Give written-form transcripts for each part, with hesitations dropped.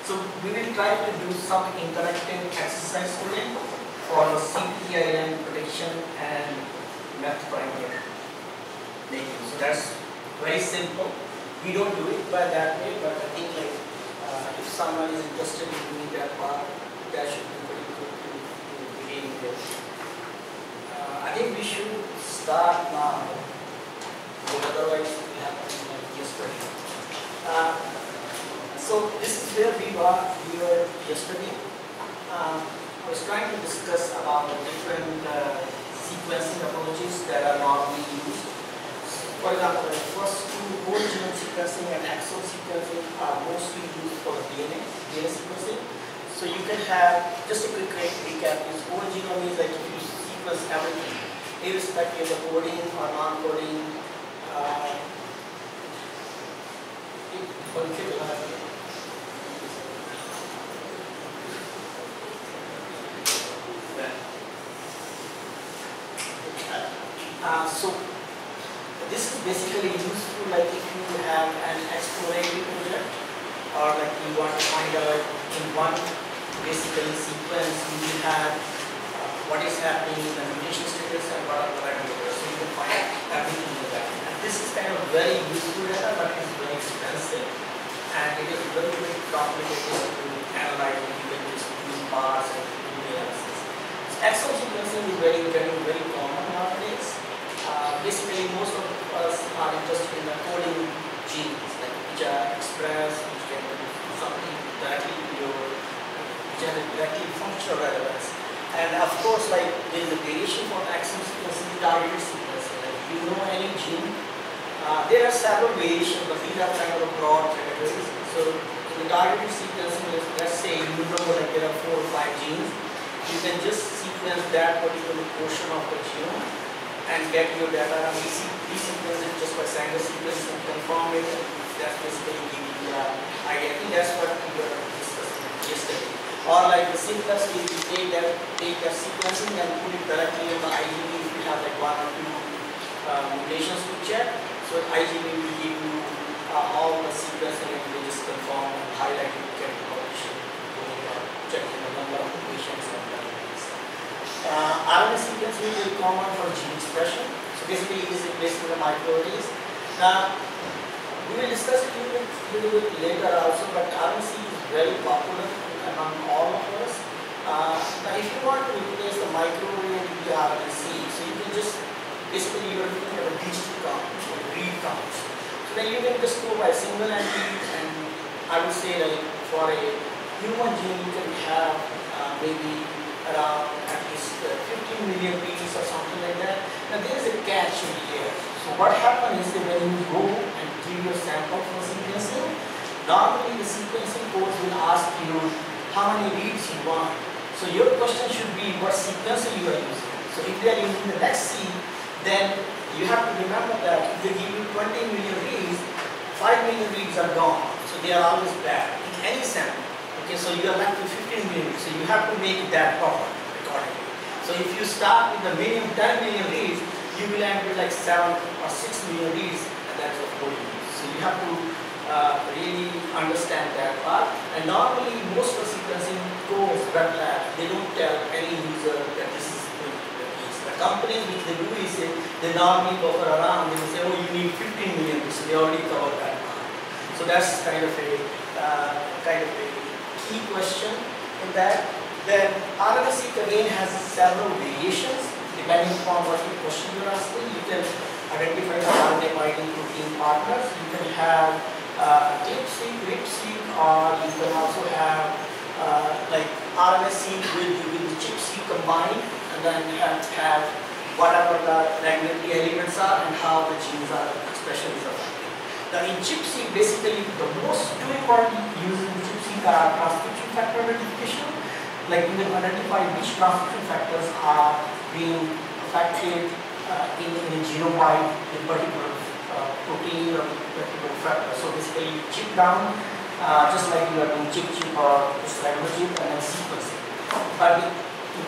So we will try to do some interactive exercise today for CPIN prediction and meth primer making. So that's very simple. We don't do it by that way, but I think like if someone is interested in doing that part, that should be pretty good to begin with. I think we should start now, otherwise we have to like yesterday. So this is where we were yesterday. I was trying to discuss about the different sequencing approaches that are normally used. For example, the first two, whole genome sequencing and exome sequencing, are mostly used for DNA sequencing. So you can have, just a quick recap, is whole genome is like if you sequence everything, irrespective of coding or non-coding. So this is basically useful like if you have an exploratory project or like you want to find out in one basically sequence you will have what is happening in the mutation status and what are the parameters. So you can find everything in that. And this is kind of very useful data, but it is very expensive and it is very, very complicated to analyze and you can just use bars and do analysis. So exome sequencing is very common nowadays. Basically, most of us are interested in the coding genes, like which are expressed, which can do something directly to your, which have directly functional relevance. And of course, like there is a variation for exome sequencing, targeted sequencing. Like if you know any gene, there are several variations, but these are kind of broad categories. So in the targeted sequencing, let's say you know like there are 4 or 5 genes, you can just sequence that particular portion of the genome and get your data and resequence it just by single sequence and confirm it. That's basically giving you the idea. I think that's what we were discussing yesterday. Or like the simplest is you take that sequencing and put it directly in the IGB if you have like 1 or 2 mutations to check. So IGB will give you all the sequencing and you just confirm and highlight it, get the correlation, checking the number of mutations and that. RNA sequencing is very common for gene expression. So basically it is replacing the microarrays. Now we will discuss it a little bit later also, but RNA is very popular among all of us. Now if you want to replace the microarray with the RNA, so you can just basically you are looking at a digital count or read counts. So then you can just go by single entry, and I would say like for a human gene you can have maybe around at least 15 million reads or something like that. Now there is a catch in here. So what happens is that when you go and give your sample for sequencing, normally the sequencing codes will ask you how many reads you want. So your question should be what sequencer you are using. So if they are using the LexC, then you have to remember that if they give you 20 million reads, 5 million reads are gone. So they are always bad in any sample. Okay, so you are left with 15 million, so you have to make that proper accordingly. So if you start with the minimum 10 million reads, you will end with like 7 or 6 million reads, and that's what you use. So you have to really understand that part. And normally, most of the sequencing codes, web lab, they don't tell any user that this is going to be the case. The companies which they do is they normally go around, they will say, oh, you need 15 million reads, so they already covered that part. So that's kind of a key question in that. Then RNA-seq again has several variations depending upon what your question you're asking. You can identify the RNA binding protein partners. You can have clip-seq, rip-seq, or you can also have like RNA-seq with the chip-seq combined, and then have whatever the regulatory elements are and how the genes are expression is affected. Now in chip-seq, basically the most two important uses in chip-seq are transcription factor identification. Like you can identify which transcription factors are being affected in a genome by a particular protein or particular factor. So basically chip down, just like you are doing chip or just regular chip and then sequencing. But the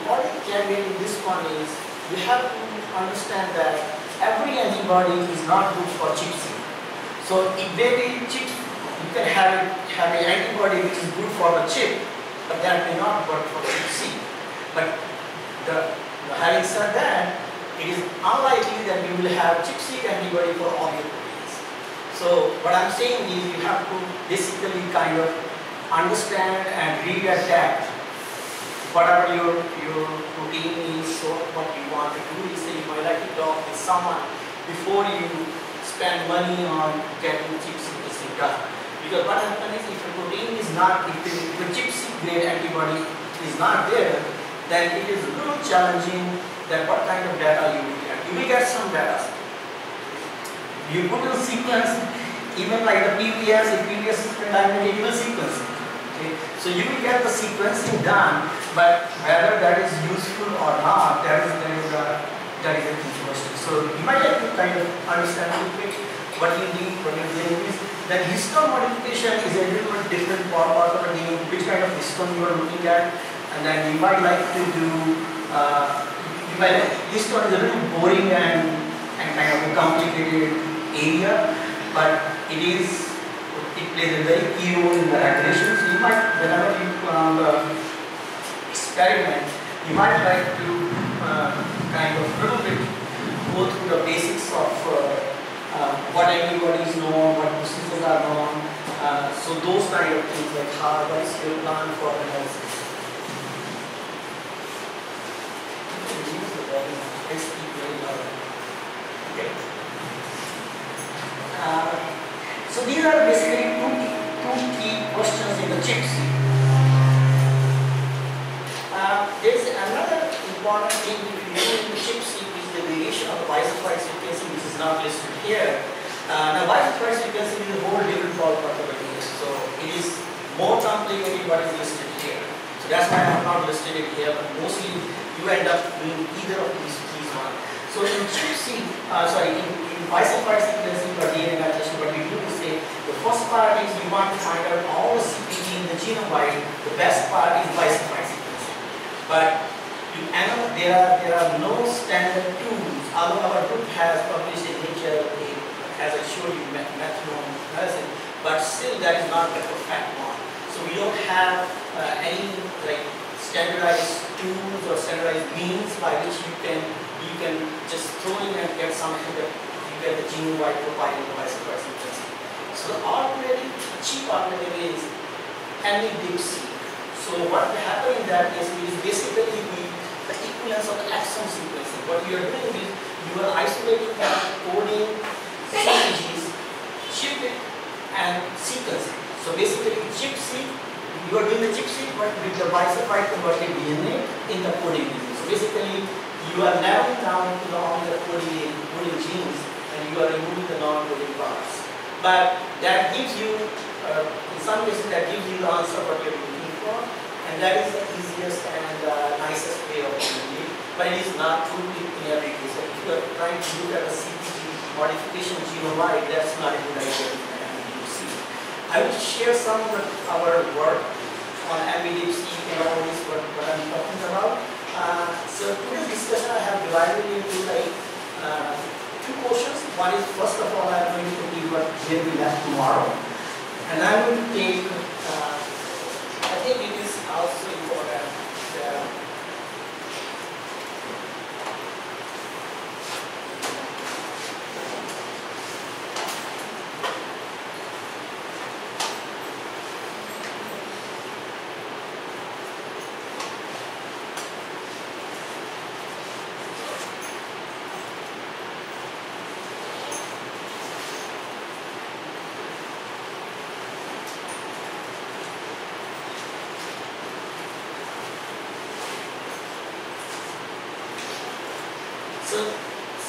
important caveat in this one is you have to understand that every antibody is not good for chip-seq. So if maybe chip you can have an antibody which is good for the chip, but that may not work for chip C. But having said that, it is unlikely that you will have chip C antibody for all your proteins. So what I'm saying is you have to basically kind of understand and readapt whatever your protein is. So what you want to do is say you might like to talk with someone before you spend money on getting chip sequencing done. Because what happens is if a protein is not, if the chip C grade antibody is not there, then it is really challenging that what kind of data you will get. You will get some data. You put in sequence, even like the PVS, if PVS is predominant, you will sequence it. Okay? So you will get the sequencing done, but whether that is useful or not, that is a question. So you might have to kind of understand a little bit what you need, what your doing is. Then histone modification is a little bit different part of the game, which kind of histone you are looking at, and then you might like to do, histone is a little boring and kind of a complicated area, but it plays a very key role in the regulation. So you might, whenever you experiment, you might like to kind of a little bit go through the basics of what antibodies is known, what procedures are known, so those kind of things like what is your plan for analysis. Okay. So these are basically two key questions in the chip C. There is another important thing if you do in the chip C is the variation of the bisulfite sequencing, which is not listed here. Now bisulfite sequencing is a whole different ballpark of the case. So it is more complicated what is listed here. So that's why I have not listed it here, but mostly you end up doing either of these one. So in chip C, in bisulfite sequencing for DNA methylation, what we do is say the first part is you want to find out all the CPG in the genome wide. The best part is bisulfite sequencing. But there are no standard tools, although our group has published in Nature, as I showed you, methylation medicine, but still that is not the perfect one. So we don't have any like standardized tools or standardized means by which you can just throw in and get something that you get the genome-wide profiling of bisulfite sequencing. So the alternative, cheap alternative is MDipC. So what happened in that case is basically the equivalence of the exome sequencing. What you are doing is you are isolating the coding CPGs, chip it, and sequencing. So basically chip C, you are doing the chip C but with the bisulfite converted DNA in the coding region. So basically you are narrowing down to only the coding genes and you are removing the non-coding parts. But that gives you, in some cases that gives you the answer what you are looking for, and that is the easiest and nicest way of doing it. But it is not true in every case. So if you are trying to look at a CPG modification genome-wide, that's not a good idea to MDipC. I will share some of our work on MDipC and all this what I'm talking about. So today's discussion I have divided into like two portions. One is first of all I'm going to complete what where we left tomorrow, and I'm going to take. I think it is also important.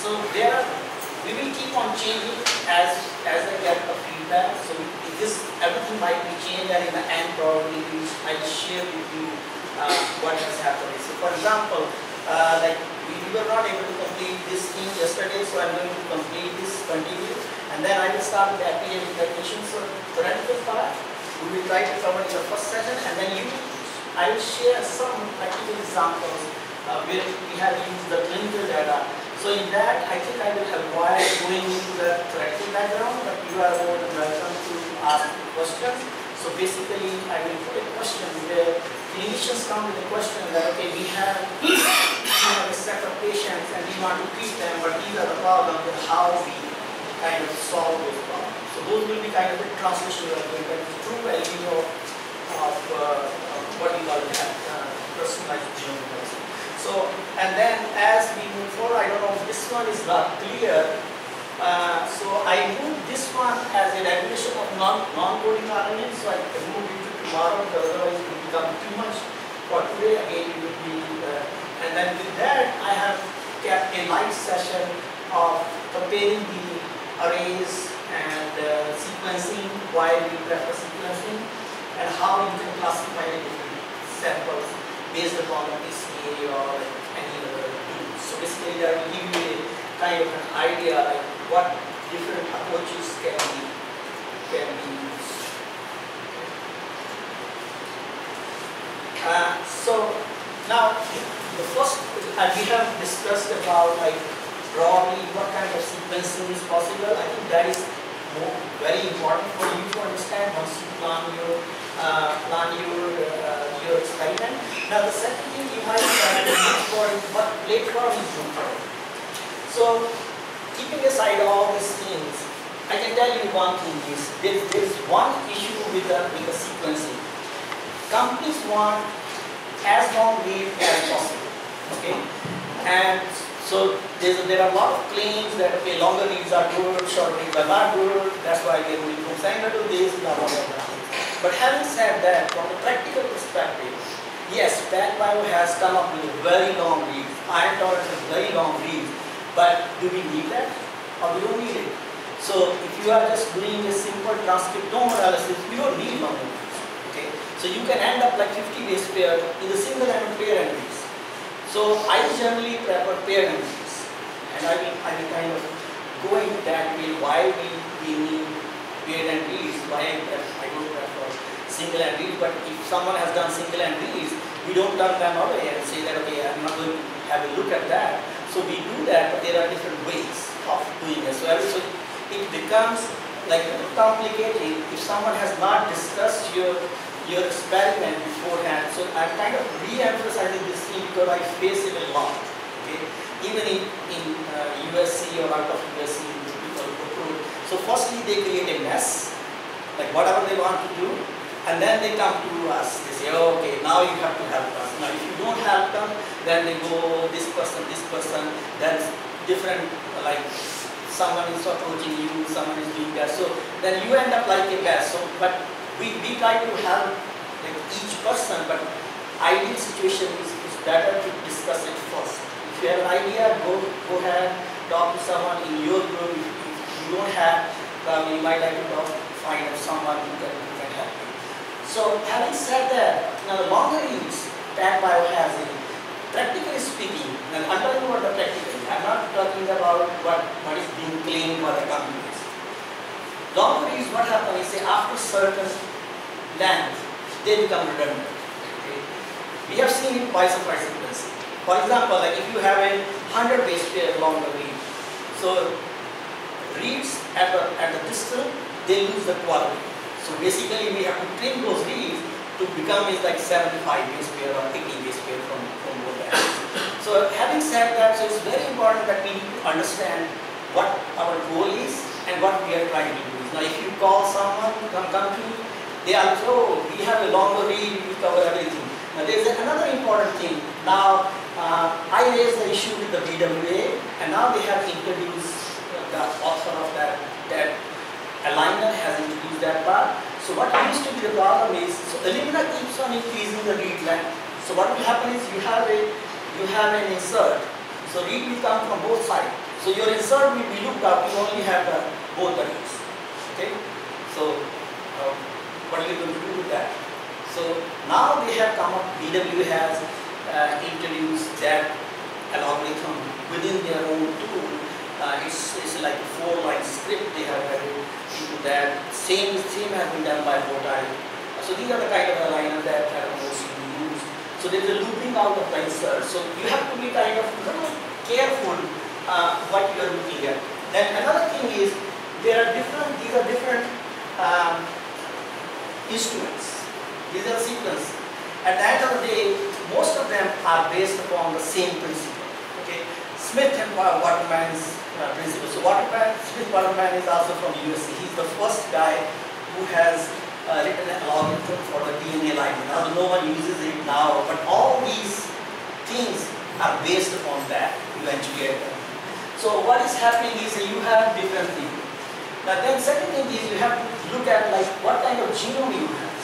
So there we will keep on changing as I get the feedback. So everything might be changed, and in the end probably I will share with you what has happened. So for example, like we were not able to complete this thing yesterday, so I'm going to complete this, continue, and then I will start with the API recognition. So theoretical part we will try to cover in the first session, and then I will share some practical examples where we have used the clinical data. So in that, I think I will avoid going into the theoretical background, but you are more than welcome to ask questions. So basically, I will put a question where clinicians come with a question that, okay, we have a set of patients and we want to treat them, but these are the problems and how we kind of solve those problems. So those will be kind of a translation that true value of what we call personalized genomic medicine. So, and then as we move forward, I don't know if this one is not clear. So I moved this one as a regulation of non-coding RNA, so I can move it to tomorrow, because otherwise it will become too much for today. Again, it will be, and then with that, I have kept a light session of comparing the arrays and sequencing, why we prefer sequencing, and how you can classify the different samples based upon the PCA or any other tool. So basically, that will give you a kind of an idea like what different approaches can be used. So now the first we have discussed about like broadly what kind of sequencing is possible. I think that is very important for you to understand once you plan your experiment. Now the second thing you might try to look for is what platform is used for. So keeping aside all these things, I can tell you one thing is there is one issue with the sequencing. Companies want as long read as possible. Okay, and so there are a lot of claims that okay, longer reads are good, short reads are not good. That's why we are moving from standard to this, blah blah blah. But having said that, from a practical perspective, yes, PacBio has come up with a very long reads. Iron tolerance is very long reads. But do we need that or we don't need it? So if you are just doing a simple transcriptome analysis, you don't need long reads. Okay? So you can end up like 50 base pair in the single and pair entries. So I generally prefer pair entries, and I will kind of go into that way why we need pair entries, why I don't prefer single entries. But if someone has done single entries, we don't turn them away and say that okay, I'm not going to have a look at that. So we do that, but there are different ways of doing it. So it becomes like complicated if someone has not discussed your experiment beforehand. So I'm kind of re-emphasizing this thing because I face it a lot. Okay, even in USC or out of USC, people approve. So firstly, they create a mess, like whatever they want to do. And then they come to us, they say, oh, okay, now you have to help us. Now if you don't help them, then they go this person, then different, like someone is approaching you, someone is doing that. So then you end up like a mess. So, but we try to help like each person, but ideal situation is better to discuss it first. If you have an idea, go ahead, talk to someone in your group. If you don't have, you might like to find someone who can help you. So having said that, now the longer reads PacBio has it, practically speaking, and I'm talking about the practically, I'm not talking about what is being claimed by the companies. Longer reads, what happens is say after certain length, they become redundant. Okay? We have seen it by surprise sequencing. For example, like if you have a 100 base pair longer read, so reads at the distance, they lose the quality. So basically we have to trim those reads to become is like 75 base pair or 80 base pair from both ends. So having said that, so it's very important that we need to understand what our goal is and what we are trying to do. Now if you call someone to come to me, they are oh, we have a longer read, we cover everything. Now there is another important thing. Now I raised the issue with the BWA, and now they have introduced the author of that Illumina has introduced that part. So what used to be the problem is, so Illumina keeps on increasing the read length. So what will happen is you have an insert. So read will come from both sides. So your insert will be looked up. You only have both the reads. Okay. So what are you going to do with that? So now they have come up. BW has introduced that algorithm within their own tool. It's like a 4-line script they have added into that. Same has been done by Botai. So these are the kind of aligners that are mostly used. So there is a looping out of the insert. So you have to be kind of careful what you are looking at. Then another thing is these are different um, instruments. These are sequences. At the end of the day, most of them are based upon the same principle. Okay, Smith and Waterman's principle. So Smith-Waterman is also from USA. He's the first guy who has written an algorithm for the DNA library. Now no one uses it now, but all these things are based upon that eventually. So what is happening is you have different things. Now then second thing is you have to look at like what kind of genome you have.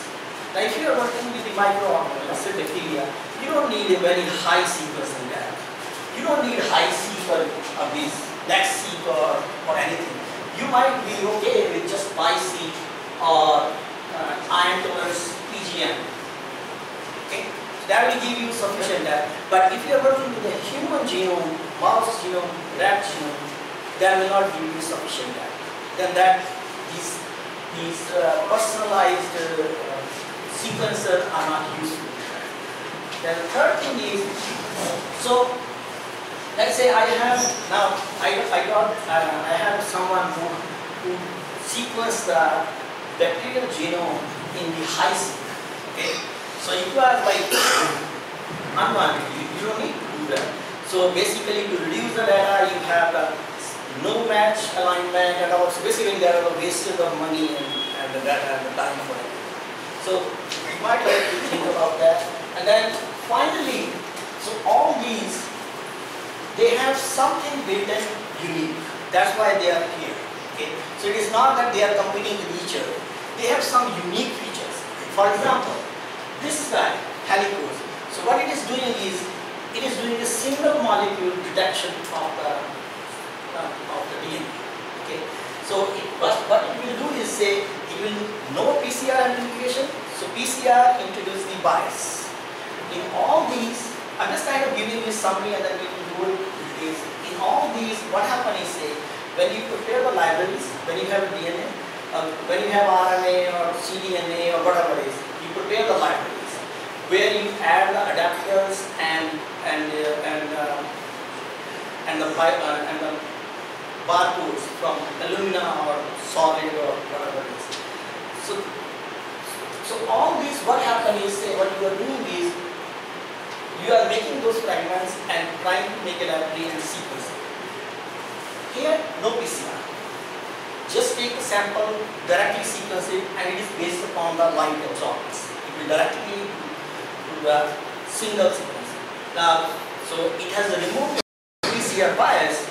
Now if you are working with the microorganism, let's say bacteria, you don't need a very high sequence in that. You don't need high seq of this next seq or anything. You might be okay with just bi-seq or ion tolerance PGM. Okay, so that will give you sufficient data. But if you are working with a human genome, mouse genome, rat genome, that will not give you sufficient data. Then that these personalized sequencers are not useful. Then the third thing is, so let's say I have now I have someone who sequenced the bacterial genome in the high seq. Okay, so you are like unwanted. You don't need to do that. So basically, to reduce the data, you have no match alignment, and also basically there are wasted of money and the data and the time for it. So you might like to think about that. And then finally, so all these, they have something built in unique. That's why they are here. Okay? So it is not that they are competing with each other. They have some unique features. For example, this guy, helicose. So what it is doing is, it is doing a single molecule detection of the DNA. Okay? So what it will do is say, it will know PCR amplification. So PCR introduces the bias. In all these, I'm just kind of giving you a summary and then we will go into details. In all these, what happens is say, when you prepare the libraries, when you have DNA, when you have RNA or cDNA or whatever it is, you prepare the libraries where you add the adapters and the barcodes from Illumina or solid or whatever it is. So all these, what happens is say, what you are doing is you are making those fragments and trying to make a library and sequence it. Here, no PCR. Just take a sample, directly sequence it, and it is based upon the light absorbance. It will directly do the single sequence. Now, so it has removed the PCR bias,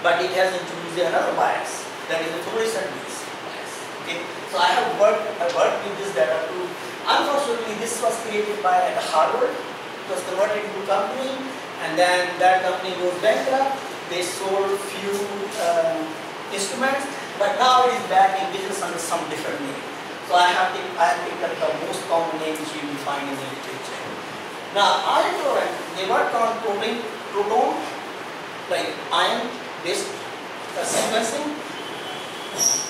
but it has introduced another bias, that is the fluorescent bias. Okay. So I worked with this data too. Unfortunately, this was created by at Harvard. It was converted into a company, and then that company goes bankrupt. They sold few instruments, but now it is back in business under some different name. So I have picked up the most common name which you will find in the literature. Now, ion tolerant, they work on proton, like ion-based sequencing.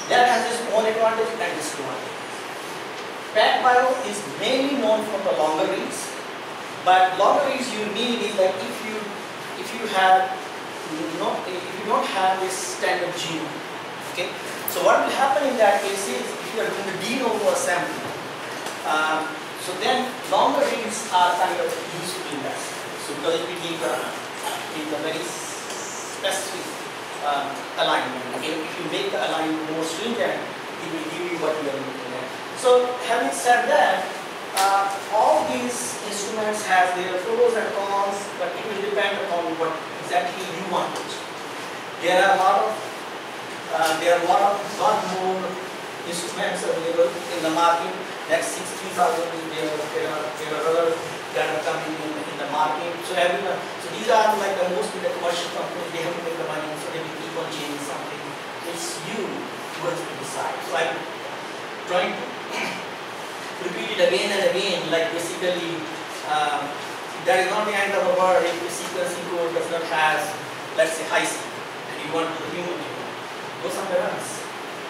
That has its own advantage and disadvantage. PacBio is mainly known for the longer reads, but longer reads you need is that if you don't have this standard genome. Okay, so what will happen in that case is if you are doing the de novo assembly, so then longer reads are kind of useful in that. So because it will give a very specific alignment. Okay, if you make the alignment more stringent, it will give you what you are looking at. So having said that, all these instruments have their pros and cons, but it will depend upon what exactly you want to achieve. There are a lot more instruments available in the market. Next 60,000 there are others that are coming in the market. So these are like the most of the commercial companies. They have to make the money, so they will keep on changing something. It's you who has to decide. So I'm trying to repeat it again and again. Like basically, that is not the end of the world if the sequencing code does not have, let's say, high seq, and you want to do human genome. Go somewhere else.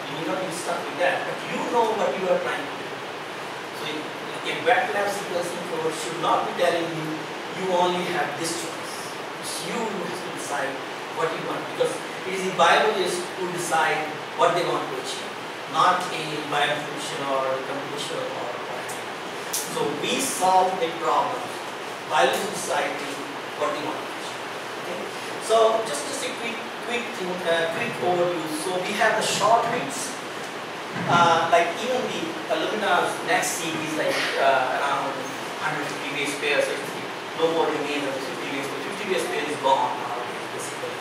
You need not be stuck with that, but you know what you are trying to do. So a wet lab sequencing code should not be telling you you only have this choice. It's you who has to decide what you want, because it is the biologists who decide what they want to achieve. not a bioinformation or computation or anything. So we solve a problem. Biology society for the organization. Okay. So just a quick overview. So we have the short reads. Like even the Illumina's next series, like around 150 base pairs, so no more remains of the 50 base. The 50 base pair is gone nowadays, basically.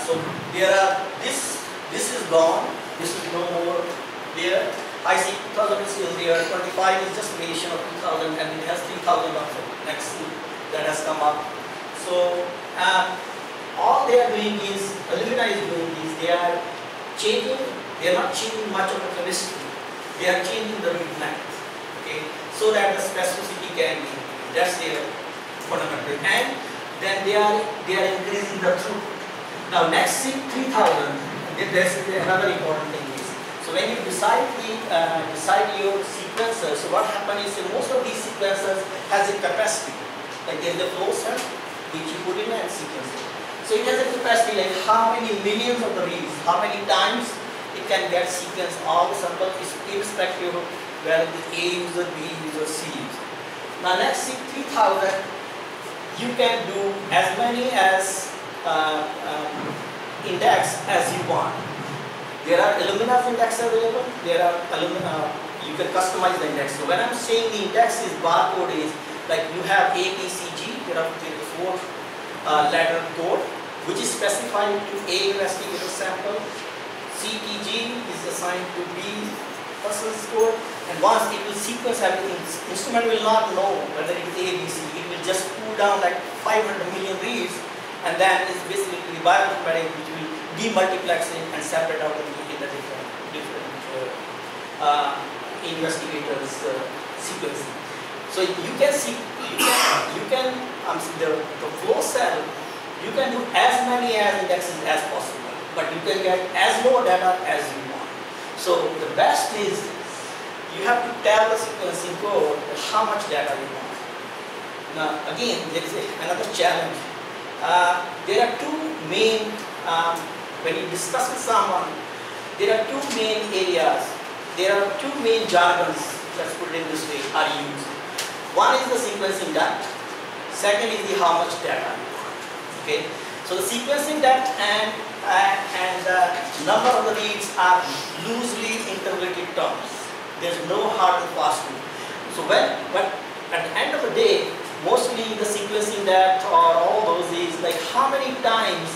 So there are this is gone. This is no more there. I see 2000 is still there. 25 is just variation of 2000, and it has 3000 of the next that has come up. So all they are doing is Illumina is doing is they are changing. They are not changing much of the chemistry. They are changing the read length, okay, so that the specificity can be. That's their fundamental. And then they are increasing the throughput. Now next 3000, there's another important thing is. So when you decide your sequencer, so what happens is most of these sequencers has a capacity. Like there's the flow cell which you put in and sequence it. So it has a capacity like how many millions of the reads, how many times it can get sequence all the samples is irrespective of whether the A user, B user, C user. Now next 3000, you can do as many as index as you want. There are Illumina's index available. There are you can customize the index. So when I'm saying the index is barcode is like you have A, B, C, G. There are 4 letter code which is specified to A investigator sample. CTG is assigned to B person's code, and once it will sequence everything, the instrument will not know whether it is A, B, C. It will just pull down like 500 million reads, and then it's basically the bioinformatics which will demultiplex it and separate out in the different investigators sequencing. So you can see, the flow cell, you can do as many as indexes as possible, but you can get as low data as you want. So the best is you have to tell the sequencing code how much data you want. Now again, there is another challenge. There are two main, when you discuss with someone, there are two main areas, there are two main jargons, let's put it in this way, are used. One is the sequencing depth, second is the how much data you want. Okay? So the sequencing depth and the number of the reads are loosely interrelated terms. There's no hard and fast rule. So but at the end of the day, mostly the sequencing depth or all those is like how many times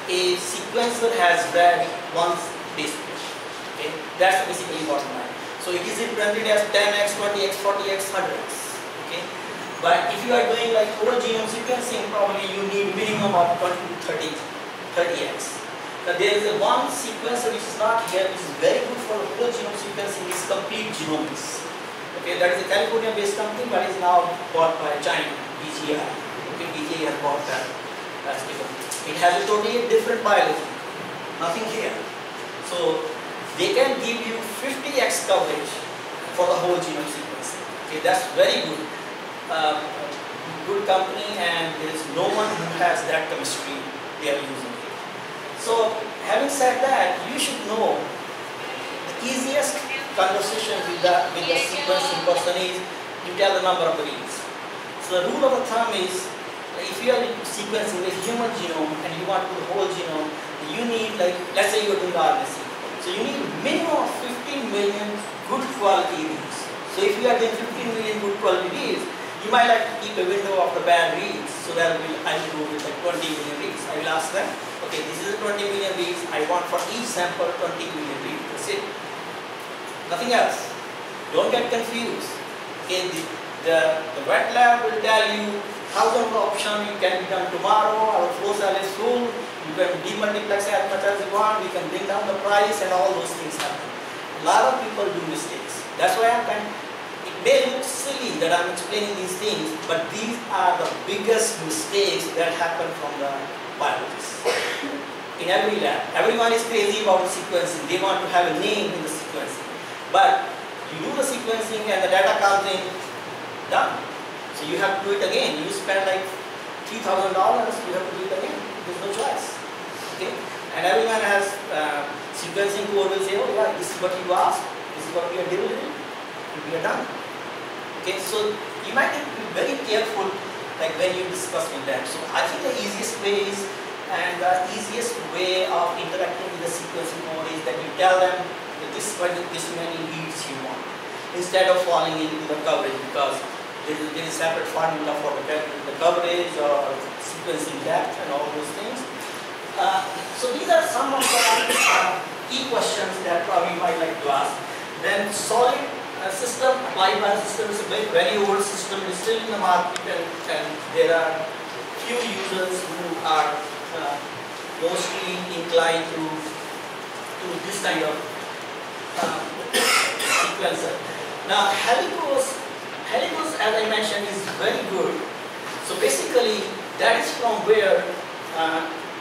a sequencer has read one's base pair. Okay? That's basically bottom line. So it is represented as 10x, 20x, 40x, 100x. Okay? But if you are doing like whole genome sequencing, probably you need minimum of 20 to 30x. Now there is one sequencer which is not here, which is very good for whole genome sequencing, is Complete Genomics. Okay, that is a California-based company, but is now bought by China, BGI. Okay, BGI has bought that. It has a totally different biology, nothing here. So they can give you 50x coverage for the whole genome sequencing. Okay, that's very good. Good company, and there is no one who has that chemistry they are using it. So having said that, you should know the easiest conversation with the sequencing person is you tell the number of the reads. So the rule of the thumb is if you are sequencing the human genome and you want to do the whole genome, you need, like, let's say you are doing RNA. So you need minimum of 15 million good quality reads. So if you are doing 15 million good quality reads, you might like to keep a window of the bad reads, so that I will go with like 20 million reads. I will ask them, okay, this is 20 million reads, I want for each sample 20 million reads. That's it. Nothing else. Don't get confused. Okay, the wet lab will tell you thousands of options, you can be done tomorrow, our flow cell is full, you can demultiplex as much as you want, we can bring down the price, and all those things happen. A lot of people do mistakes. That's why it may look silly that I'm explaining these things, but these are the biggest mistakes that happen from the biologists. In every lab, everyone is crazy about the sequencing. They want to have a name in the sequencing. But you do the sequencing and the data comes in, done. So you have to do it again. You spend like $3,000, you have to do it again. There's no choice. Okay? And everyone has sequencing code will say, oh yeah, this is what you asked, this is what we are delivering, and we are done. Okay, so you might need to be very careful like when you discuss with them. So I think the easiest way is, and the easiest way of interacting with the sequencing code is that you tell them that this is what this many reads you want, instead of falling into the coverage, because there is a separate formula for the coverage or sequencing depth and all those things. So these are some of the key questions that probably you might like to ask. Then solid system, applied by system is a very old system. It is still in the market, and there are few users who are mostly inclined to this kind of sequencer. Now helicose, as I mentioned, is very good. So basically that is from where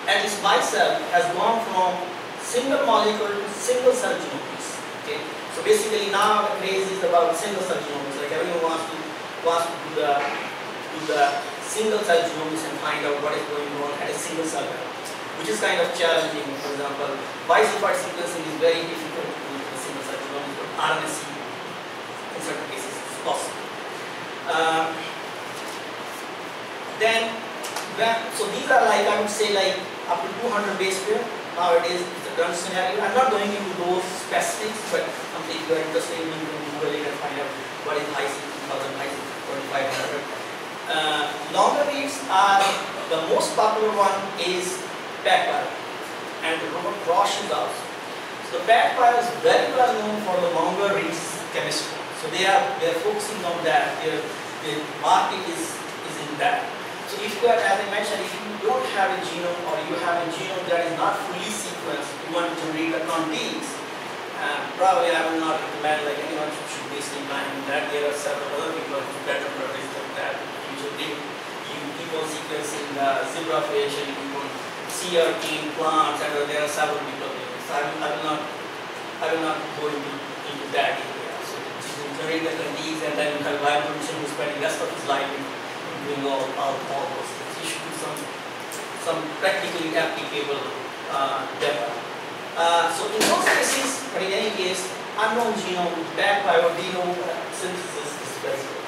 at least myself has gone from single molecule to single cell genomics. Okay, so basically now the craze is about single cell genomics. Like everyone wants to do the single cell genomics and find out what is going on at a single cell level, which is kind of challenging. For example, bisulfite sequencing is very difficult to do with a single cell genomics, but RNA-seq in certain cases is possible. So these are like, I would say, like up to 200 base pair. Nowadays, it's a current scenario. I'm not going into those specifics, but if you are interested, you can Google it and find out what is IC 2000, IC 4500. Longer reads are, the most popular one is PacPio, and Robert Roche is also. So PacPio is very well known for the longer reads chemistry. So they are focusing on that. Their market is in that. So if you are, as I mentioned, if you don't have a genome, or you have a genome that is not fully sequenced, you want to read the context, probably I will not recommend like anyone should waste time in that. There are several other people who better practice than that. Usually you keep on sequencing zebrafish, and you keep on CRT plants, and there are several people there. So I will not go into that area. So you generate the context, and then you have bioinformation who is spending the rest of his life in doing all those things. You should do some practically applicable data. So in those cases, but in any case, unknown genome, PacPio, genome synthesis is very good.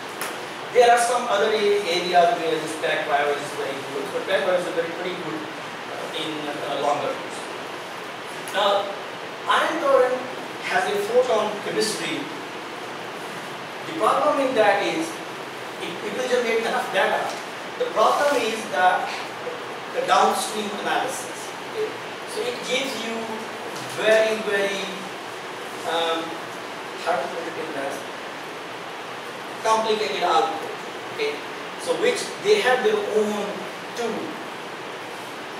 There are some other areas where this PacPio is very good, but PacPio is pretty good in longer use. Now, iron torrent has a photon chemistry. The problem in that is, it will generate enough data. The problem is the downstream analysis. Okay? So it gives you very, very how to put it in that complicated output. Okay? So which they have their own tool,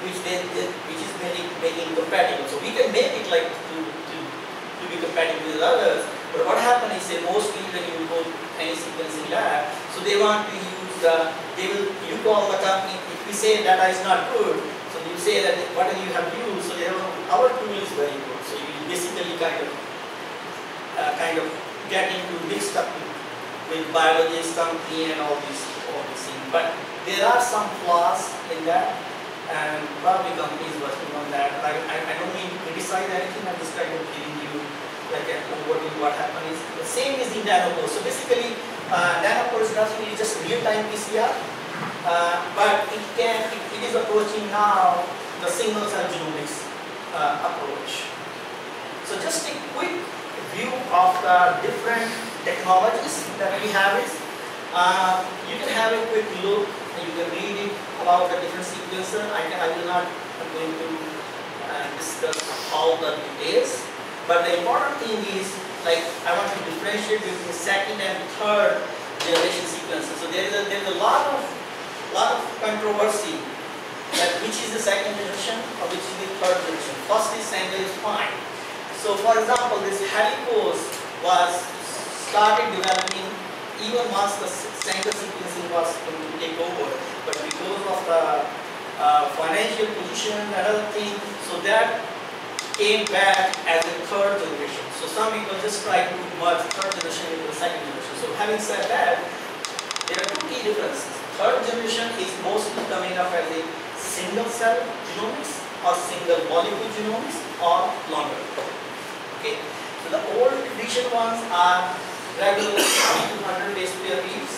which is making compatible. So we can make it like to be compatible with others. But what happens is, say, mostly when you go to any sequencing lab, so they want to use you call the company, if we say data is not good, so you say that what do you have used, so our tool is very good. So you basically kind of get into mixed up with biologists, company, and all these things. But there are some flaws in that, and probably companies working on that. I don't mean to criticize anything, I'm just kind of giving you like an overview what happened is. The same is in nanopore. So basically, nanopore is not really just real-time PCR, but it is approaching now the single-cell genomics approach. So just a quick view of the different technologies that we have is, you can have a quick look and you can read it about the different sequencer. I will not, I'm going to discuss all the details. But the important thing is, like, I want to differentiate between second and third generation sequences. So there is a lot of controversy that which is the second generation or which is the third generation. First is single is fine. So for example, this helicose was started developing even once the single sequencing was going to take over. But because of the financial position and other things, so that came back as a third generation. So some people just try to merge third generation into the second generation. So having said that, there are two key differences. Third generation is mostly coming up as a single cell genomics, or single molecule genomes or longer. Okay. So the old traditional ones are regular 200 base pair reads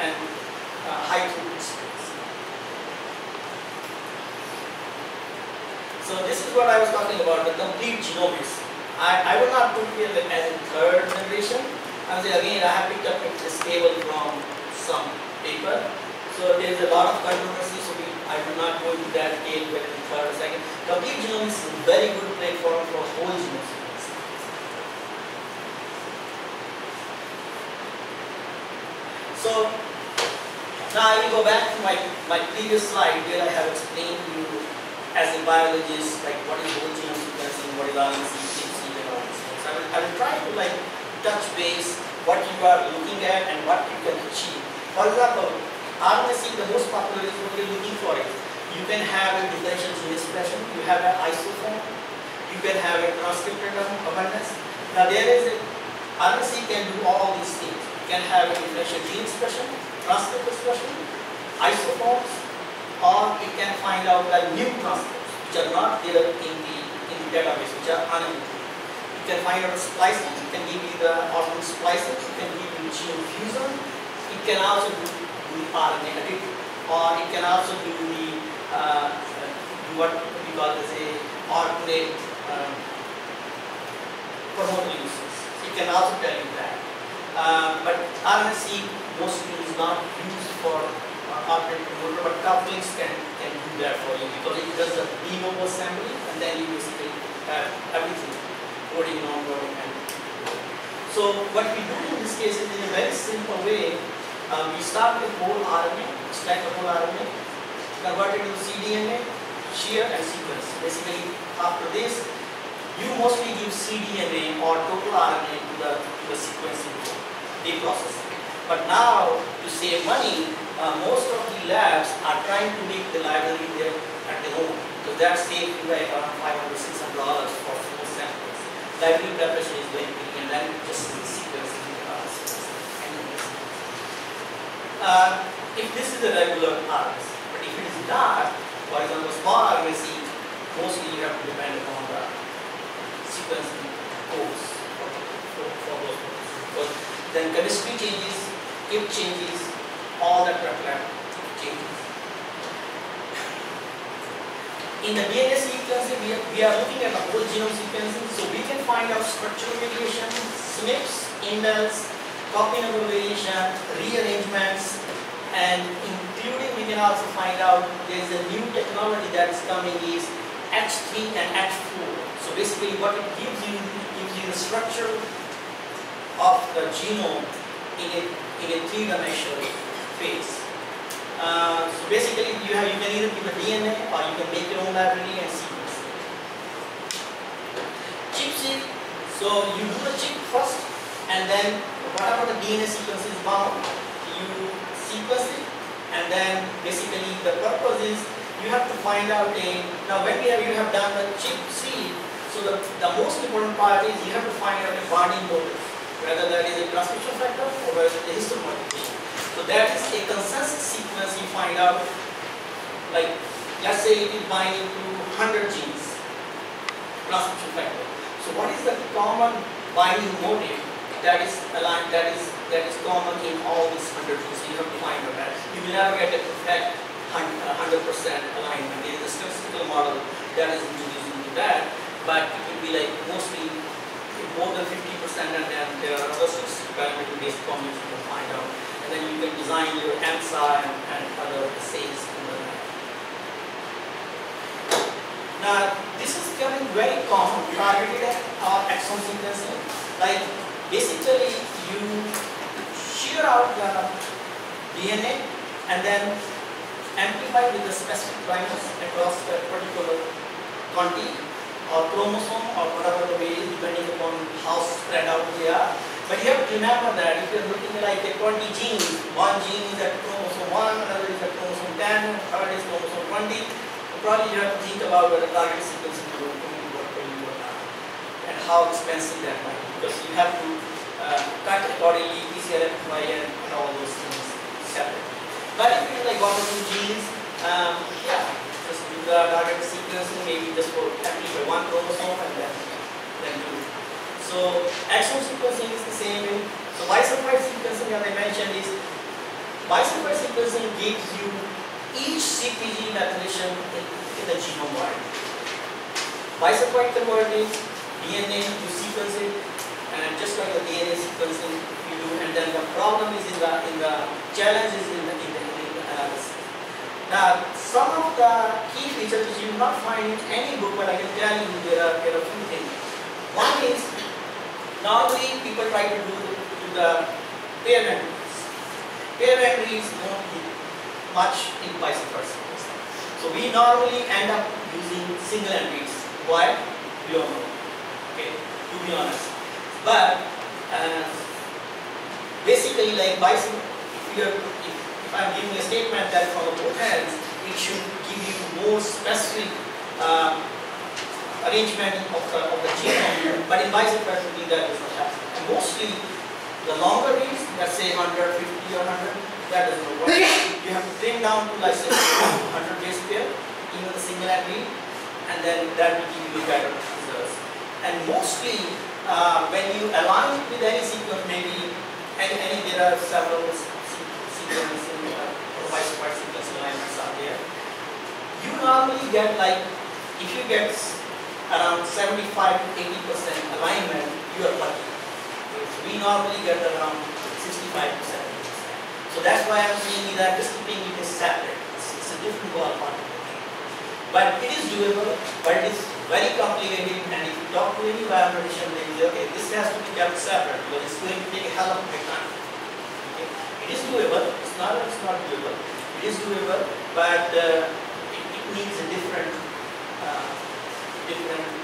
and high throughput speeds. So this is what I was talking about, the complete genomics. I will not put it as a third generation. I will say again, I have picked up this table from some paper. So there is a lot of controversy, so I will not go into that detail whether the third or second. Complete genomics is a very good platform for whole genome sequencing. So now I will go back to my previous slide where I have explained to you as a biologist like what is whole genome sequencing, what is RNA sequencing and all these things. I will try to like touch base what you are looking at and what you can achieve. For example, RNA-seq, the most popular is what you're looking for is you can have a differential gene expression, you have an isoform, you can have a transcriptome abundance. Now there is RNA-seq can do all these things. You can have a differential gene expression, transcript expression, isoforms, or it can find out the new transcripts which are not there in the database, which are unknown. You can find out splicing, it can give you the organ splicing, it can give you gene fusion, it can also do RNA editing, or it can also do the what we call as a alternate promoter uses. It can also tell you that. But RNA-seq mostly is not used for alternate promoter, but couplings can do that for you because it does a de novo assembly and then you basically have everything, coding, non-coding, and so what we do in this case is in a very simple way. We start with whole RNA, extract the whole RNA, convert it into cDNA, shear and sequence. Basically, after this, you mostly give cDNA or total RNA to the sequencing tool, they process it. But now, to save money, most of the labs are trying to make the library there at the home. So that saves you like around $500, $600 for full samples. Library preparation is very big, and then just sequencing. If this is a regular RNA, but if it is not, for example, small RNA-seq, mostly you have to depend upon the sequencing codes for those codes. Because then chemistry changes, kit changes, all that changes. In the DNA sequencing, we are looking at the whole genome sequencing, so we can find out structural variation, SNPs, indels, copy number variation, rearrangements, and including we can also find out there is a new technology that is coming is H3 and H4. So basically what it gives you the structure of the genome in a three-dimensional phase. So basically you can either give a DNA or you can make your own library and sequence it. Chip-seq, so you do the chip first and then whatever the DNA sequence is bound, you sequence it, and then basically the purpose is you have to find out now when you have done the chip-seq, so the most important part is you have to find out a bonding motif, whether that is a transcription factor or whether it is histone modification. So that is a consensus sequence you find out, like let's say it is binding to 100 genes, transcription factor. So what is the common binding motif that is aligned, that is common in all these 100 genes? So you have to find out that. You will never get a perfect 100% alignment. There is a statistical model that is introduced into that, but it will be like mostly more than 50%, and then there are other statistical parameter based formulas you can find out. And then you can design your ANSA and other assays under that. Now, this is becoming very common, targeted exome sequencing. Like, basically, you shear out the DNA and then amplify with the specific primers across a particular conti or chromosome or whatever the way is, depending upon how spread out they are. But you have to remember that if you're looking like a 20 genes, one gene is at chromosome 1, another is at chromosome 10, third is chromosome 20, probably you have to think about whether target sequencing is going to work for you or not, and how expensive that might be, because you have to cut accordingly, PCR, and all those things separately. But if you like 1 or 2 genes, yeah, just do the target sequencing, maybe just So exome sequencing is the same way. So bisulfite sequencing, as I mentioned, is bisulfite sequencing gives you each CpG methylation in the genome wide. Bisulfite converting DNA, you sequence it, and just like the DNA sequencing you do, and then the problem is in the challenge is in the analysis. Now, some of the key features which you will not find in any book, but I can tell you there are a few things. One is, normally people try to do the pair entries. Pair entries won't be much in bisulfite sequencing. So we normally end up using single entries. Why? We don't know. Okay, to be honest. But basically, like if I'm giving a statement that from both ends, it should give you more specific arrangement of the genome. But in bisulfite that does not happen. And mostly, the longer reads, let's say 150 or 100, that doesn't work. You have to trim down to like 100 base pair, even the single entry, and then that will give you better results. And mostly, when you align with any sequence, maybe there are several sequences or bisulfite sequence alignments out there. You normally get like, if you get around 75 to 80% alignment, you are lucky. So we normally get around 65 to 70%. So that's why I'm saying that just keeping it is separate. It's a different ballpark. But it is doable, but it is very complicated, and if you talk to any bioinformatician, they will say, okay, this has to be kept separate because it's going to take a hell of a big time. Okay? It is doable, it's not doable. It is doable, but it needs a different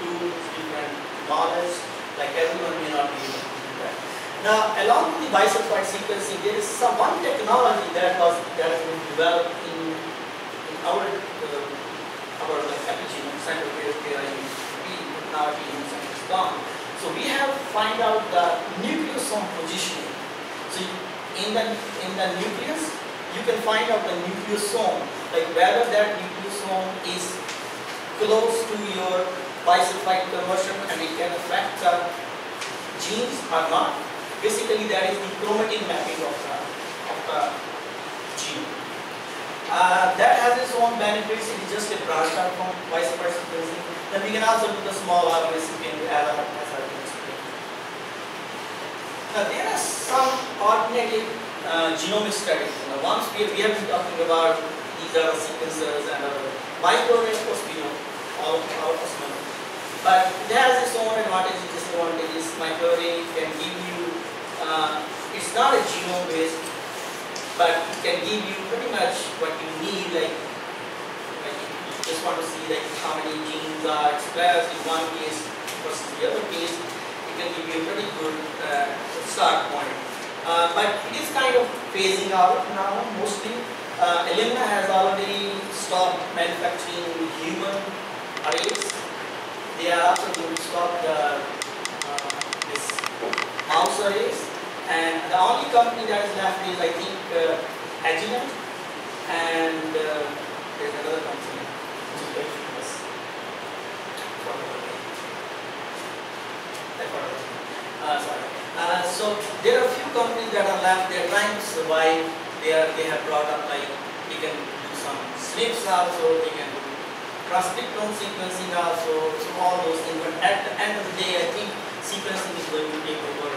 tools, different knowledge, like everyone may not be able to do that. Now, along with the bisulfite sequencing, there is one technology that has been developed in our like epigenome center where we now epigenome center is gone. So we have find out the nucleosome positioning. So in the nucleus, you can find out the nucleosome, like whether that nucleosome is close to your bisulfite conversion and it can affect the genes or not. Basically, that is the chromatin mapping of the gene. That has its own benefits. It is just a branch out from bisulfite sequencing. Then we can also do the small RNA sequencing as I explained. Now there are some alternative genomic studies. Now, once we have been talking about these are sequencers and microarray, of course we know all of us know. But it has its own advantages and disadvantages. Microarray can give you it's not a genome based, but it can give you pretty much what you need, like you just want to see like how many genes are expressed in one case versus the other case. It can give you a pretty good start point. But it is kind of phasing out now, mostly. Illumina has already stopped manufacturing human arrays. They are also going to stop this mouse arrays. And the only company that is left is, I think, Genomic, and there's another company which is very famous. So there are a few companies that are left. They are trying to survive. They have brought up like they can do some SNPs also. They can do transcriptome sequencing also. So all those things. But at the end of the day, I think sequencing is going to take over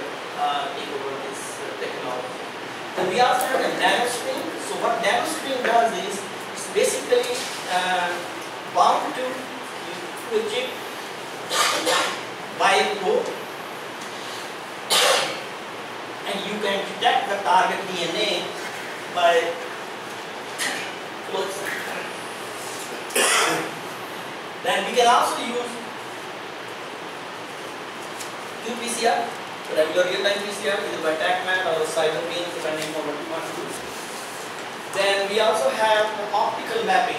this technology. Then we also have a nanostring. So what nanostring does is it's basically bound to a chip by a probe, and you can detect the target DNA by close. Then we can also use qPCR, regular real-time PCR, either by TACMAT or cytopene, depending on what you want to do. Then we also have optical mapping.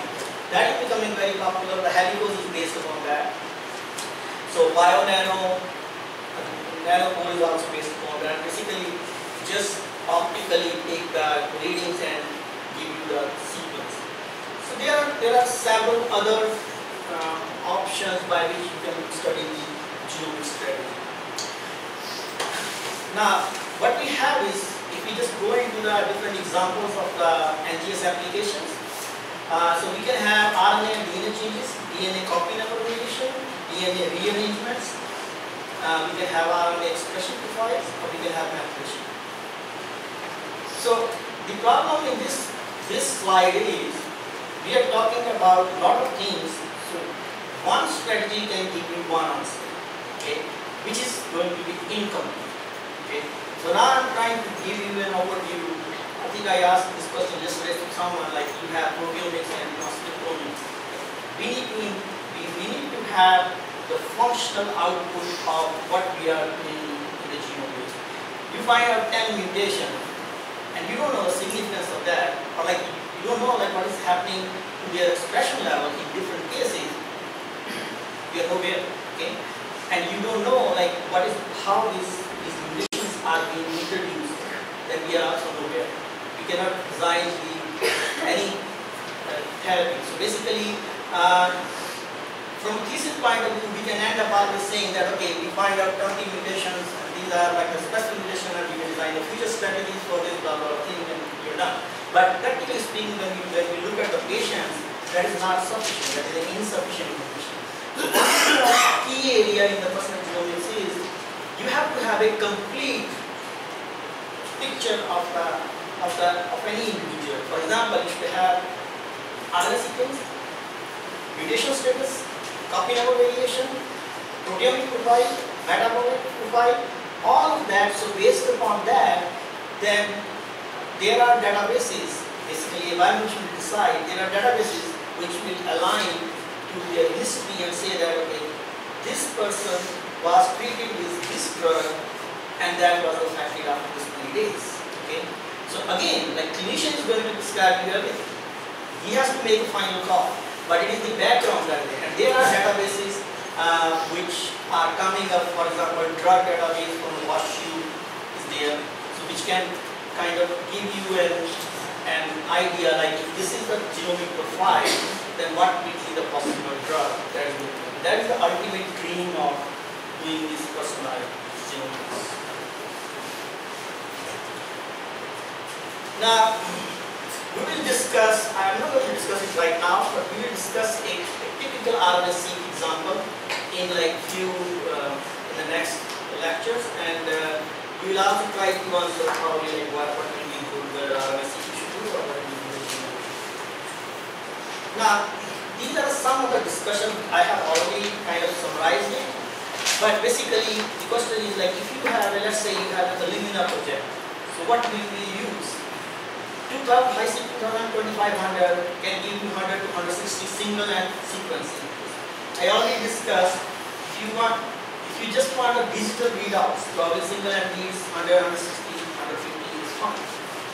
That is becoming very popular. The helicose is based upon that. So bio-nano, nanopore is also based upon that. Basically, just optically take the readings and give you the sequence. So there are several other options by which you can study the genomic strategy. Now, what we have is, if we just go into the different examples of the NGS applications, so we can have RNA and DNA changes, DNA copy number variation, DNA rearrangements, we can have RNA expression profiles, or we can have methylation. So the problem in this slide is, we are talking about a lot of things. So one strategy can give you one answer, okay, which is going to be incomplete. Okay. So now I'm trying to give you an overview. I think I asked this question yesterday to someone, like, you have proteomics and transcriptomics. We need to have the functional output of what we are doing in the genome. You find out 10 mutations, and you don't know the significance of that, or like you don't know like what is happening to their expression level in different cases. You are nowhere, okay? And you don't know like how these mutations are being introduced. Then we are also nowhere. We cannot design any therapy. So basically, from a thesis point of view, we can end up always saying that, okay, we find out 20 mutations, and these are like the specific mutation, and we can design the future strategies for this blah blah thing, and we're done. But practically speaking, when we look at the patients, that is not sufficient. That is an insufficient information. So one key area in the personal genomics is you have to have a complete picture of any individual. For example, if you have RNA sequence, mutation status, copy number variation, proteomic profile, metabolic profile, all of that. So based upon that, then there are databases. Basically, evaluation will decide there are databases which will align to their history and say that, okay, this person was treated with this drug and that was affected after this many days. Okay. So again, like clinician is going to prescribe you everything. He has to make a final call. But it is the background that there. And there are databases which are coming up, for example, drug database from WashU is there, so which can kind of give you an idea, like if this is the genomic profile, then what will be the possible drug that is going to be. That is the ultimate dream of doing this personalized genomics. Now, we will discuss, I am not going to discuss it right now, but we will discuss a typical RNA-seq example in like in the next lectures, and we will also try to answer probably like what will be good RNA-seq should do or what will be good. Now, these are some of the discussion. I have already kind of summarized it, but basically the question is like, if you have, let's say you have the Illumina project, so what will we use? 12 high-seq 2500 can give you 100 to 160 single and sequencing. I already discussed, if you just want a digital readouts, probably single and reads 100, 160, 150 is fine.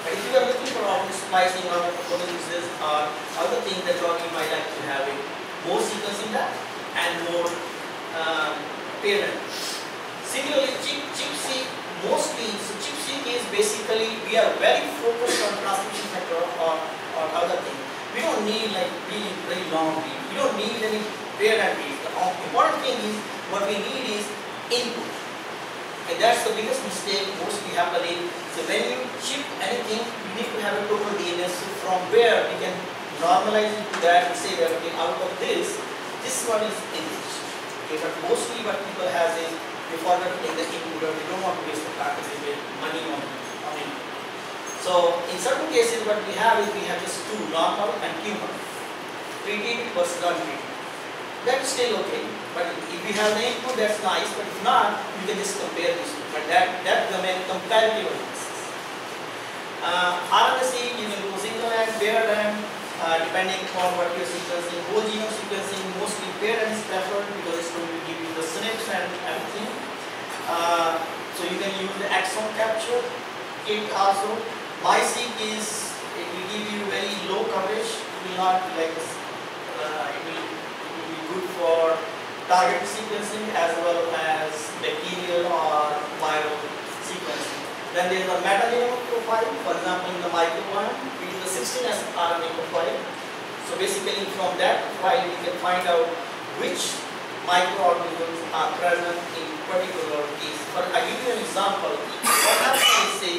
But if you are looking for optical splicing or photolysis or other things, that probably you might like to have it more sequencing that and more parent. Similarly, chip-seq mostly, so chip-seq is basically, we are very focused on transcription factor or other things. We don't need like really very long read. We don't need any parent read. The important thing is, what we need is input. And that's the biggest mistake mostly happening. So when you chip anything, you need to have a total DNA. So from where we can normalize it to that and say that, okay, out of this one is English. Okay, but mostly what people have is, they forget to take the input, or they don't want to waste the time because they make money on it. So in certain cases what we have is, we have just two, normal and tumor, treated versus untreated. That's still okay, but if we have the input, that's nice, but if not, we can just compare these two. But that's the main comparative analysis. RNA-seq, you can go single end, pair end, depending on what you're sequencing. Whole genome sequencing, mostly pair end is preferred because it's going to give you the SNPs and everything. So you can use the exome capture kit also. MySeq is, it will give you very low coverage. It will not be like this. It will be good for target sequencing as well as bacterial or viral sequencing. Then there is a metagenomic profile. For example, in the microbiome, it is the 16S RNA profile. So basically from that profile, we can find out which microorganisms are present in particular case. But I give you an example. What happens is, say,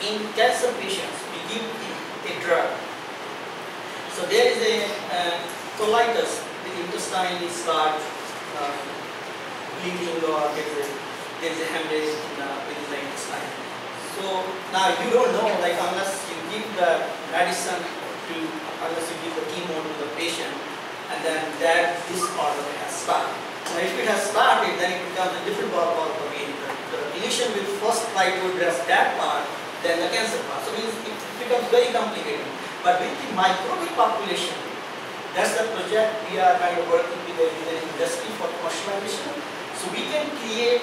in cancer patients, we give a drug. So there is a colitis. The intestine is start bleeding, or there is a hemorrhage within the intestine. So now you don't know, like, unless you give the medicine unless you give the chemo to the patient, and then that disorder has started. Now if it has started, then it becomes a different ballpark again. The clinician will first try to address that part, then the cancer part. So it becomes very complicated. But with the microbial population, that's the project we are kind of working with the industry for commercialization. So we can create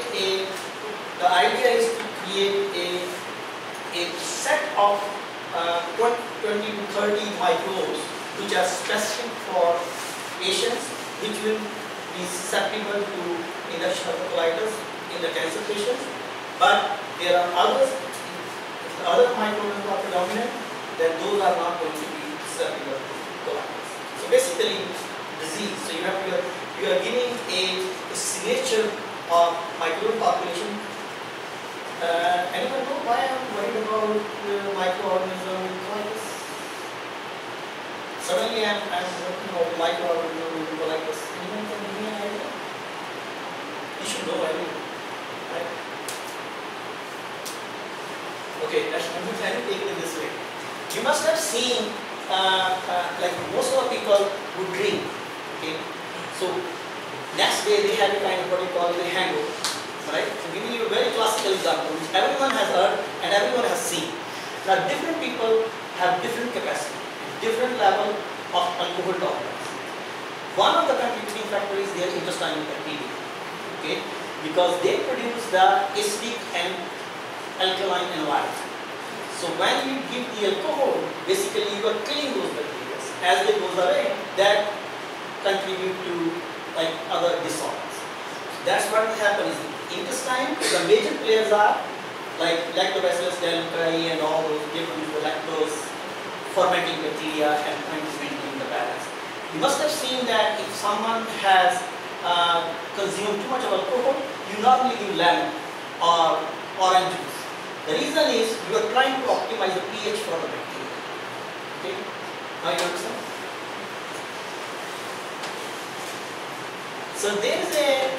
the idea is to create a set of 20 to 30 microbes which are specific for patients, which will be susceptible to induction of colitis in the cancer patients. But there are others, if the other microbes are predominant, then those are not going to be susceptible to colitis. So basically, disease. So you are giving a signature of microbial population. Anyone know why I'm worried about microorganism in colitis? Suddenly I'm working about microorganism in colitis. Anyone can give me an idea? You should know everything, right? Okay, let me take it this way. You must have seen, like most of the people who drink. Okay, so next day they have a kind of what you call the hangover. Right? So giving you a very classical example, which everyone has heard and everyone has seen. Now different people have different capacity, different level of alcohol tolerance. One of the contributing factors is their intestinal bacteria, okay? Because they produce the acidic and alkaline environment. So when you give the alcohol, basically you are killing those bacteria. As they goes away, that contribute to like other disorders. That's what happens. Intestine, the major players are like lactobacillus delacri and all those different lactose fermenting bacteria and maintain the balance. You must have seen that if someone has consumed too much of alcohol, you normally give lemon or orange juice. The reason is you are trying to optimize the pH for the bacteria. Okay? Now you understand? So there is a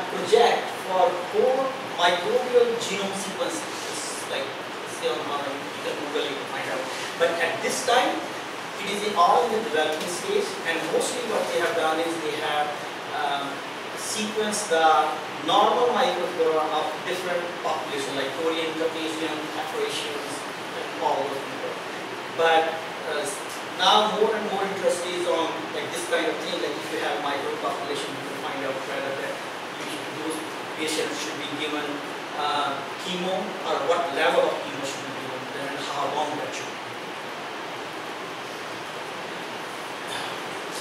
project for whole microbial genome sequencing. It's like, say on how you can Google it to find out. But at this time, it is all in the developing stage, and mostly what they have done is they have sequenced the normal microflora of different populations like Korean, Caucasian, Afro-Asians, and all those people. But now more and more interest is on like this kind of thing, like if you have micro population, you can find out whether that those patients should be given chemo, or what level of chemo should be given, and how long that should be.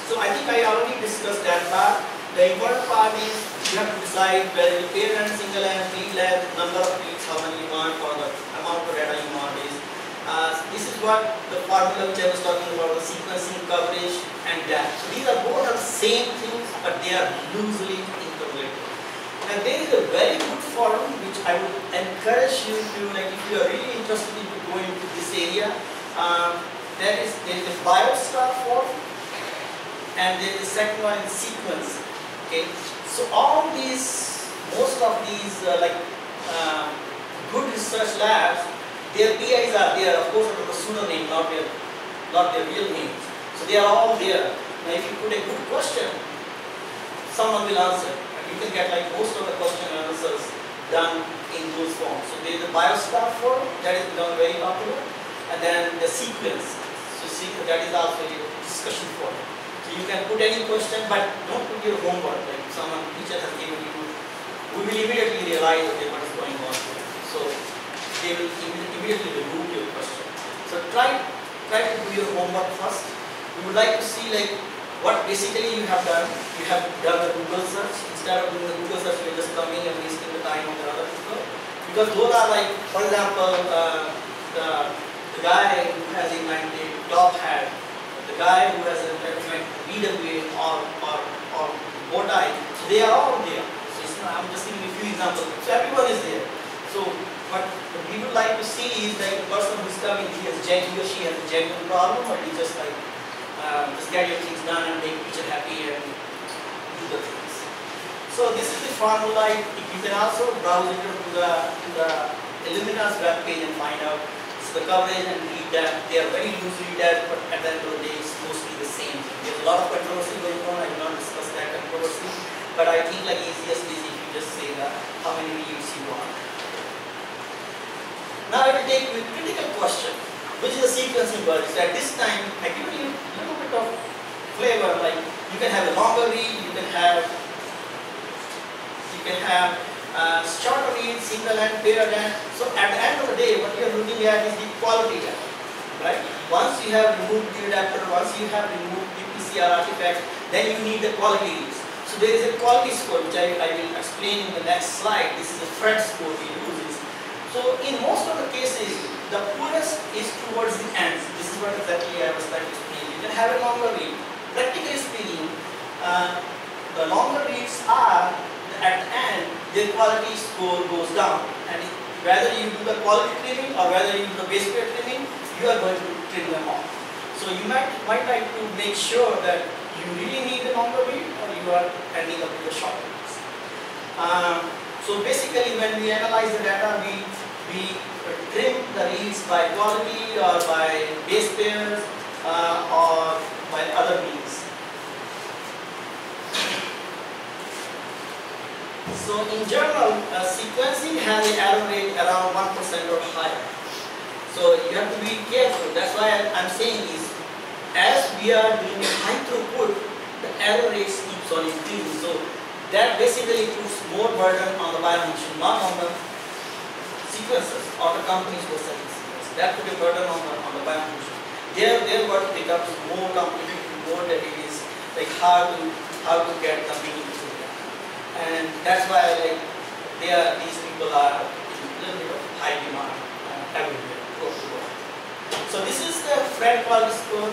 So I think I already discussed that part. The important part is you have to decide whether you pair and single and read lab, number of reads, how many you want, or the amount of data you want is. This is what the formula which I was talking about, the sequencing, coverage, and depth. So these are both the same things, but they are loosely interrelated. And there is a very good forum which I would encourage you to, like, if you are really interested in going into this area, there is a biostar forum, and there is a second one in sequence. Okay, so all these, most of these good research labs, their PIs are there, of course, under the pseudonym, not their real names. So they are all there. Now, if you put a good question, someone will answer. And you can get like most of the question and answers done in those forms. So there is the biostar forum that is become very popular, and then the sequence. So that is also a discussion forum. So you can put any question, but don't put your homework. Like someone teacher has given you, we will immediately realize okay, what is going on here. So they will immediately remove your question. So try to do your homework first. We would like to see like what basically you have done. You have done the Google search. Instead of doing the Google search, you are just coming and wasting the time of the other people. Because those are like, for example, the guy who has invented top hat, the guy who has invented VWA or bow tie. So they are all there. So it's not, I'm just giving a few examples. So everyone is there. So what we would like to see is like the person who is coming, he or she has a genuine problem, or he just like just get your things done and make teacher happy and do the things. So this is the formula. You can also browse it to the Illumina's web page and find out the coverage and read that. They are very loose read that, but at the end of the day, it's mostly the same thing. There's a lot of controversy going on. I will not discuss that controversy, but I think like easiest is if you just say that how many reads you want. Now I will take a critical question, which is the sequencing word. So at this time, I give you a little bit of flavor. Like you can have a longer read, you can have shorter read, single end, paired end. So at the end of the day, what you are looking at is the quality gap, right? Once you have removed the adapter, once you have removed the PCR artifact, then you need the quality reads. So there is a quality score, which I will explain in the next slide. This is the Fred score we use. So in most of the cases, the poorest is towards the ends. This is what exactly I was trying to explain. You can have a longer read. Practically speaking, the longer reads are at the end, their quality score goes down, and whether you do the quality trimming or whether you do the base pair trimming, you are going to trim them off. So you might like to make sure that you really need a longer read or you are ending up with a short reads. So basically, when we analyze the data, we trim the reads by quality or by base pairs or by other means. So in general, sequencing has an error rate around 1% or higher. So you have to be careful. That's why I'm saying is, as we are doing high throughput, the error rates keeps on increasing. So that basically puts more burden on the bioinformatics, not on the sequencers or the companies who are selling sequencers. That put a burden on the bioinformatics. Their work becomes more complicated, more that it is like how to get the meaning. And that's why these people are in a little bit of high demand everywhere. So this is the Fred quality score,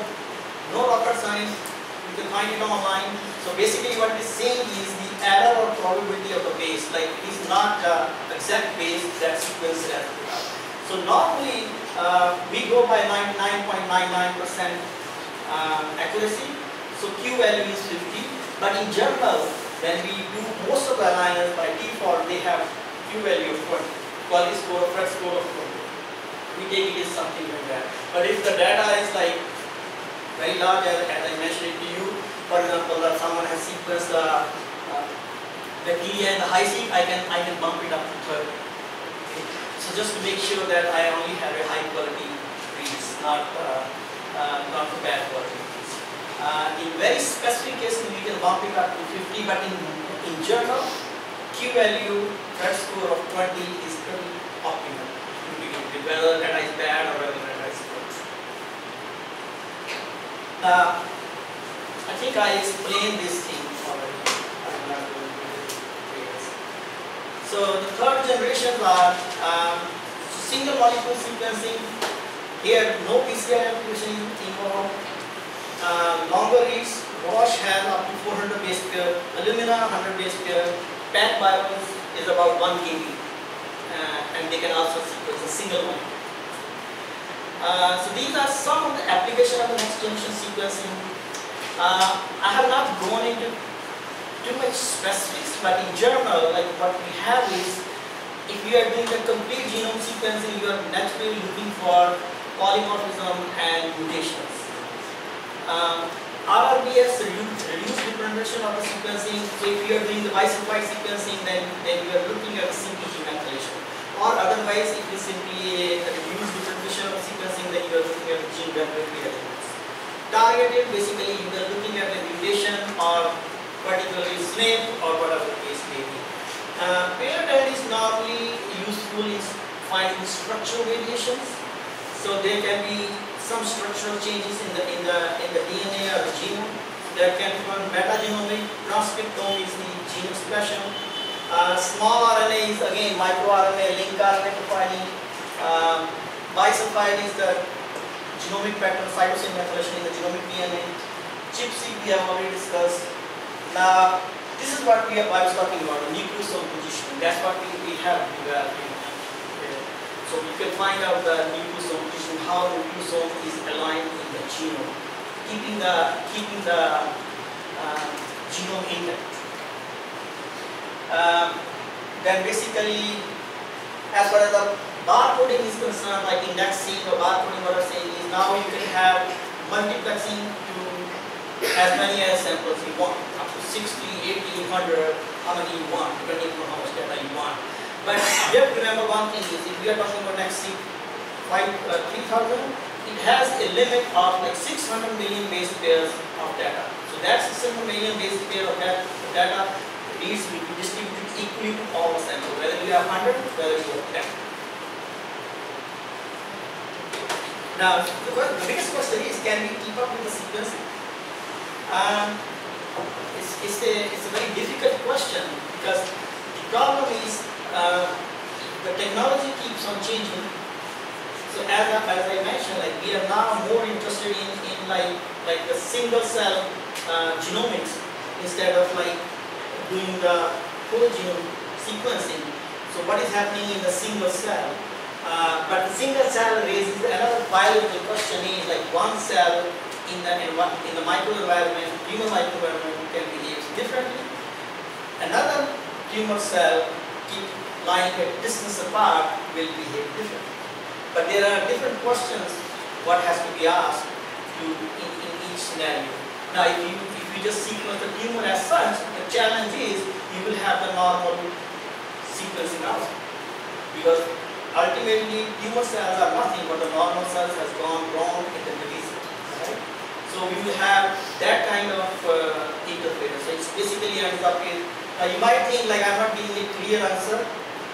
no rocket science, you can find it online. So basically what it is saying is the error or probability of the base, like it is not the exact base that sequence has put out. So normally we go by 99.99% accuracy, so Q value is 50, but in general, when we do most of the aligners by default, they have Q value of 20, quality score, Fred score of 20. We take it as something like that. But if the data is like very large, as I mentioned it to you, for example, that someone has sequenced the T and the high seq, I can bump it up to 30. Okay. So just to make sure that I only have a high quality reads, not the bad quality. In very specific cases, we can bump it up to 50, but in general, Q value, Fred score of 20 is pretty optimal to begin with, whether data is bad or whether data is good. I think I explained this thing already. I'm not going to do it. So the third generations are single molecule sequencing. Here, no PCR application involved. Longer reads, Roche has up to 400 base pair, Illumina 100 base pair, Pack Bios is about 1 kb, and they can also sequence a single one. So these are some of the applications of the next generation sequencing. I have not gone into too much specifics, but in general, like what we have is, if you are doing the complete genome sequencing, you are naturally looking for polymorphism and mutations. RRBS reduced representation of the sequencing. So if you are doing the bisulfite sequencing, then you are looking at a simple methylation. Or otherwise, if you simply reduce representation of sequencing, then you are looking at the gene regulatory elements. Targeted, basically you are looking at a mutation or particularly SNP or whatever the case may be. Paired end is normally useful in finding structural variations. So there can be some structural changes in the DNA or the genome. There can be one metagenomic, transcriptome is the gene expression. Small RNA is again microRNA, link RNA profiling. Bisulfite is the genomic pattern, cytosine methylation in the genomic DNA. ChIP-seq we have already discussed. Now This is what I was talking about, the nucleosome positioning. That's what we have developed. So you can find out the nucleosome position, how the nucleosome is aligned in the genome, keeping the genome intact. Then basically, as far as the barcoding is concerned, like indexing or barcoding, what I'm saying is now you can have multiplexing to as many as samples you want, up to 60, 80, 100, how many you want, depending on how much data you want. But you have to remember one thing is, if we are talking about next 3000, it has a limit of like 600 million base pairs of data. So that 600 million base pair of data needs to be distributed equally to all the samples, whether you have 100, whether you have 10. Now, the biggest question is, can we keep up with the sequencing? It's a very difficult question, because the problem is the technology keeps on changing. So as I mentioned, like we are now more interested in like the single cell genomics instead of like doing the whole genome sequencing. So what is happening in the single cell? But the single cell raises another biological question is like one cell in the microenvironment, human microenvironment can behave differently. Another tumor cell lying at distance apart will behave differently. But there are different questions what has to be asked in each scenario. Now if you just sequence the tumor as such, the challenge is you will have the normal sequencing out. Because ultimately tumor cells are nothing but the normal cells has gone wrong in the disease. Right? So we will have that kind of interference. So it's basically ends up in, you might think like I'm not giving a clear answer,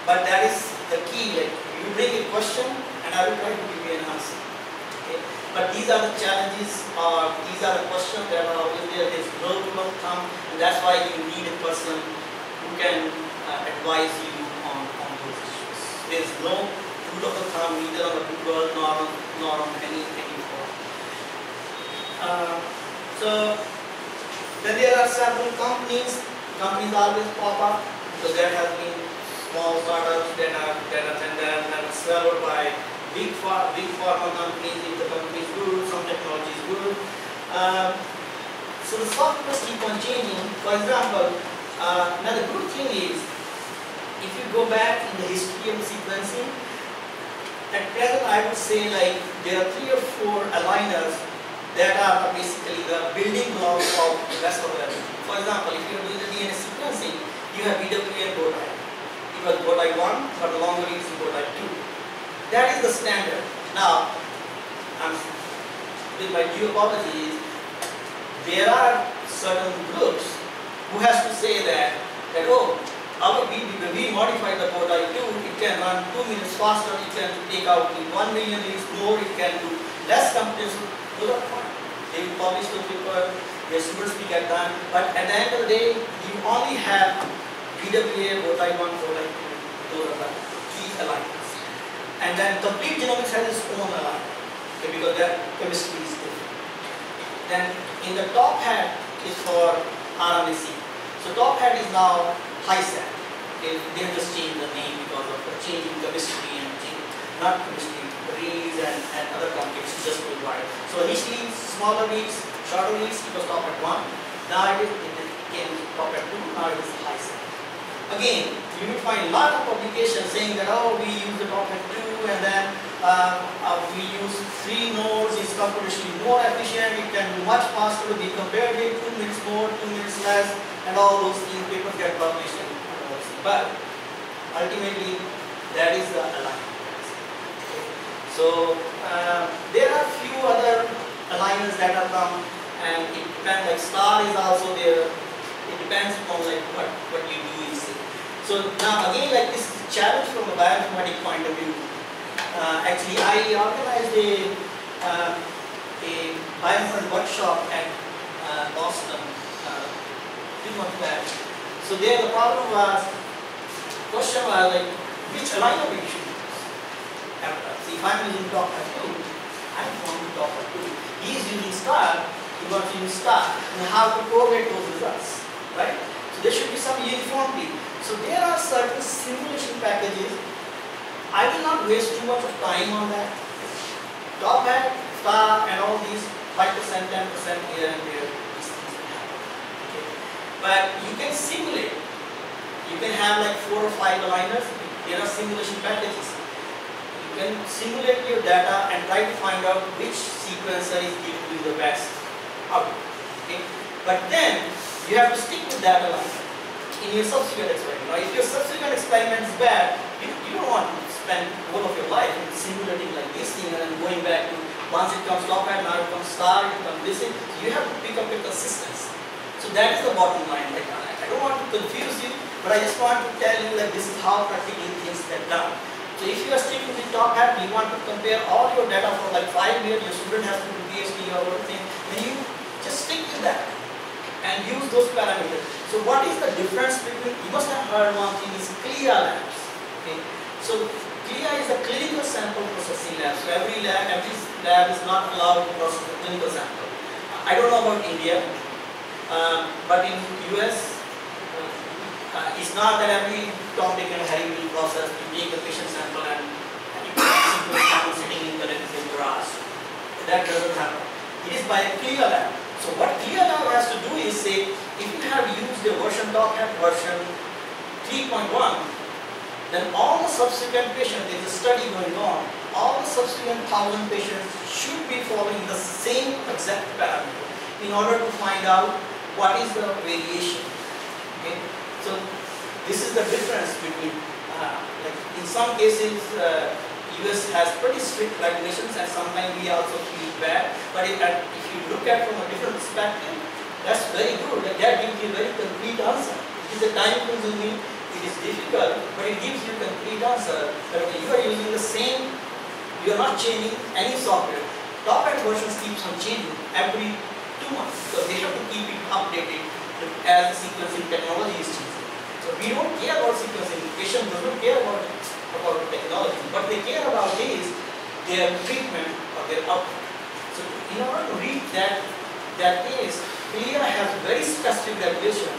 but that is the key. Like you bring a question and I will try to give you an answer. Okay? But these are the challenges, these are the questions that are always there. There's no rule of thumb, and that's why you need a person who can advise you on those issues. There's no rule of the thumb either on the Google nor on any form. So then there are several companies. Companies always pop up because there have been small startups that are swallowed by big pharma companies. If the company is good, some technology is good. So the software keep on changing. For example, now the good thing is, if you go back in the history of sequencing, at present I would say like there are 3 or 4 aligners that are basically the building blocks of the rest of everything. For example, if you are doing the DNA sequencing, you have BWA and BODI. It was BODI 1, but the longer reads is BODI 2. That is the standard. Now, with my due apologies, there are certain groups who has to say that oh, we modified the BODI 2, it can run 2 minutes faster, it can take out 1 million reads more, it can do less computation. Those are fine. They will publish the paper, their students will get done, but at the end of the day, you only have BWA, BODI 1, BODI 2, those are the key alignments. And then complete genomics has its own alignment, okay, because their chemistry is different. Then in the top hat is for RNA-seq. So top hat is now HiSat. Okay, they have just changed the name because of the changing chemistry and not chemistry, reads and other complications just worldwide. So initially smaller reads, shorter reads, it was top at 1. Now it became top at 2. Now it is HiSat. Again, you will find a lot of publications saying that oh, we use the top at 2 and then we use 3 nodes, it's computationally more efficient, it can do much faster, we compared it 2 minutes more, 2 minutes less, and all those things, papers get published. But ultimately, that is the alignment. So there are few other alignments that have come, and it depends. Like star is also there. It depends on like what you do in C. So now again, like this is a challenge from a bioinformatics point of view. Actually, I organized a bioinformatics workshop at Boston 3 months back. So there the problem was, question was like, which aligner we should use? See, if I'm using top hat 2, I'm going to top hat 2. He is using star, he wants to use star. And how to correlate those results, right? So there should be some uniformity. So there are certain simulation packages. I will not waste too much of time on that. Top hat, star, and all these 5%, 10% here and there, these things will happen. Okay. But you can simulate. You can have like 4 or 5 aligners. There are simulation packages. You can simulate your data and try to find out which sequencer is giving you the best output. Okay. But then you have to stick with that aligner in your subsequent experiment. Now, if your subsequent experiment is bad, you don't want to spend all of your life simulating like this thing and then going back to once it comes top hat, now it comes star, it comes this thing. So you have to pick up your consistency. So that is the bottom line. Like, I don't want to confuse you, but I just want to tell you that this is how practically things get done. So if you are sticking with top hat, you want to compare all your data for like 5 years, your student has to do PhD or everything, then you just stick with that and use those parameters. So what is the difference between, you must have heard one thing is CLIA labs. Okay? So CLIA is a clinical sample processing lab. So every lab is not allowed to process a clinical sample. I don't know about India, but in US, it's not that every Tom, Dick and Harry will process. You take a patient sample and you put a sequence sample sitting in the garage. That doesn't happen. It is by a CLIA lab. So what CLIA lab has to do is say, if you have used a version top hat version 3.1, then all the subsequent patients, there is a study going on, all the subsequent 1,000 patients should be following the same exact parameter in order to find out what is the variation. Okay? So this is the difference between, like in some cases, US has pretty strict regulations and sometimes we also feel bad, but if you look at from a different perspective, that's very good. That gives you a very complete answer. It is a time consuming, it is difficult, but it gives you a complete answer. That okay, you are using the same, you are not changing any software. Top hat versions keeps on changing every 2 months because they have to keep it updated as the sequencing technology is changing. So we don't care about sequencing. Patient doesn't care about technology. What they care about is their treatment or their output. So in order to reach that is, CLIA has very specific regulations.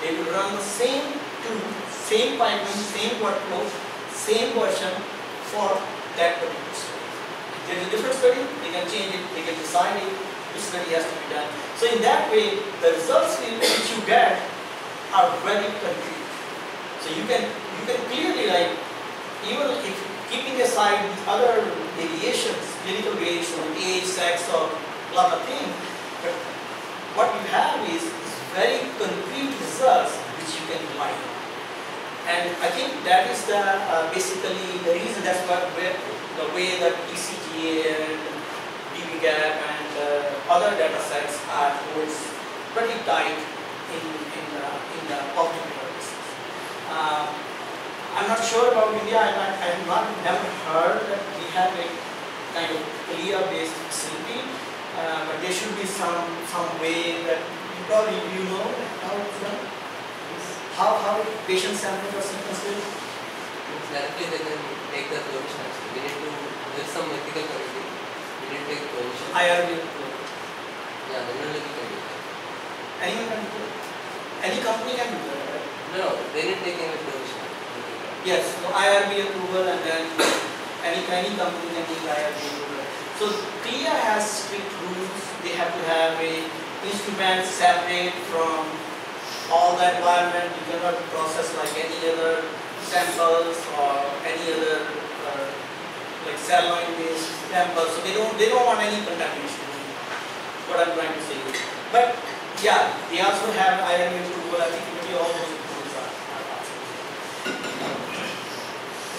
They will run the same tool, same pipeline, same workflow, same version for that particular study. If there is a different study, they can change it, they can decide it, which study has to be done. So in that way, the results which you get are very concrete. So you can clearly, like, even if keeping aside the other variations, clinical variation, age, sex, or a lot of things, but what you have is very concrete results which you can rely on. And I think that is the basically the reason. That's why the way that ECGA and dbGaP and other data sets are holds pretty tight in the public services. I'm not sure about India. I have never heard that we have a kind of CLIA-based facility, but there should be some way that probably you know how it's done. How patient samples are sequenced. Directly they can take the permission. We need to, there is some ethical committee. We need to take permission. IRB. Yeah, then only we can do that. Anyone can do it. Any company can do that, right? No, they need to take any permission. Yes, so IRB approval and then any company can take IRB approval. So CLIA has strict rules. They have to have a instrument separate from all the environment. You cannot process like any other samples or any other like cell line based samples. So they don't want any contamination. What I'm trying to say. But yeah, they also have IRB approval. I think maybe all those approvals are possible.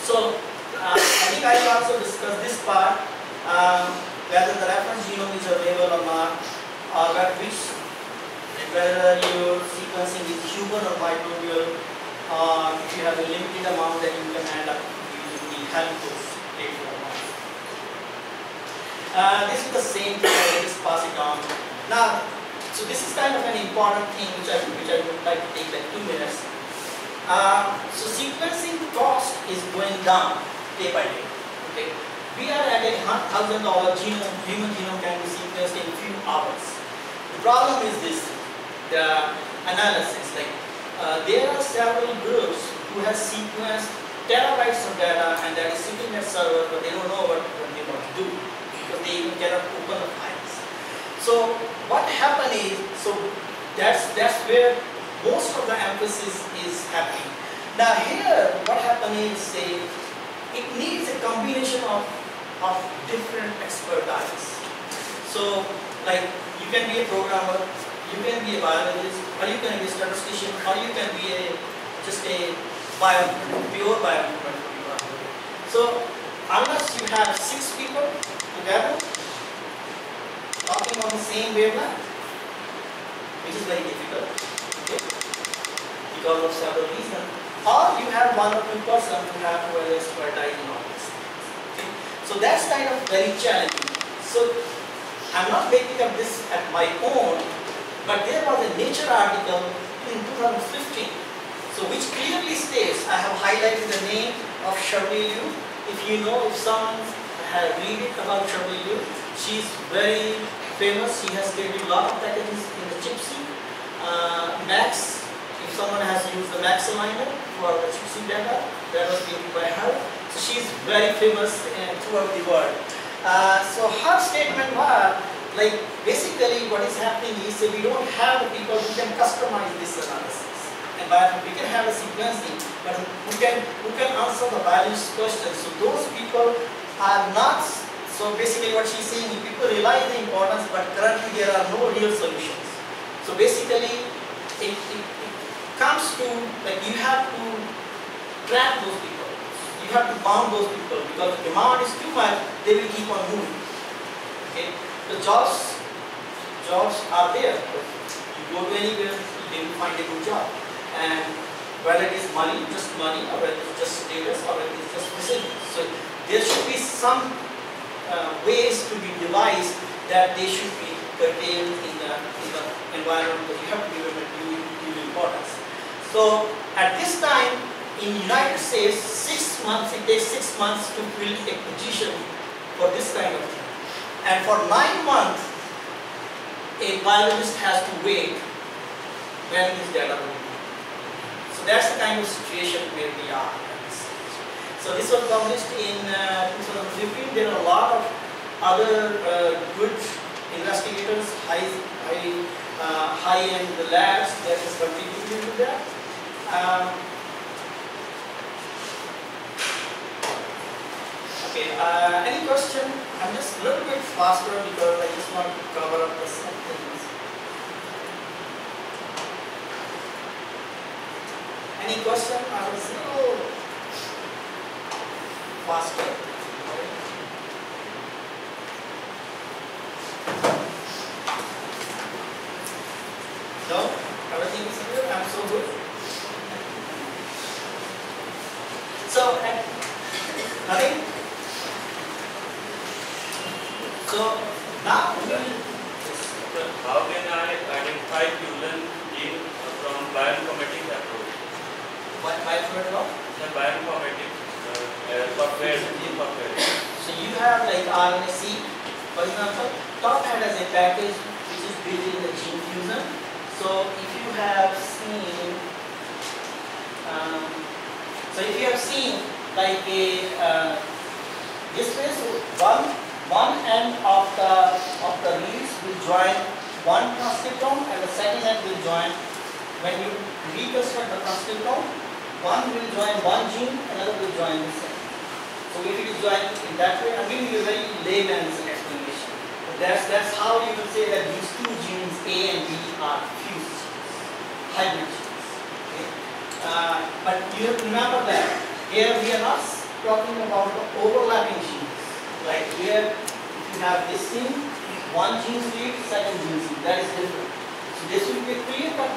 So I think I will also discuss this part, whether the reference genome is available or not, or whether your sequencing is human or microbial, if you have a limited amount that you can end up using the helicose later on. This is the same thing. I just pass it on. Now, so this is kind of an important thing which I would like to take like 2 minutes. So sequencing cost is going down day by day. Okay, we are at a $1,000 human genome can be sequenced in a few hours. The problem is this: the analysis. Like there are several groups who have sequenced terabytes of data and that is sitting at server, but they don't know what they want to do because they even cannot open the files. So what happened is, so that's where most of the emphasis is happening. Now here, what happened is, say, it needs a combination of different expertise. So, like, you can be a programmer, you can be a biologist, or you can be a statistician, or you can be just a pure bioinformatics. So, unless you have 6 people together talking on the same wavelength, which is very difficult, okay, because of several reasons, or you have 1 or 2 persons who have to expertise in all this. Okay. So that's kind of very challenging. So I'm not making up this at my own, but there was a Nature article in 2015, so which clearly states, I have highlighted the name of Shirley Liu. If you know, if someone has read it about Shirley Liu, she's very famous. She has created a lot of packages in the chipseed. Max, if someone has used the Max aligner for the chipseed data, that was created by her. So she's very famous throughout the world. So her statement was, like, basically what is happening is, we don't have the people who can customize this analysis. And we can have a sequencing, but who can answer the values questions. So those people are not. So basically what she's saying is, people realize the importance, but currently there are no real solutions. So basically it comes to, like, you have to trap those people. You have to bound those people, because the demand is too much, they will keep on moving. Okay? The jobs are there. You go to anywhere, you will find a good job. And whether it is money, or whether it's just status, or whether it's just facilities. So there should be some ways to be devised that they should be curtailed in the environment, because you have to give them a due importance. So at this time in United States, 6 months, it takes 6 months to fill a position for this kind of thing. And for 9 months, a biologist has to wait when this data will be. So that's the kind of situation where we are at this stage. So this was published in 2015. There are a lot of other good investigators, high-end labs that is contributing to that. Okay, any question? I'm just a little bit faster because I just want to cover up the some things. Any question? I will say, oh, faster. No? Everything is good? I'm so good. So, nothing? So, now we will. How can I identify fusion gene from bioinformatics approach? Bioinformatics what? The bioinformatics software, gene software. So you have like RNA-seq, for example, top hat has a package which is built in the gene fusion. So if you have seen, like a this way, so one end of the reads will join one transcriptome and the second end will join. When you reconstruct the transcriptome, one will join one gene, another will join the second. So if it is joined in that way, I'm giving you a very layman's explanation. But that's how you will say that these two genes A and B are fused genes, hybrid genes. Okay? But you have to remember that here we are not talking about the overlapping genes. Like here, if you have this gene, one gene lead, second gene lead, that is different. So this will be a clear-cut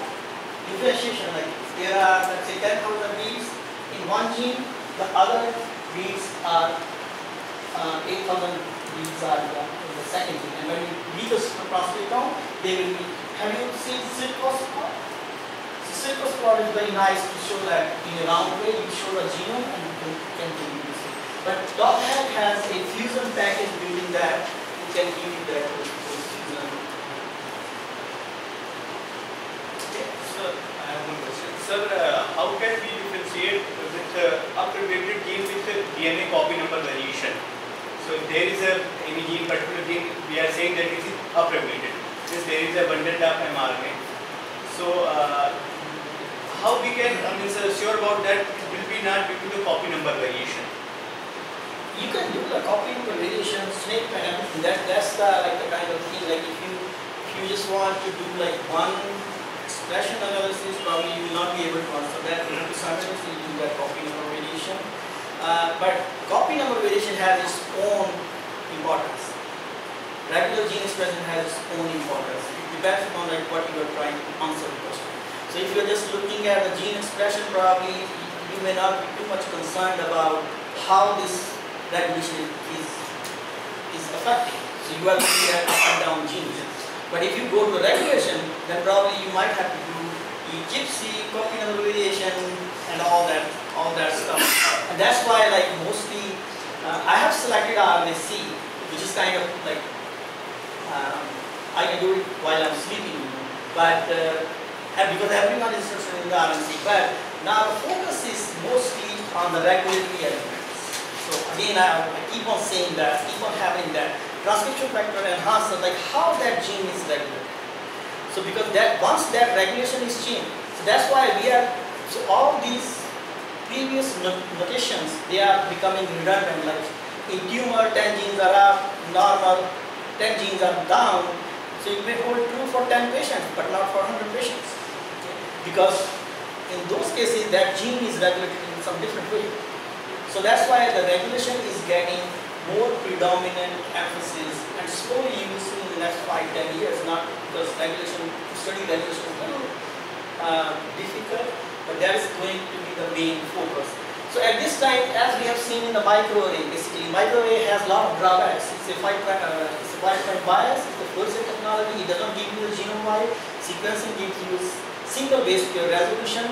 differentiation. Like there are, let's say, 10,000 reads in one gene, the other reads are 8,000 reads are in the second gene. And when you read the transcriptome, they will be. Have you seen Silkos plot? So Silkos plot is very nice to show that in a round way you show the genome and you can do this. But .NET has a fusion package building that you can give you that fusion. Sir, I have one question. Sir, DNA copy number variation. So if there is any gene, particular gene, we are saying that it is upregulated. Since there is a bundle of mRNA. So how we can sure about that it will be not due to the copy number variation? You can do the copy number variation, snake and everything. That's the like the kind of thing. Like if you just want to do like one expression analysis, probably you will not be able to answer that. You have to simultaneously do that copy number variation. But copy number variation has its own importance. Regular gene expression has its own importance. It depends upon like what you are trying to answer the question. So if you are just looking at the gene expression, probably you may not be too much concerned about how this regulation is affecting. So you are looking at up and down genes. But if you go to the regulation, then probably you might have to do gypsy, copy number variation, and all that stuff. And that's why like mostly I have selected RNA-C, which is kind of like I can do it while I'm sleeping, but because everyone is interested in the RNA-C. But now the focus is mostly on the regulatory elements. So again, I keep on saying that, keep on having that transcription factor enhancer, like how that gene is regulated. So because that once that regulation is changed, so that's why we are. So all these previous notations, they are becoming redundant. Like in tumor, 10 genes are up, normal, 10 genes are down. So it may hold true for 10 patients, but not for 100 patients. Okay? Because in those cases, that gene is regulated in some different way. So that's why the regulation is getting more predominant emphasis, and slowly you will see in the next 5-10 years, not because regulation, study regulation is a little difficult, but that is going to be the main focus. So at this time, as we have seen in the microarray, basically microarray has a lot of drawbacks. It's a 5' bias, it's the full set technology, it does not give you the genome-wide. Sequencing gives you single base pair resolution,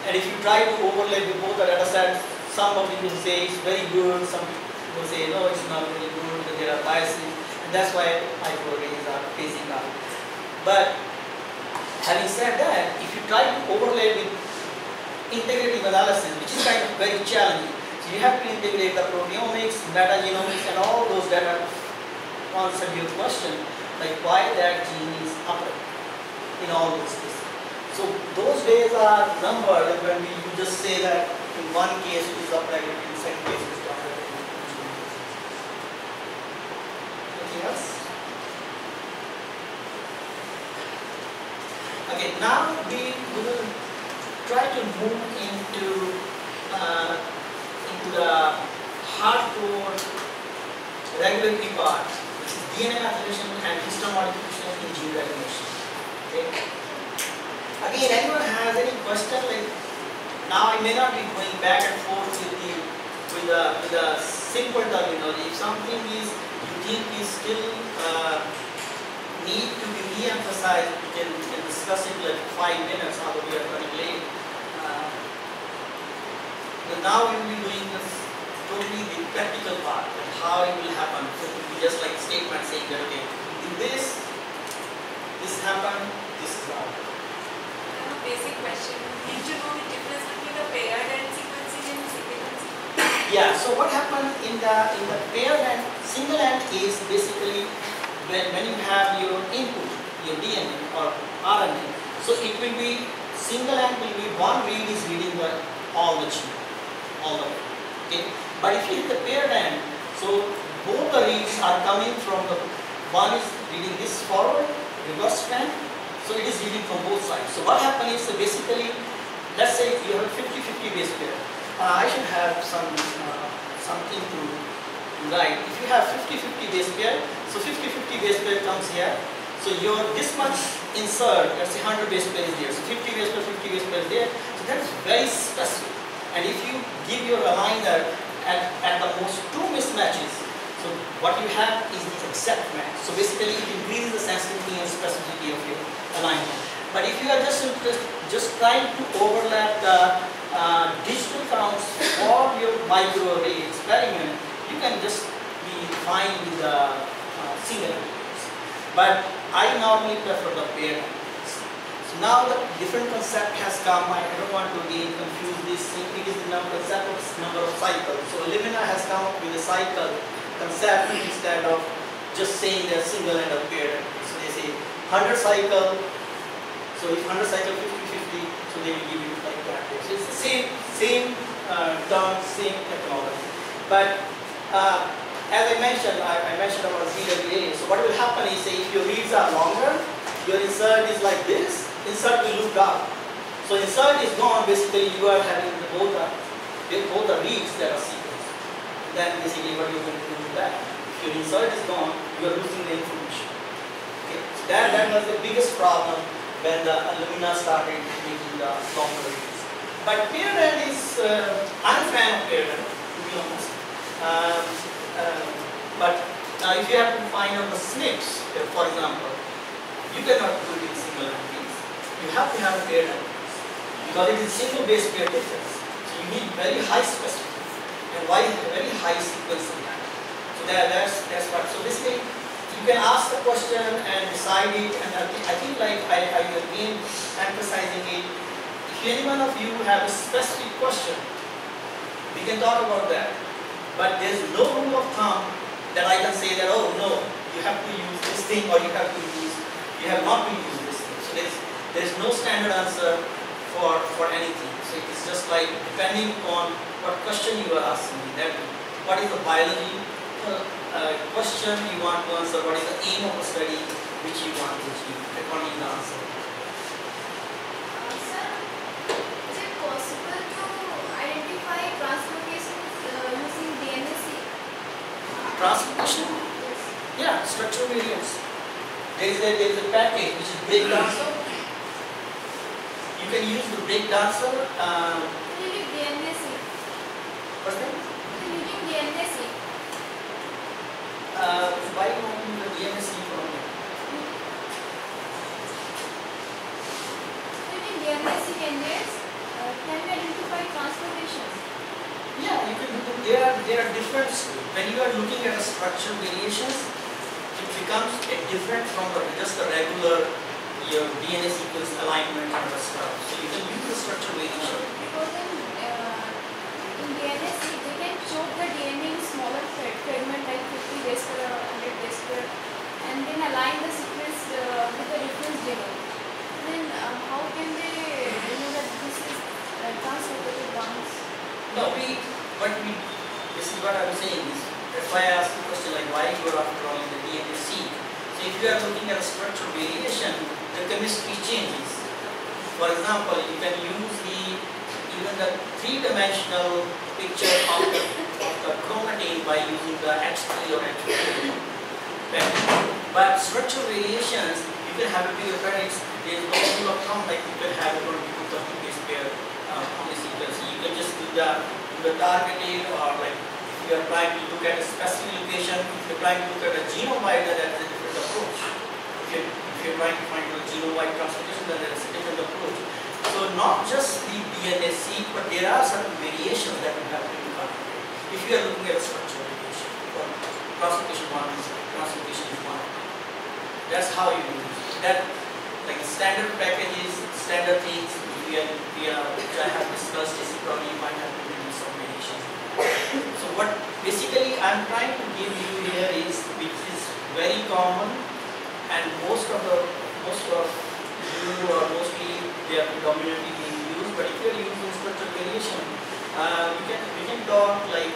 and if you try to overlay with both the data sets, some of people say it's very good, some people say no, it's not very good, that there are biases, and that's why microarrays are phasing out. But having said that, if you try to overlay with integrative analysis, which is kind of very challenging, so you have to integrate the proteomics, metagenomics, and all those data to answer your question, like why that gene is upregulated in all those cases. So those days are numbered when you just say that in one case it is upregulated, in the second case it is upregulated. Anything else? Okay, now we will try to move into the hardcore regulatory part, which is DNA methylation and histone modification in gene regulation. Okay. Again, anyone has any question? Like now, I may not be going back and forth with the simple terminology. If something is you think is still need to be re-emphasized, we can discuss it like 5 minutes, although we are running late. But now we will be doing this totally the practical part, like how it will happen. So it will be just like a statement saying that okay, do this happened, this is how. Basic question. Need to know the difference between the paired end sequencing and single end sequencing? Yeah, so what happened in the paired end, single end is basically when you have your input, your DNA or RNA. So it will be, single end will be one read is reading all the gene, all of it. Okay? But if you hit the paired end, so both the reads are coming from the, one is reading this forward, reverse strand. So it is reading from both sides. So what happens is basically, let's say you have a 50-50 base pair. I should have something to write. If you have 50-50 base pair, so 50-50 base pair comes here. So your this much insert, let's say 100 base pair is there. So 50 base pair, 50 base pair is there. So that is very specific. And if you give your aligner at the most 2 mismatches, so what you have is the exact match. So basically it increases the sensitivity and specificity of your alignment. But if you are just trying to overlap the digital counts for your microarray experiment, you can just be fine with the single analysis. But I normally prefer the paired analysis. So So now the different concept has come. I don't want to again confuse this thing. It is the concept of number of cycles. So Illumina has come up with a cycle concept instead of just saying they're single and a paired. So they say 100 cycle. So if 100 cycle 50-50, so they will give you like that. So it's the same term, same technology. But as I mentioned about ZWA. So what will happen is, say if your reads are longer, your insert is like this. Insert will look dark. So insert is gone. Basically, you are having both the reads that are sequenced. Then basically, what you're going to do with that? If your insert is gone, you are losing the information. Okay. So that was the biggest problem when the Illumina started making the longer reads. But paired end is, I'm a fan of paired end, to be honest. But if you have to find out the SNPs, for example, you cannot do it in single entities. You have to have a paired entities because it is single base pair difference. So you need very high specificity and very high sequence in that. So that's what. So basically, you can ask the question and decide it. And I think like I again emphasizing it. If any one of you have a specific question, we can talk about that. But there is no rule of thumb that I can say that, oh no, you have to use this thing or you have not to use this thing. So there is no standard answer for anything. So it is just like depending on what question you are asking me. That what is the biology question you want to answer? What is the aim of the study which you want to achieve? According to the answer. Sir, is it possible to identify translocations using DNA-seq? Translocation? Yeah, structural variants. There is a package which is breakdancer. You can use the breakdancer. Using DNA-seq. What's that? Using DNA-seq. Why not use the DNS from it? Using DNA-seq engines, can we identify translocations? Yeah, you can do. There are different. When you are looking at a structural variations, it becomes different from just the regular your DNA sequence alignment and other stuff. So you can use the structural variation. Because in DNA-seq, they can choke the DNA in smaller fragment like 50 base pair or 100 base pair, and then align the sequence with the reference genome. Then how can they know that this is translocated bonds? No, this is what I was saying is, that's why I asked the question like why you are after all in the DNA-seq. So if you are looking at a structural variation, the chemistry changes. For example, you can use even the three-dimensional picture of the chromatin by using the H3 or H4. But structural variations, you can have a bigger predicts. There is no rule of thumb like you can have it on 2 base pair on the sequence. You can just do the targeted, or like if you are trying to look at a specific location, if you are trying to look at a genome-wide, then that is a different approach. If you are trying to find a genome-wide translocation, then that is a different approach. So not just the DNA-seq, but there are certain variations that will have to be calculated. If you are looking at a structural variation, or translocation 1 is translocation 1. That's how you do it. That like standard packages, standard things which I have discussed is probably you might have to do some variations. So what basically I'm trying to give you here is, which is very common and most of you or mostly they are predominantly being used, but if you are using structural variation, we can talk like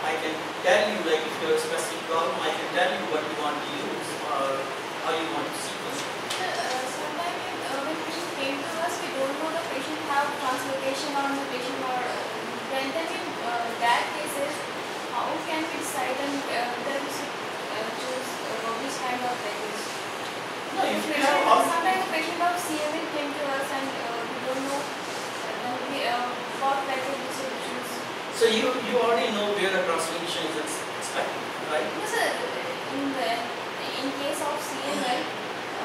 I can tell you like if you have a specific problem, I can tell you what you want to use or how you want to sequence it. Sometimes when patient came to us, we don't know the patient have translocation or mutation, or then in that cases, how can we decide and whether we should choose which kind of package? No, if you have Sometimes a patient of CML came to us and we don't know what package we should choose. So you already know where the translocation is expected, right? No, sir. In case of CML,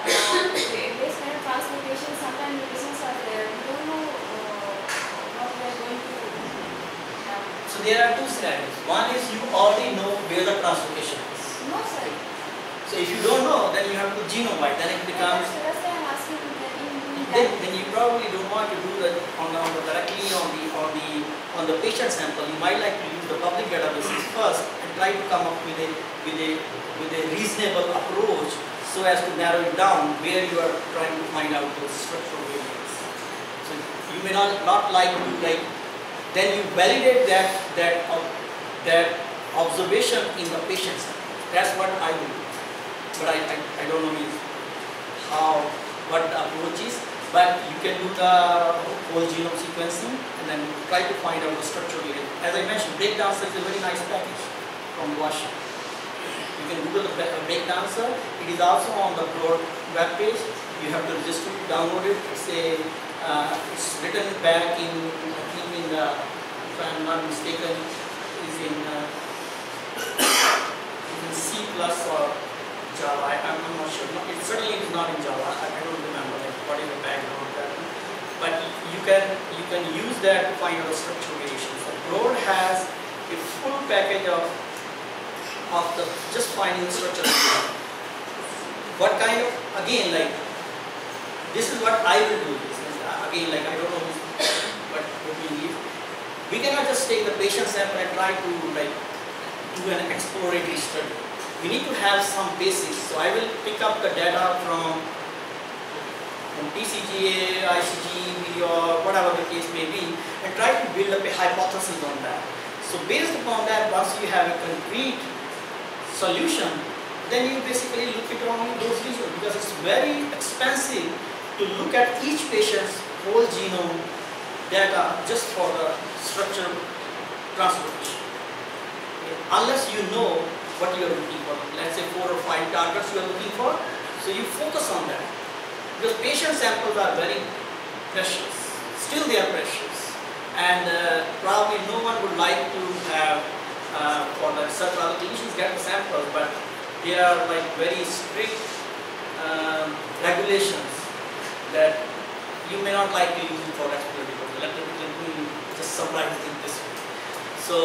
based kind of translocation, sometimes mutations are there. We don't know what we are going to have. So there are two scenarios. One is you already know where the translocation is. No, sir. So if you don't know, then you have to genome-wide. Then it becomes. That's why I'm asking that in then you probably don't want to do that directly on the patient sample. You might like to use the public databases first and try to come up with a reasonable approach so as to narrow it down where you are trying to find out those structural variants. So you may not like to then you validate that observation in the patient sample. That's what I will do. But I don't know what the approach is, but you can do the whole genome sequencing and then try to find out the structural variant. As I mentioned, Breakdancer is a very nice package from Washington. You can Google the Breakdancer. It is also on the Broad web page. You have to register to download it. It's written back in, I think in the, if I'm not mistaken, is in C+ or Java. I'm not sure. It certainly is not in Java. I don't remember what is the background of that. But you can use that to find out the structural variations. So Broad has a full package of just finding the structure. What kind of, again, this is what I will do. Again, I don't know what we need. We cannot just take the patient sample and try to do an exploratory study. We need to have some basics. So I will pick up the data from TCGA, ICG, or whatever the case may be, and try to build up a hypothesis on that. So based upon that, once you have a concrete solution, then you basically look at only those lesions, because it's very expensive to look at each patient's whole genome data just for the structure translocation. Unless you know what you are looking for. Let's say 4 or 5 targets you are looking for, so you focus on that. Because patient samples are very precious. Still they are precious. And probably no one would like to have, for the such other clinicians, get the samples, but there are very strict regulations that you may not like to use it for exploratory purposes. Let me just summarize it this way. So,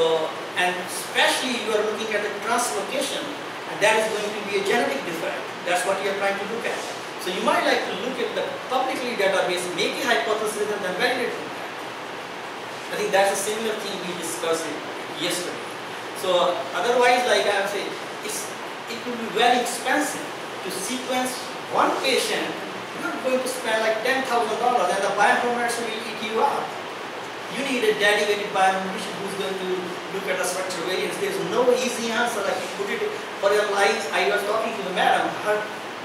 and especially you are looking at the translocation, and that is going to be a genetic defect. That's what you are trying to look at. So you might like to look at the publicly database, make a hypothesis, and then validate from that. I think that's a similar thing we discussed yesterday. So otherwise, like I am saying, it will be very expensive to sequence one patient. You're not going to spend $10,000, and the bioinformatician will eat you up. You need a dedicated bioinformatician who's going to look at the structural variants. There's no easy answer. Like you put it, for example, I was talking to the madam.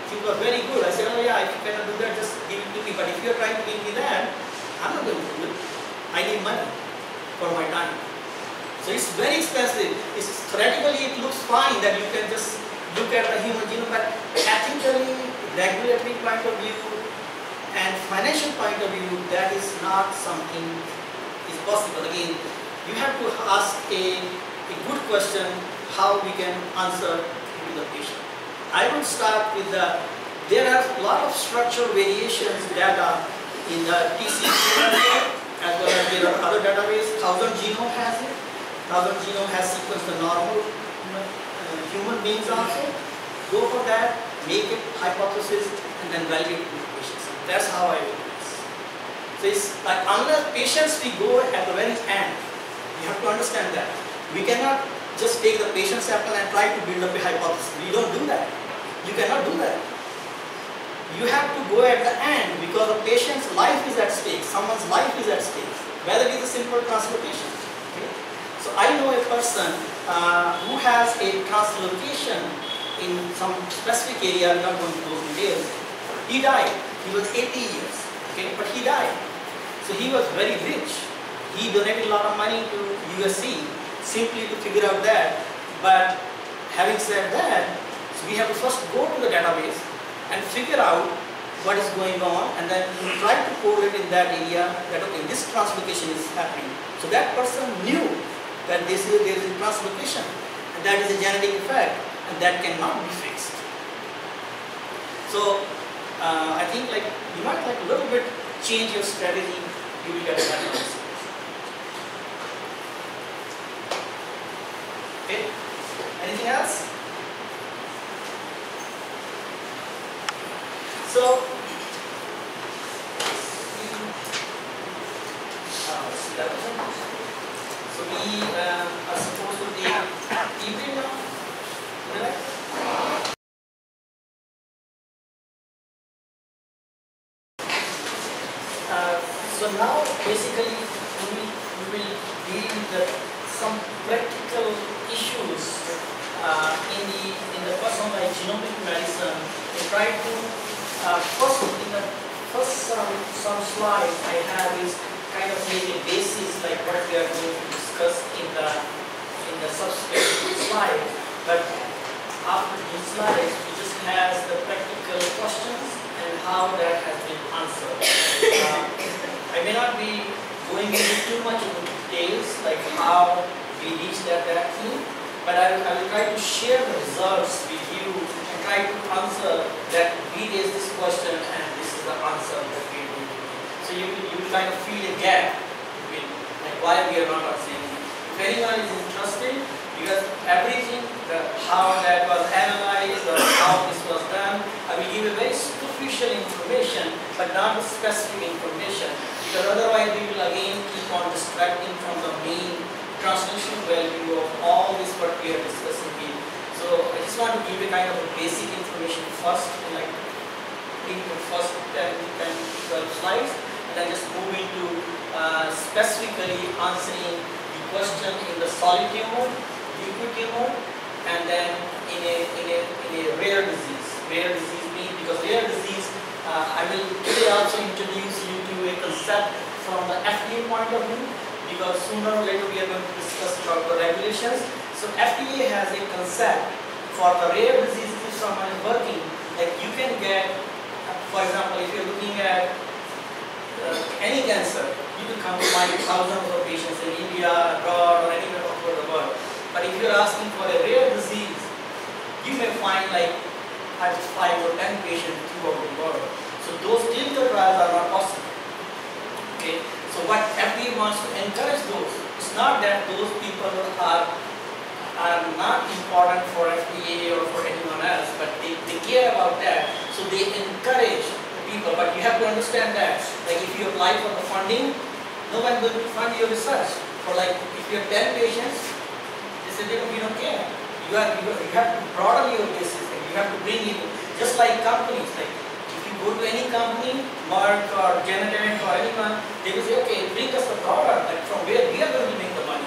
She was very good. I said, oh yeah, if you cannot do that, just give it to me. But if you're trying to give me that, I'm not going to do it. I need money for my time. So it's very expensive. Theoretically, it looks fine that you can just look at the human genome, but ethically, regulatory point of view, and financial point of view, that is not something is possible. Again, you have to ask a good question, how we can answer to the patient. I would start with there are a lot of structural variations data in the TCGA, as well as there are other databases. 1000 Genome has it. 1000 Genome has sequenced the normal human beings also. Go for that, make it hypothesis, and then validate it with patients. That's how I do this. So it's like, unless patients we go at the very end, you have to understand that. We cannot just take the patient sample and try to build up a hypothesis. We don't do that. You cannot do that. You have to go at the end, because the patient's life is at stake. Someone's life is at stake, whether it is a simple translocation. Okay? So I know a person who has a translocation in some specific area. I'm not going to go into details. He died. He was 80 years. Okay, but he died. So he was very rich. He donated a lot of money to USC simply to figure out that. But having said that, so we have to first go to the database and figure out what is going on, and then try to correlate in that area that okay, this translocation is happening. So that person knew that there is a translocation, and that is a genetic effect, and that cannot be fixed. So I think you might a little bit change your strategy, you will get a better answer. Okay. Anything else? So try to first in the first some slides I have is kind of make a basis like what we are going to discuss in the subsequent slide. But after these slides, we just have the practical questions and how that has been answered. I may not be going into too much into details like how we reached that thing, but I will try to share the results with you and try to answer that we raised this question and this is the answer that we are going to give. So you will kind of feel a gap between like why we are not answering. If anyone is interested, because everything, how that was analyzed or how this was done, I will give a very superficial information but not specific information, because otherwise we will again keep on distracting from the main translation value of all this what we are discussing here. So I just want to give a kind of a basic information first, and like bring the first 10 to 12 slides, and then just move into specifically answering the question in the solid tumor, liquid tumor, and then in a rare disease. Rare disease means, because rare disease, I will today also introduce you to a concept from the FDA point of view, because sooner or later we are going to discuss about the regulations. So FDA has a concept for the rare diseases. If someone is working, like you can get, for example, if you're looking at any cancer, you will come to find thousands of patients in India, abroad, or anywhere over the world. But if you're asking for a rare disease, you may find like 5 or 10 patients throughout the world. So those clinical trials are not possible. Okay. So what FDA wants to encourage those, it's not that those people are not important for FDA or for anyone else, but they care about that. So they encourage people, but you have to understand that, like if you apply for the funding, no one will fund your research. For like, if you have 10 patients, they say, we don't care. You have to broaden your basis, and you have to bring in, just like companies, like if you go to any company, Merck or Genomic or anyone, they will say, okay, bring us the product, like from where we are going to make the money.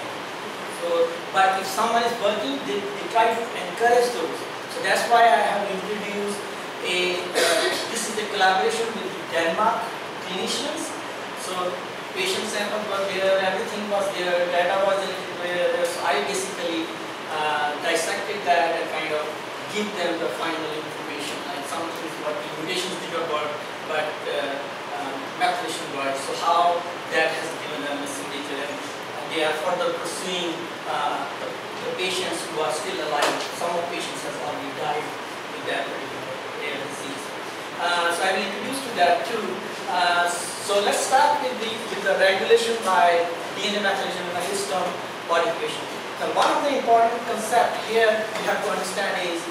So, but if someone is working, they try to encourage those. So that's why I have introduced this is a collaboration with Denmark clinicians. So patient samples were there, everything was there, data was there. So I basically dissected that and kind of give them the final information. And some things what the mutations did not work, but methylation works. So how that has given them a signature, and they are further pursuing the patients who are still alive. Some of patients have already died with that particular rare disease. So I will introduce to that too. So let's start with the regulation by DNA methylation and histone modification. Now, one of the important concepts here you have to understand is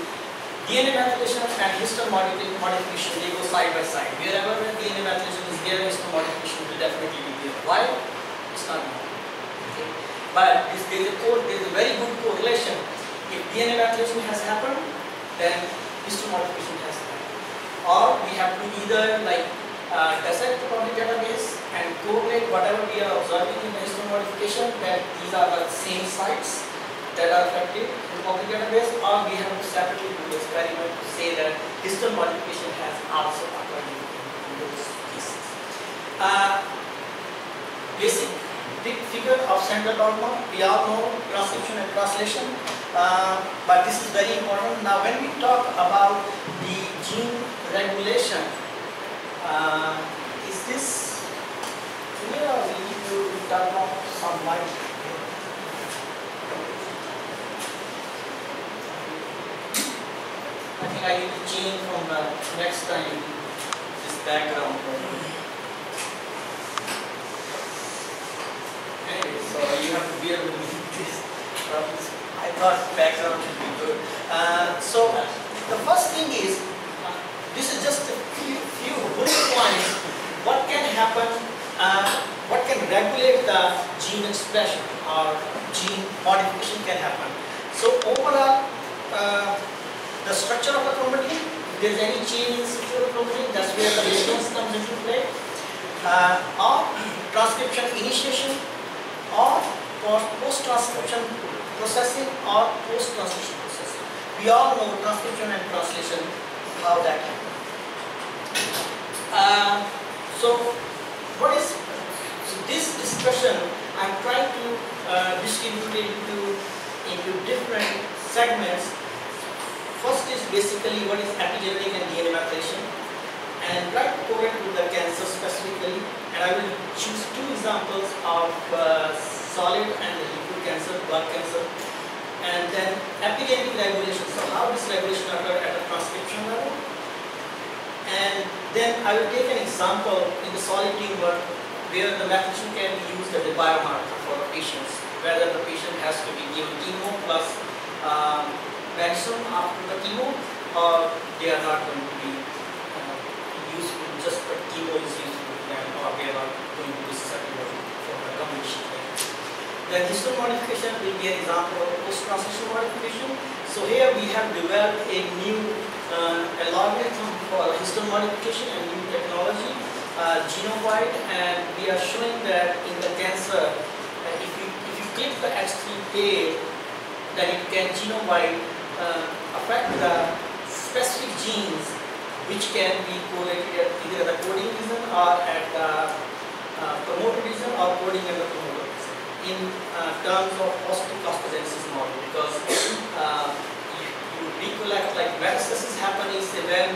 DNA methylation and histone modification, they go side by side. Wherever DNA methylation is there, histone modification will definitely be there. Why? It's not known. Okay. But there is a very good correlation. If DNA methylation has happened, then histone modification has happened. Or we have to either like dissect the public database and correlate whatever we are observing in the histone modification, that these are the same sites that are affected in the public database, or we have to separately do the experiment to say that histone modification has also occurred in those cases. Basic big figure of central dogma, we all know transcription and translation, but this is very important. Now when we talk about the gene regulation, is this clear, or we need to turn off some light? I think I need to change from the next time this background. Anyway, so you have to bear with me. I thought background should be good. So the first thing is, this is just a few bullet points. What can happen? What can regulate the gene expression or gene modification can happen? So overall, the structure of the chromatin, if there is any change in structure of chromatin, that's where the resistance comes into play. Or transcription initiation, or post-transcription processing, or post-translation processing. We all know transcription and translation how that happens. So what is so this discussion? I'm trying to distribute it into different segments. First is basically what is epigenetic and DNA methylation, and try to correlate with the cancer specifically. And I will choose two examples of solid and liquid cancer, blood cancer, and then epigenetic regulation. So how this regulation occurs at a transcription level. And then I will take an example in the solid tumor where the methylation can be used as a biomarker for the patients, whether the patient has to be given chemo plus medicine after the chemo, or they are not going to be useful, just the chemo is useful to them, or they are not going to be susceptible for the combination. Then histone modification will be an example of post-translational modification. So here we have developed a new algorithm for histone modification and new technology, genome-wide, and we are showing that in the cancer, if you click the H3 tail, then it can genome-wide affect the specific genes which can be correlated at either the coding region or at the promoter region or coding at the promoter region in terms of positive clusterogenesis model, because you recollect like metastasis happen is when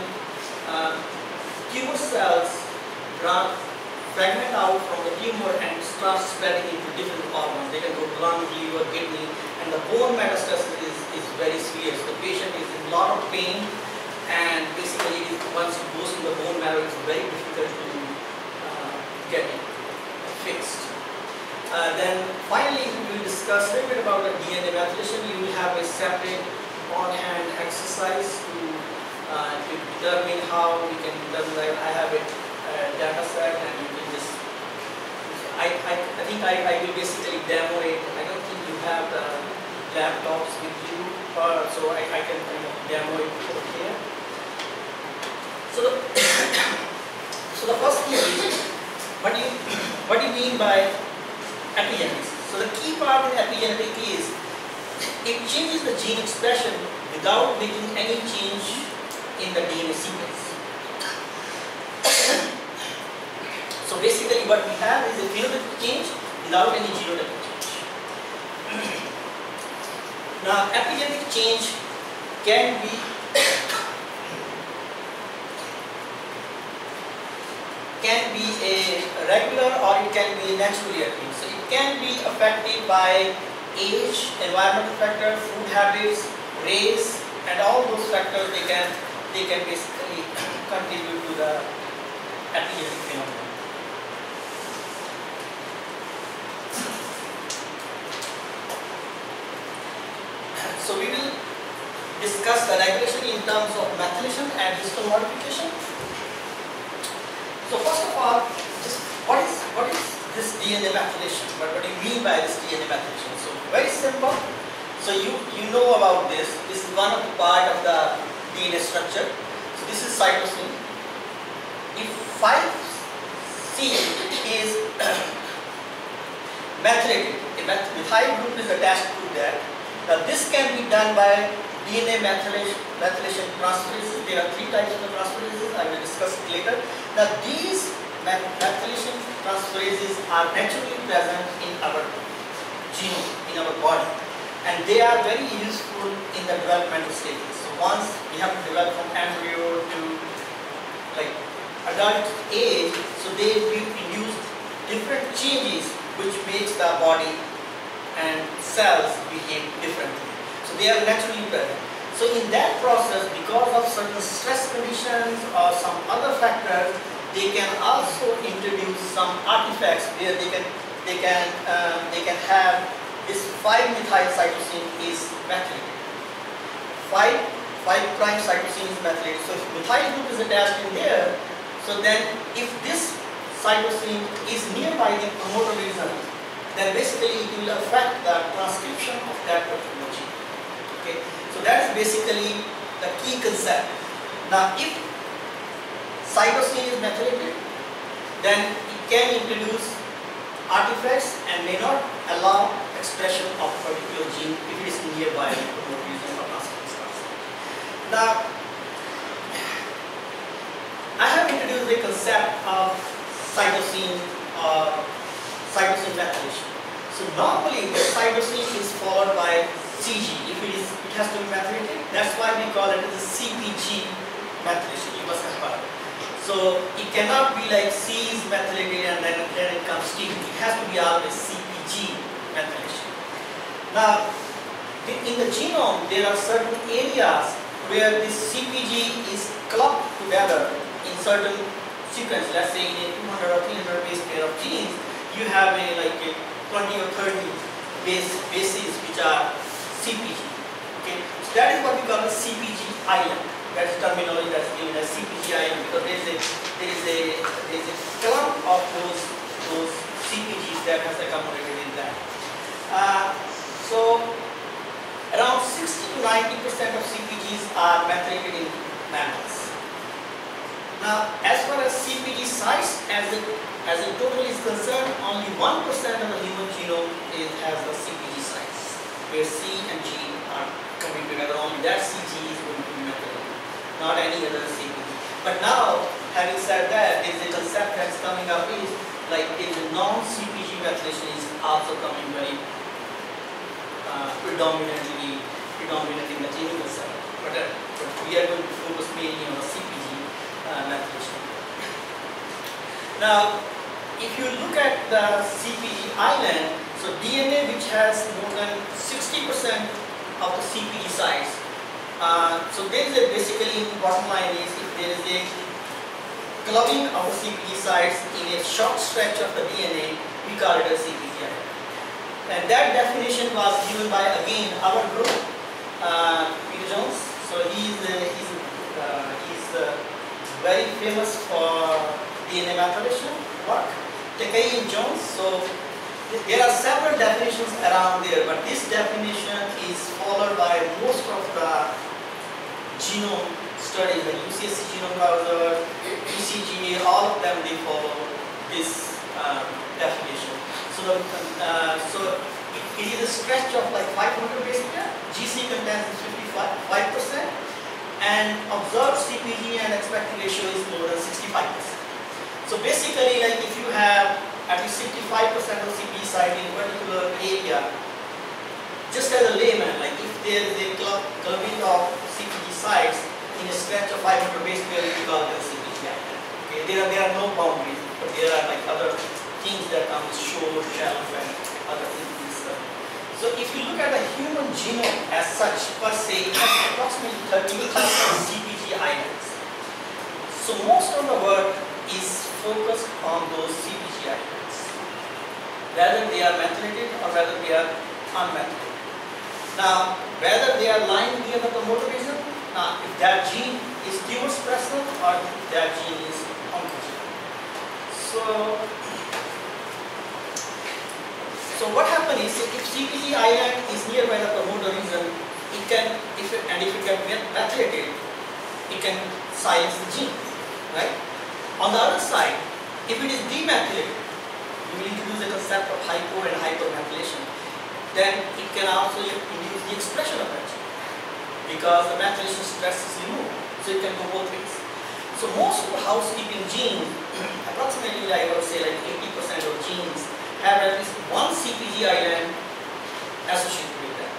tumor cells fragment out from the tumor and start spreading into different organs. They can go to lung, liver, kidney, and the bone metastasis is very serious. The patient is in a lot of pain, and basically once it goes in the bone marrow, it's very difficult to get it fixed. Then finally, we will discuss a little bit about the DNA methylation. You will have a separate on-hand exercise to determine how we can determine that I have a data set, and you can just, I think I will basically demo it. I don't think you have the laptops with you, so I can kind of demo it over here. So the first thing is, what do you mean by epigenetics? So the key part in epigenetic is it changes the gene expression without making any change in the DNA sequence. So basically what we have is a phenotypic change without any genotypic change. Now epigenetic change can be a regular or it can be naturally occurring. So it can be affected by age, environmental factors, food habits, race, and all those factors they can basically contribute to the epigenetic phenomenon. So we will discuss the regulation in terms of methylation and histone modification. So first of all, just what is this DNA methylation? What do you mean by this DNA methylation? So very simple. So you know about this. This is one of the part of the DNA structure. So this is cytosine. If 5C is methylated, a methyl group is attached to that. Now this can be done by DNA methylation transferases. There are 3 types of transferases. I will discuss it later. Now these methylation transferases are naturally present in our genome, in our body, and they are very useful in the developmental stages. So once we have to develop from embryo to like adult age, so they will induce different changes which makes the body and cells behave differently. So they are naturally present. So in that process, because of certain stress conditions or some other factors, they can also introduce some artifacts where they can have this 5-methyl cytosine is methylated. 5' cytosine is methylated. So if methyl group is attached in there, so then if this cytosine is nearby the promoter region, then basically it will affect the transcription of that particular gene. Okay, so that is basically the key concept. Now, if cytosine is methylated, then it can introduce artifacts and may not allow expression of a particular gene if it is nearby the promoter region or transcription. Now, concept of cytosine methylation. So normally the cytosine is followed by CG. If it has to be methylated, that's why we call it as a CPG methylation. You must have heard. So it cannot be like C is methylated and then it comes T. It has to be always CPG methylation. Now, in the genome, there are certain areas where this CPG is clubbed together in certain sequence. Let's say in a 200 or 300 base pair of genes, you have a 20 or 30 bases which are CPG. Okay, so that is what we call a CPG island. That is terminology that is given as CPG island, because there is a clump of those CPGs that has accommodated in that. So around 60 to 90% of CPGs are methylated in mammals. Now, as far as CPG sites as a total is concerned, only 1% of the human genome has the CPG sites, where C and G are coming together. Only that CG is going to be methylated, not any other CPG. But now, having said that, there is a concept that's coming up is like a non-CPG methylation is also coming very predominantly in the clinical setting. But we are going to focus mainly on the CPG methylation. Now, if you look at the CPG island, so DNA which has more than 60% of the CPG sites, so there is basically bottom line is if there is a clubbing of the CPG sites in a short stretch of the DNA, we call it a CPG island. And that definition was given by again our group, Peter Jones. So he's very famous for DNA methylation work. Takei and Jones. So there are several definitions around there, but this definition is followed by most of the genome studies, like UCSC genome browser, ECG, all of them they follow this definition. So it is a stretch of like 500 base pair. GC contains 55%, and observed CPG and expected ratio is more than 65%. So basically, like if you have at least 65% of CPG site in a particular area, just as a layman, like if there is a clubbing of CPG sites in a stretch of 500 base pair, we call it a CPG island. Okay, there are no boundaries, but there are like other things that come with shore, shelf, and other things. So if you look at the human genome as such, per se, it has approximately 13,000 CPG islands. So most of the work is focused on those CPG islands, whether they are methylated or whether they are unmethylated. Now, whether they are lying near the promoter region, if that gene is tumor suppressor or if that gene is oncogene. So what happens is, if CPG island is nearby the promoter region, if it can get methylated, it can silence the gene, right? On the other side, if it is demethylated, we will introduce the concept of hypo and hypermethylation, then it can also induce the expression of that gene, because the methylation stress is removed, so it can go both ways. So most of the housekeeping genes, approximately I would say like 80% of genes, have at least one CPG island associated with them.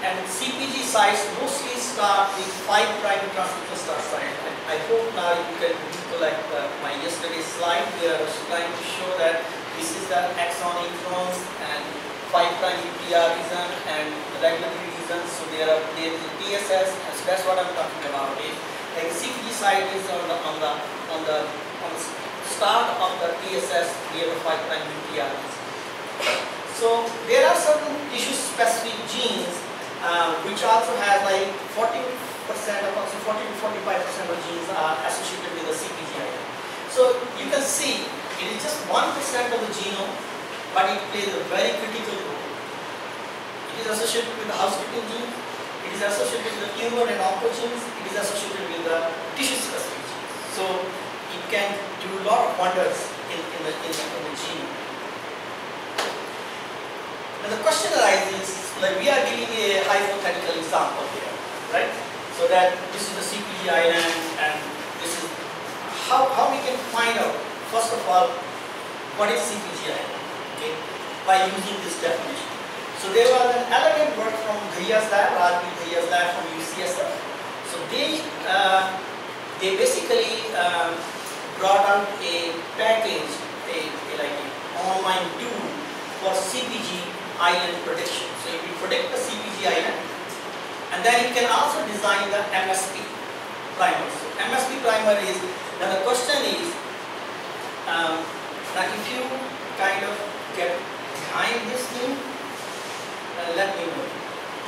And CPG sites mostly start with 5' transcription start site. I hope now you can recollect my yesterday's slide where I was trying to show that this is the exon introns and 5' UPR region and the regulatory region. So there is a TSS, and so that's what I'm talking about. Like the CPG site is on the start of the TSS near the 5' UPR region. So there are certain tissue-specific genes which also have like 40%, approximately 40 to 45% of genes are associated with the CPG island. So you can see it is just 1% of the genome, but it plays a very critical role. It is associated with the housekeeping genes, it is associated with the tumor and oncogenes, it is associated with the tissue-specific genes. So it can do a lot of wonders in the genome. And the question arises, like we are giving a hypothetical example here, right? So that this is the CPG island and this is first of all, what is CPGI? Okay, by using this definition. So there was an elegant work from Bhaiya's lab, Rajvi Bhaiya's lab from UCSF. So they basically brought out a package, like an online tool for CPG island prediction. So you can predict the CPG island, and then you can also design the MSP primer. So MSP primer is, now the question is, now if you kind of get behind this thing, let me know.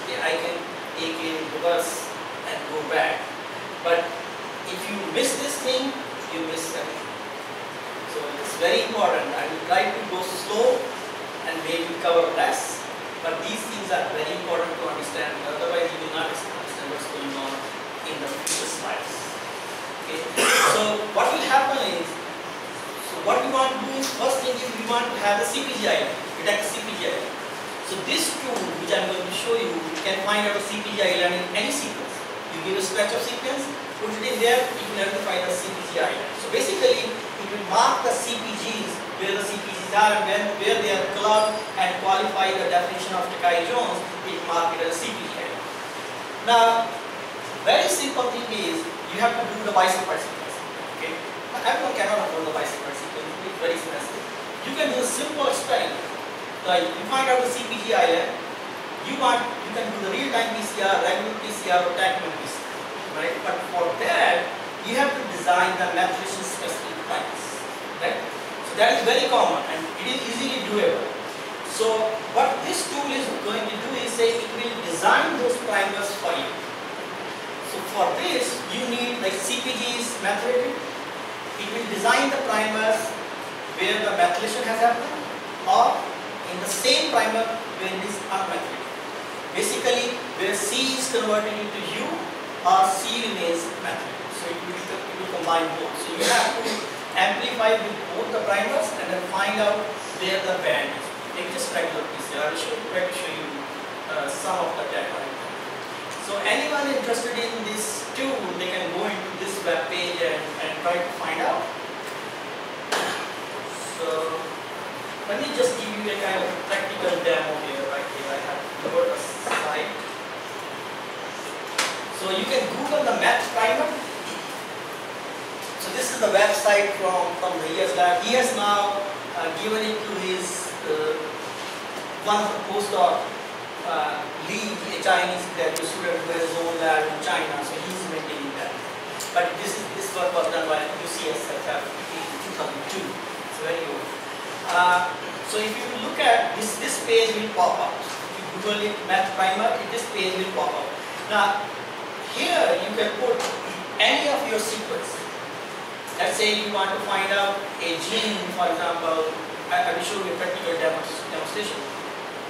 Okay, I can take a reverse and go back. But if you miss this thing, you miss everything. So it's very important. I will try to go slow and maybe cover less. But these things are very important to understand. Otherwise, you will not understand what's going on in the future slides. Okay. So what will happen is, what we want to do is, first thing is we want to have the CPG island, detect CPG island. So this tool, which I'm going to show you, you can find out a CPG island in any sequence. You give a stretch of sequence, put it in there, you can identify the CPG island. So basically, it will mark the CPGs, where the CPGs are and where they are clubbed, and qualify the definition of Takei-Jones, it will mark it as a CPG island. Now, very simple thing is, you have to do the bicycle sequence. Okay? Everyone cannot afford the bicycle sequence, it's very expensive. You can do a simple experiment. Like you find out the CPG island, you can do the real-time PCR, regular PCR, or tag-man PCR, right? But for that, you have to design the methylation specific primers, right? So that is very common and it is easily doable. So what this tool is going to do is say it will design those primers for you. So for this, you need like CPG is methylated. It will design the primers where the methylation has happened, or in the same primer when it is unmethylated. Basically, where C is converted into U or C remains methylated. So it will combine both. So you have to amplify with both the primers and then find out where the band is. Take just regular PCR. I will try to show you some of the data. So anyone interested in this tool, they can go into this web page and try to find out. So let me just give you a kind of practical demo here, right here. I have lowered the site. So you can Google the Meth primer. So this is the website from Bhaiya's lab. He has now given it to his one of the postdoc, Lee, a Chinese graduate student who has his own lab in China. So he's maintaining that. But this work was done by UCSF in 2002. It's very old. So if you look at this page will pop up. If you Google it, Meth primer, this page will pop up. Now, here you can put any of your sequence. Let's say you want to find out a gene, for example, I will show you a practical demonstration.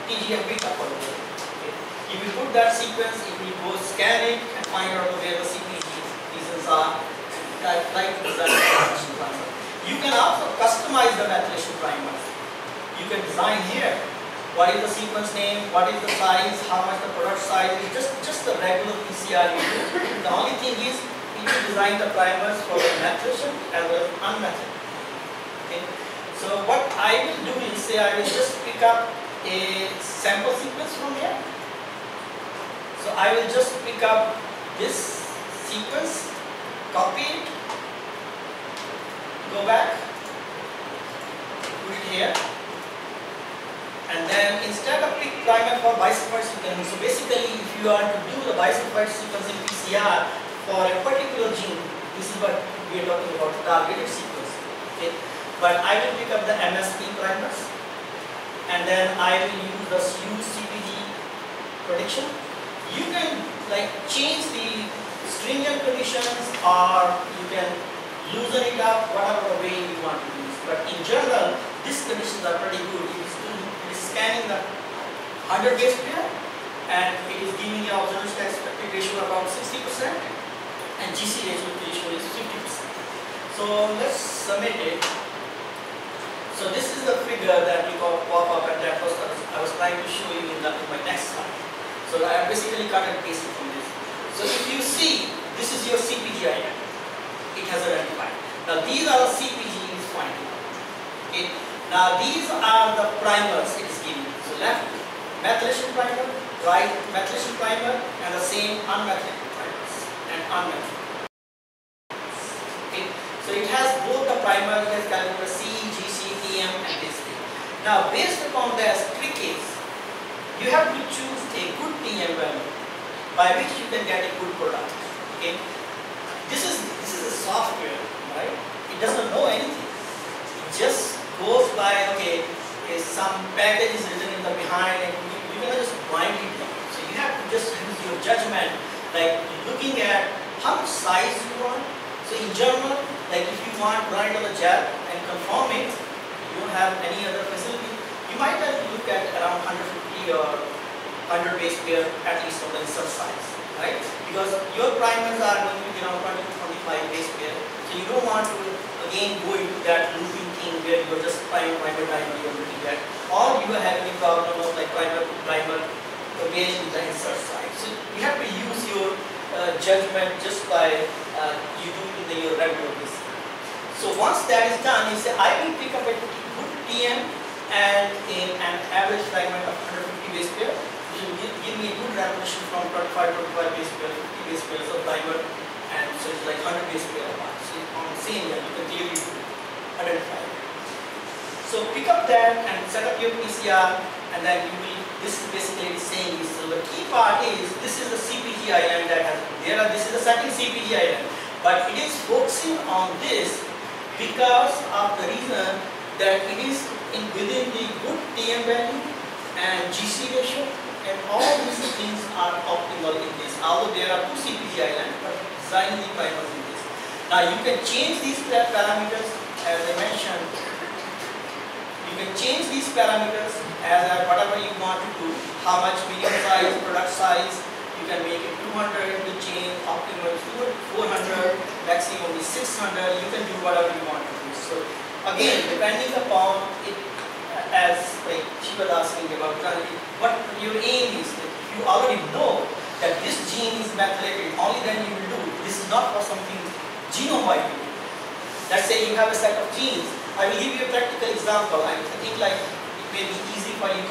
TGF beta polymerase. Okay. You will put that sequence, you will go scan it and find out where the CPG reasons are. Try to design the methylation primer. You can also customize the methylation primers. You can design here. What is the sequence name? What is the size? How much the product size? It's just the regular PCR you do. The only thing is you can design the primers for the methylation as well as unmethylated. Okay. So what I will do is say I will just pick up a sample sequence from here. So I will just pick up this sequence, copy it, go back, put it here, and then instead of pick primer for bisulfite sequence, so basically if you are to do the bisulfite sequence in PCR for a particular gene, this is what we are talking about, targeted sequence. Okay. But I will pick up the MSP primers, and then I will use the CPG prediction. You can like change the stringent conditions, or you can loosen it up, whatever way you want to use. But in general, these conditions are pretty good. It is scanning the 100 base pair, and it is giving you observation expected ratio about 60%, and GC ratio is 50%. So let's submit it. So this is the figure that we got pop up, and that was I was trying to show you in my next slide. So I basically cut and pasted from this. So if you see, this is your CPG item. It has identified. Now these are the CPGs finding out. Okay. Now these are the primers it is giving. So left methylation primer, right methylation primer, and the same unmethylated primers and unmethylated. Okay. So it has both the primer, it has caliber C, GC, TM, and this thing. Now based upon the strict case, you have to choose a good TM value by which you can get a good product. Okay. This is a software, right? It doesn't know anything. It just goes by, okay, some package is written in the behind, and you cannot just blindly do it. So you have to just use your judgment, like looking at how much size you want. So in general, like if you want to run it on the gel and conform it, you don't have any other facility, you might have to look at around 150 or 100 base pair at least on the insert size, right? Because your primers are going to be around 20 to 25 base pair, so you don't want to again go into that looping thing where you are just primer, you're looking at, or you are having a problem of like primer based in the insert size. So you have to use your judgment just by you doing your regular business. So once that is done, you say I will pick up a good TM and in an average fragment of 150 base pair, which will give me a good revolution from 25 base pair, 50 base pairs of primer, and so it's like 100 base pair apart. So on the same level, you can clearly identify it. So pick up that and set up your PCR, and then you will. This is basically saying is, so the key part is this is the CPG island that has this is the second CPG island, but it is focusing on this because of the reason that it is within the good TM value and GC ratio, and all these things are optimal in this. Although there are two CPG islands, but designing the primers in this. Now you can change these parameters as I mentioned. You can change these parameters as whatever you want to do. How much medium size, product size. You can make it 200 to change, optimal 400, maximum is 600. You can do whatever you want to do. So again, depending upon it, as like she was asking about what your aim is. If you already know that this gene is methylated, only then you will do. This is not for something genome-wide. Let's say you have a set of genes. I will give you a practical example. I think like it may be easy for you.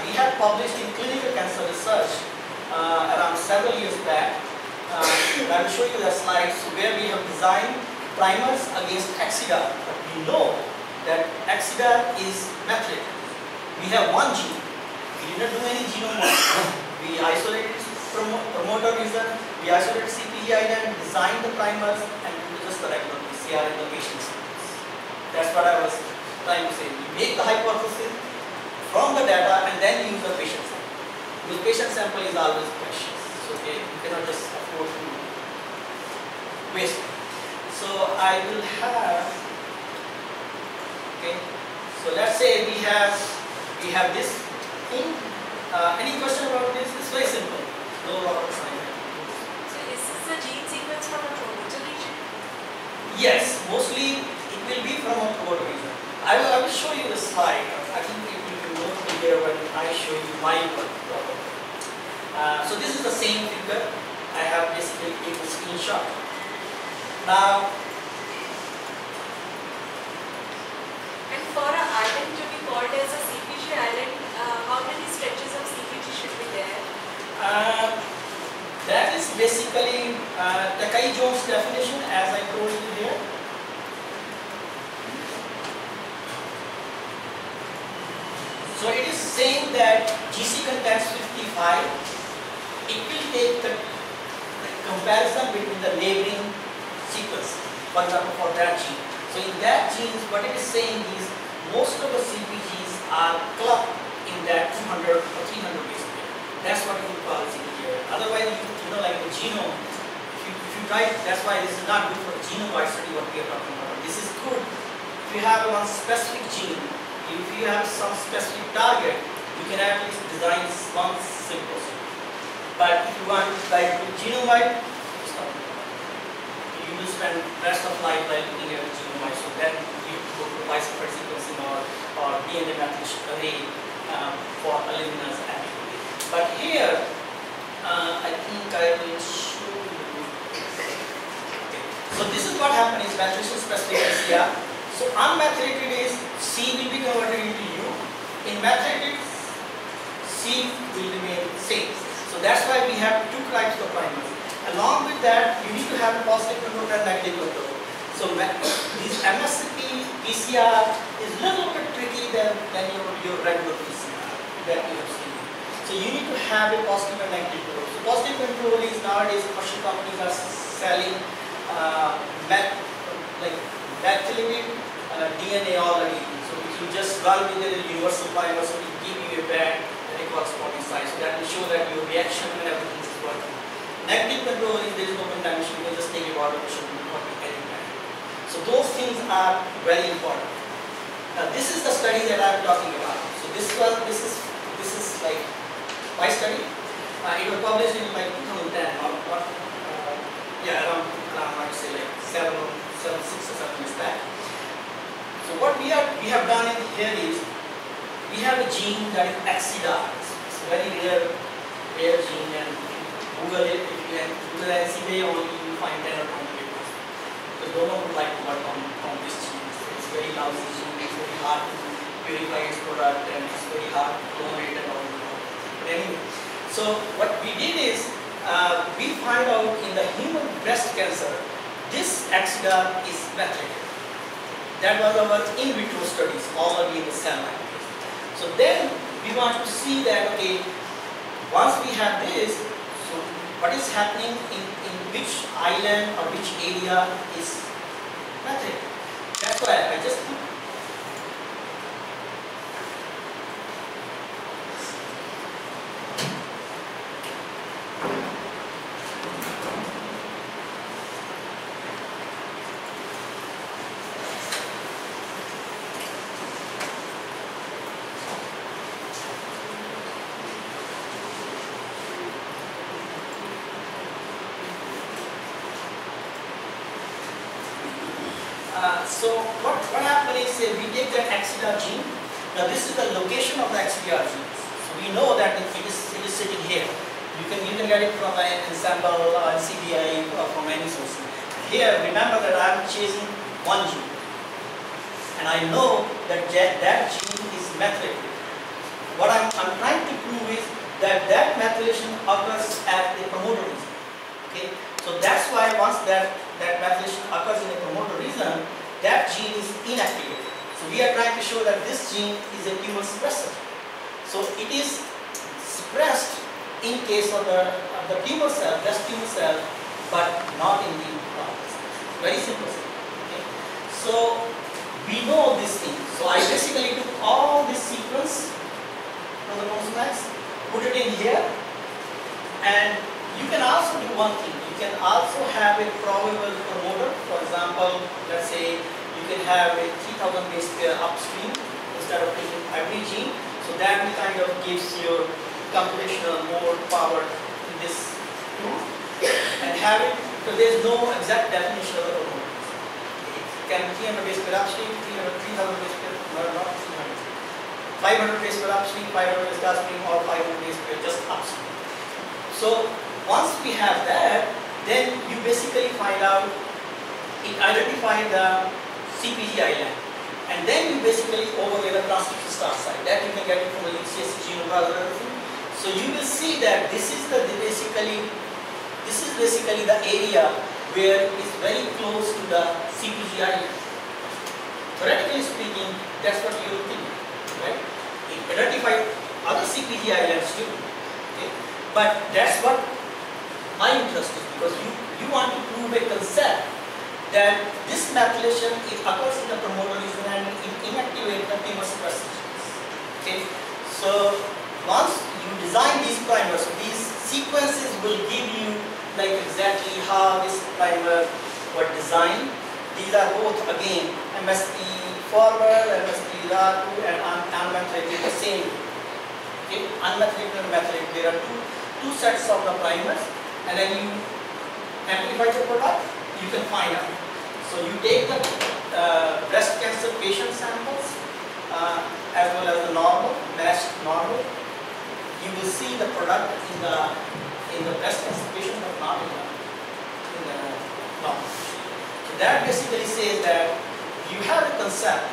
We have published in clinical cancer research around several years back. I will show you the slides where we have designed primers against Exida. But we know that Exida is methylated. We have one gene. We did not do any genome work. We isolated promoter region, we isolated CPG island, designed the primers, and do just the regular PCR in the patient's. That's what I was trying to say. You make the hypothesis from the data and then use the patient sample. Because patient sample is always precious. So okay, you cannot just afford to waste it. So I will have, okay, so let's say we have this thing. Any question about this? It's very simple. No rocket science. So is this the gene sequence from a promoter region? Yes, mostly it will be from a promoter region. I will show you the slide. I think it will be more clear when I show you my work properly. So this is the same figure. I have basically taken a screenshot. Now, and for an island to be called as a CPG island, how many stretches of CPG should be there? That is basically Takai-Jones definition, as I told you here. So it is saying that GC contains 55. It will take the comparison between the neighboring sequence, for example, for that gene. So in that gene, what it is saying is most of the CPGs are clubbed in that 200 or 300 base pair. That's what we call CPG. Otherwise, you know, like the genome, if you try, that's why this is not good for the genome-wide study what we are talking about. This is good if you have one specific gene. If you have some specific target, you can at least design one simple sequence. But if you want to try to genome-wide, you will spend the rest of life by looking at the genome-wide. So then you go to biseparate sequencing or DNA methylation array for Illumina's activity. But here, I think I will show you. Okay. So this is what happened is methylation specific PCR. So unmethylated is C will be converted into U. In methylated, C will remain same. So that's why we have two types of primers. Along with that, you need to have a positive control and negative control. So this MSCP PCR is a little bit tricky than your regular PCR that you have seen. So you need to have a positive and negative control. So positive control is nowadays commercial companies are selling methylated DNA already. So if you just run with a universal primer, so it give you a band and a corresponding size. So that will show that your reaction and everything is working. Negative control is there is no contamination. You can just take a water pressure and not be any bad. So those things are very important. Now this is the study that I am talking about. So this is like my study. It was published in like 2010, around I would say like 6 or 7 years back. So what we have done in here is we have a gene that is Exida. It's a very rare gene, and Google it. If you can Google Exida, only you find 10 or 20 papers. Because no one would like to work on this gene. It's very lousy gene. It's very hard to purify its product, and it's very hard to clone it and all that. But anyway, so what we did is we find out in the human breast cancer, this Exida is methylated. That was our in vitro studies, already in the cell line. So then we want to see that, okay, once we have this, so what is happening in which island or which area is methylated. That's why I just put so what happened is we take that Exida gene. Now this is the location of the Exida gene. So we know that it is sitting here. You can get it from an ensemble CDI or from any source. Here, remember that I am chasing one gene, and I know that that gene is methylated. What I'm trying to prove is that methylation occurs at the promoter region. Okay, so that's why once that methylation occurs in a promoter region, that gene is inactivated. So we are trying to show that this gene is a tumor suppressor. So it is suppressed in case of the tumor cell, breast tumor cell, but not in the normal cells. Very simple. Okay? So we know this thing. So I basically took all this sequence from the chromosomes, put it in here, and you can also do one thing. You can also have a probable promoter. For example, let's say you can have a 3000 base pair upstream instead of taking every gene. So that kind of gives you computational more power in this tool. And have it, because there is no exact definition of the promoter. It can be 300 base pair upstream, 3000 base pair, not 300. 500 base pair upstream, 500 base downstream, or 500 base pair just upstream. So once we have that, then you basically find out, it identifies the CPG island, and then you basically overlay the transcription start site. That you can get it from the UCS genome browser. So you will see that this is basically the area where it's very close to the CPG island. Theoretically speaking, that's what you will think, right? It identifies other CPG islands too. Okay? But that's what my interest is, because you want to prove a concept that this methylation occurs in the promoter region and it inactivates the tumor suppressor genes. Okay, so once you design these primers, these sequences will give you like exactly how this primer was designed. These are both again MSP forward, MSP R2, and unmethylated the same. Okay, unmethylated and methylated. There are two sets of the primers, and then you amplify the product, you can find out. So you take the breast cancer patient samples as well as the normal, matched normal. You will see the product in the breast cancer patient, but not in the normal. So that basically says that you have a concept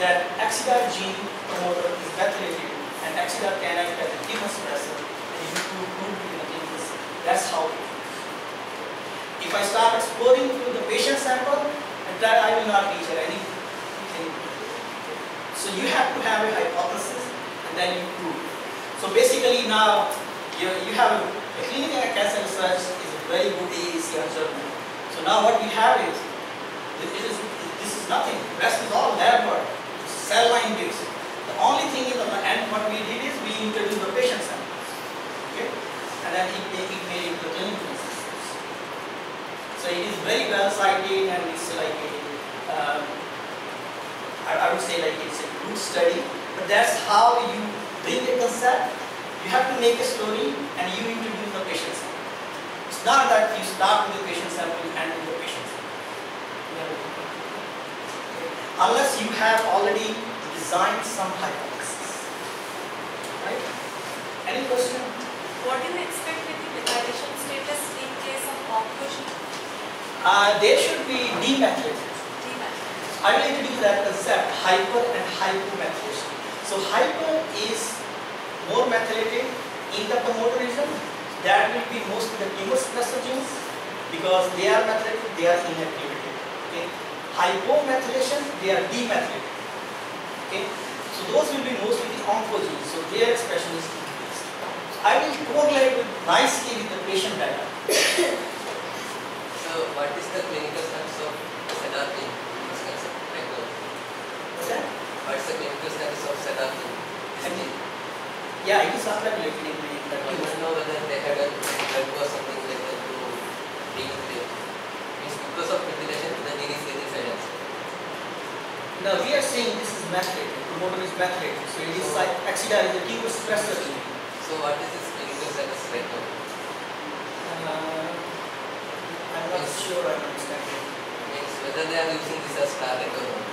that Axidar gene promoter is methylated and Axidar can act as a chemosuppressor and you need to prove it in a clinical setting. That's how it is. If I start exploring through the patient sample, and that I will not reach at anything. So you have to have a hypothesis and then you prove it. So basically now you have a clinical cancer research is a very good AAC journal. So now what we have is this is nothing. The rest is all lab work. It's cell line based. The only thing in the end what we did is we introduced the patient samples. Okay? And then it made it the clinical systems. So it is very well cited and it's like a I would say like it's a good study, but that's how you bring a concept. You have to make a story and you introduce the patient sample. It's not that you start with the patient sample and with the patient sample. Unless you have already designed some hypothesis. Right? Any question? What do you expect with the methylation status in case of oncology? They should be demethylated. I will introduce that concept, hyper and hypomethylation. So hyper is more methylated in the promoter region. That will be mostly the chemosuppressor genes because they are methylated, they are inactivated. Okay. Hypomethylation, they are demethylated. Okay. So those will be mostly the oncogenes. So their expression is increased. So I will correlate with nicely with the patient data. So what is the clinical status of sedative? What's that? What's the clinical status of sedative? Yeah, it is unregulated in the I don't know whether they had a drug or something like that to bring it there. Means because of methylation, the gene is getting silenced. Now we are saying this is methylated, promoter is methylated, so it is like Axidar is a chemosuppressor gene. So what is its clinical status right now? I'm not sure I understand it. Means whether they are using this as target or not.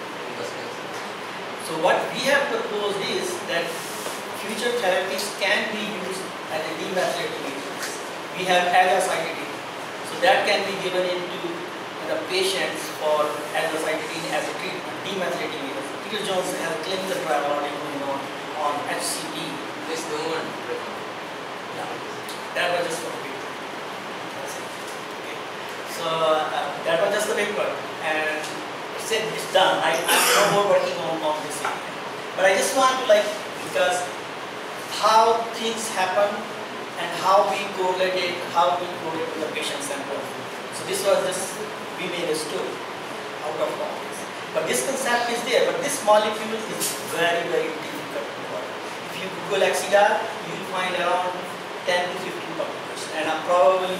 So what we have proposed is that future therapies can be used as a demethylating agents. We have azacitidine. So that can be given into the patients for azacitidine as a treatment, demethylating agents. Peter Jones has a clinical trial already going on HCP. There's no one. No, that was just for the paper. That's it. Okay. So that was just the paper. And said it's done. I'm no more working on this area. But I just want to because how things happen and how we correlate with the patient sample. So this was just, we made a story out of all this. But this concept is there, but this molecule is very, very difficult to work. If you Google Axidar, you will find around 10 to 15 publications and probably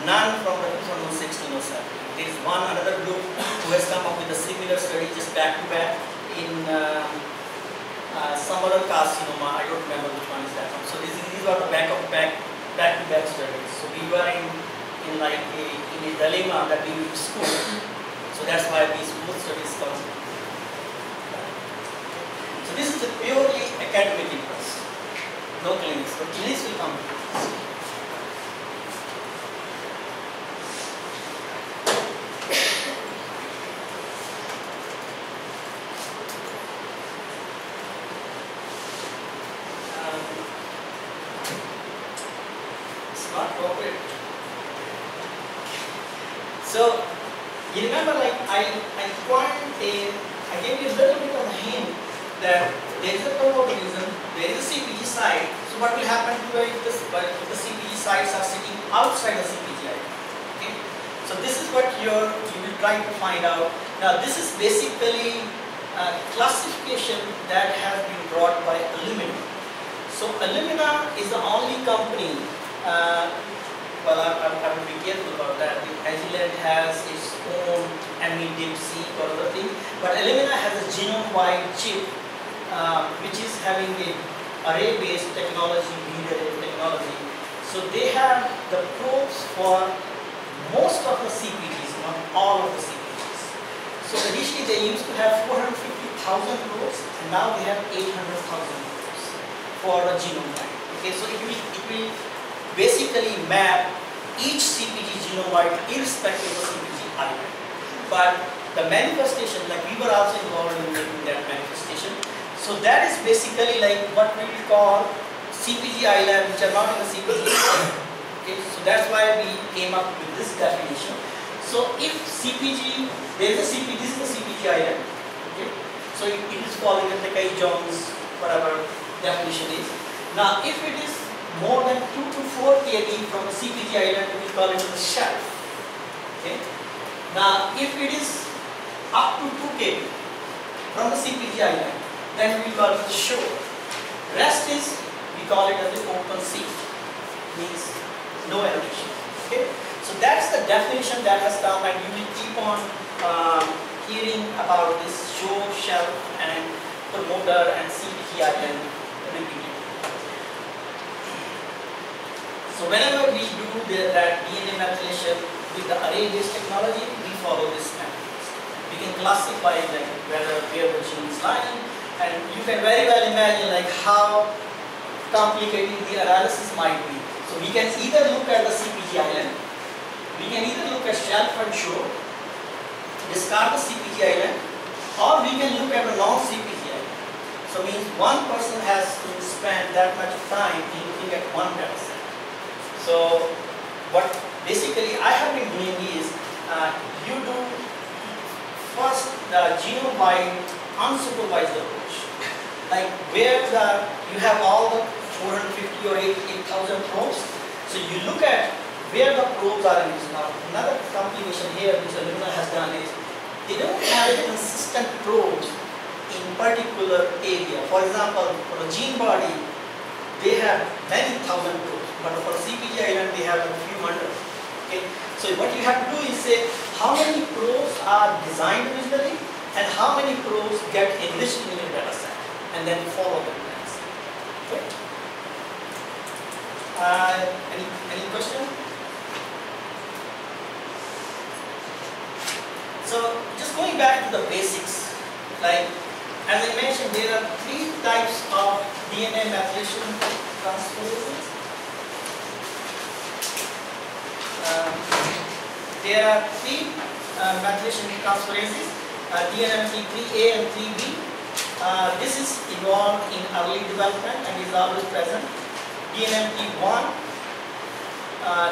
none from the 2016 or 17. There is another group who has come up with a similar study just back to back in some other carcinoma. I don't remember which one is that one. So these are the back to back studies. So we were in a dilemma that we need school. So that's why these both studies come. So this is a purely academic interest. No clinics, but clinics will come. So you remember I gave you a little bit of a hint that there is a promoterism, there is a CPG site. So what will happen to if the CPG sites are sitting outside the CPG item? Okay? So this is what you will try to find out. Now this is basically a classification that has been brought by Illumina. So Illumina is the only company well, I will be careful about that. Agilent has its own MEDIPC or other thing, but Illumina has a genome-wide chip, which is having a array-based technology, lead array technology. So they have the probes for most of the CPGs, not all of the CPGs. So initially they used to have 450,000 probes, and now they have 800,000 probes for the genome-wide. Okay, so it will basically map each CPG genome-wide irrespective of CPG item. But the manifestation, like we were also involved in making that manifestation. So that is basically like what we call CPG island, which are not in the CPG. Okay, so that's why we came up with this definition. So if CPG, there is a CPG, this is the CPG island. Okay, so it is falling in the Jones, whatever definition is. Now, if it is more than 2 to 4 kb from the CPG island, we call it the shelf. Okay. Now, if it is up to 2 kb from the CPG island, then we call it the shore. Rest is, we call it as the open sea, means no elevation. Okay. So that's the definition that has come, and you will keep on hearing about this shore, shelf, and promoter and CPG island repeatedly. So whenever we do that DNA methylation with the array-based technology, we follow this method. We can classify like where the gene is lying, and you can very well imagine like how complicated the analysis might be. So we can either look at the CPG island, we can either look at shelf and shore, discard the CPG island, or we can look at the non-CPG island. So means one person has to spend that much time in looking at one data set. So what basically I have been doing is you do first the genome-wide unsupervised approach, like where you have all the 450 or 8,000 probes. So you look at where the probes are in this. Now another complication here which Illumina has done is they don't have consistent probes in particular area. For example, for the gene body, they have many thousand probes, but for CPG island they have a few hundred. Okay, so what you have to do is say how many probes are designed originally and how many probes get enriched in your data set, and then follow the plans. Okay. Any question? So just going back to the basics, like as I mentioned, there are 3 types of DNA methylation transferases. There are 3 methylation transferases, DNMT3A and 3B. This is involved in early development and is always present. DNMT1,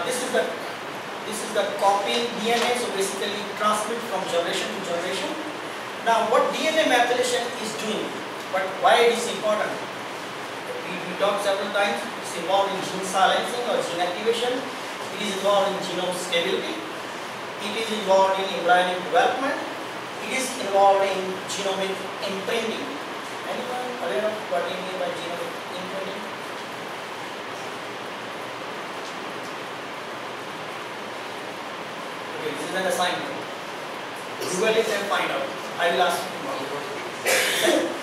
this is the copying DNA, so basically transmit from generation to generation. Now what DNA methylation is doing, but why it is important? We talked several times, it's involved in gene silencing or gene activation, it is involved in genome stability, it is involved in embryonic development, it is involved in genomic imprinting. Anyone aware of what you mean by genomic imprinting? Okay, this is an assignment. Google it and find out. I will ask you tomorrow.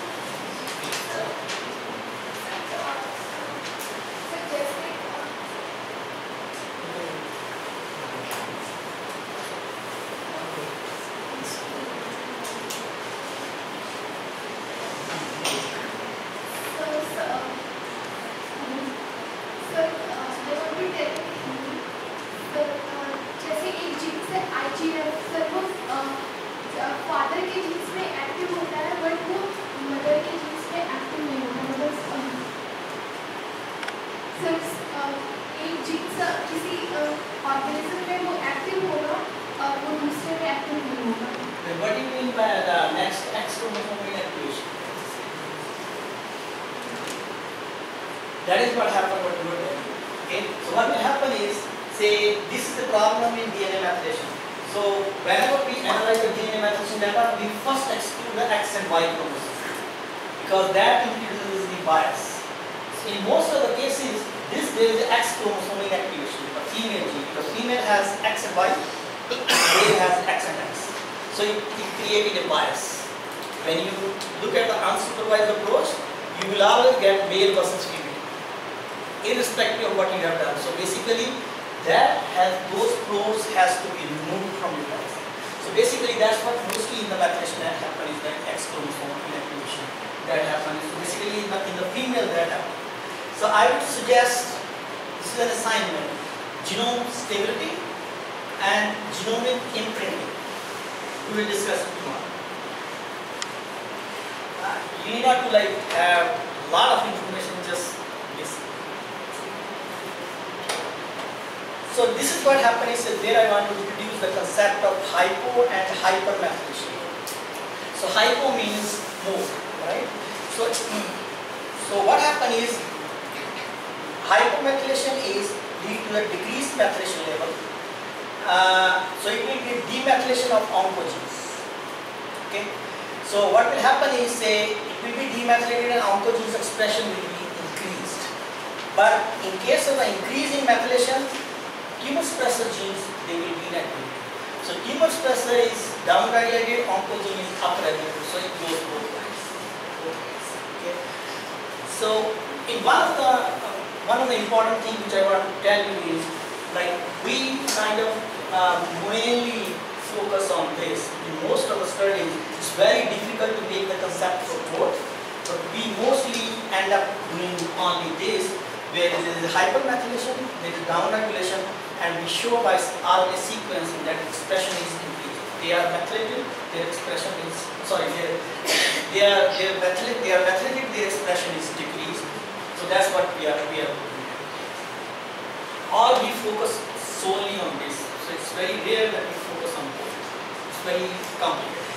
What do you mean by the next X chromosome activation? That is what happened what you were telling. Okay? So what will happen is, say this is the problem in DNA methylation. So whenever we analyze the DNA methylation data, we first exclude the X and Y chromosome because that introduces the bias. So in most of the cases, there is the X chromosome activation, a female gene, because female has X and Y, male has X and X. So it created a bias. When you look at the unsupervised approach, you will always get male versus female, irrespective of what you have done. So basically, those probes has to be removed from your data. So basically, that's what mostly in the methylation that happens is that X chromosome inactivation that happens. So basically, in the female that happens. So I would suggest this is an assignment: genome stability and genomic imprinting. We will discuss it tomorrow. You need not to like have a lot of information, just listen. So this is what happened is that there I want to introduce the concept of hypo and hypermethylation. So hypo means more, right? So what happened is hypomethylation is lead to a decreased methylation level. So it will be demethylation of oncogenes. Okay. So what will happen is, say, it will be demethylated and oncogenes expression will be increased. But in case of the increase in methylation, tumor suppressor genes, they will be inactivated. So tumor suppressor is downregulated, oncogene is upregulated. So it goes both ways. Okay. So in one of the important things which I want to tell you is, like, we kind of mainly focus on this. In most of the studies, it's very difficult to make the concept for both, but we mostly end up doing only this, where there is hypermethylation, there is downregulation, and we show by RNA sequencing that expression is increased. They are methylated, their expression is, sorry, they are methylated, their expression is decreased. So that's what we are doing. Or we focus solely on this. So it's very rare that we focus on both. It's very complicated.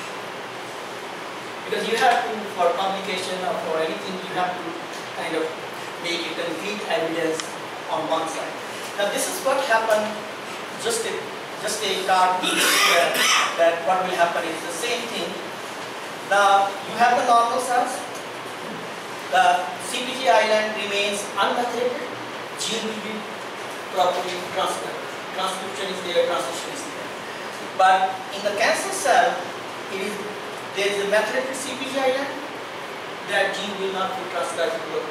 Because you have to, for publication or for anything, you have to kind of make a concrete evidence on one side. Now this is what happened, just a cartoon that what will happen is the same thing. Now you have the normal cells, the CPG island remains unmethylated, gene will be properly transcribed. Transcription is there, translation is there. But in the cancer cell, there is a methylated CPG island, that gene will not be transcribed to a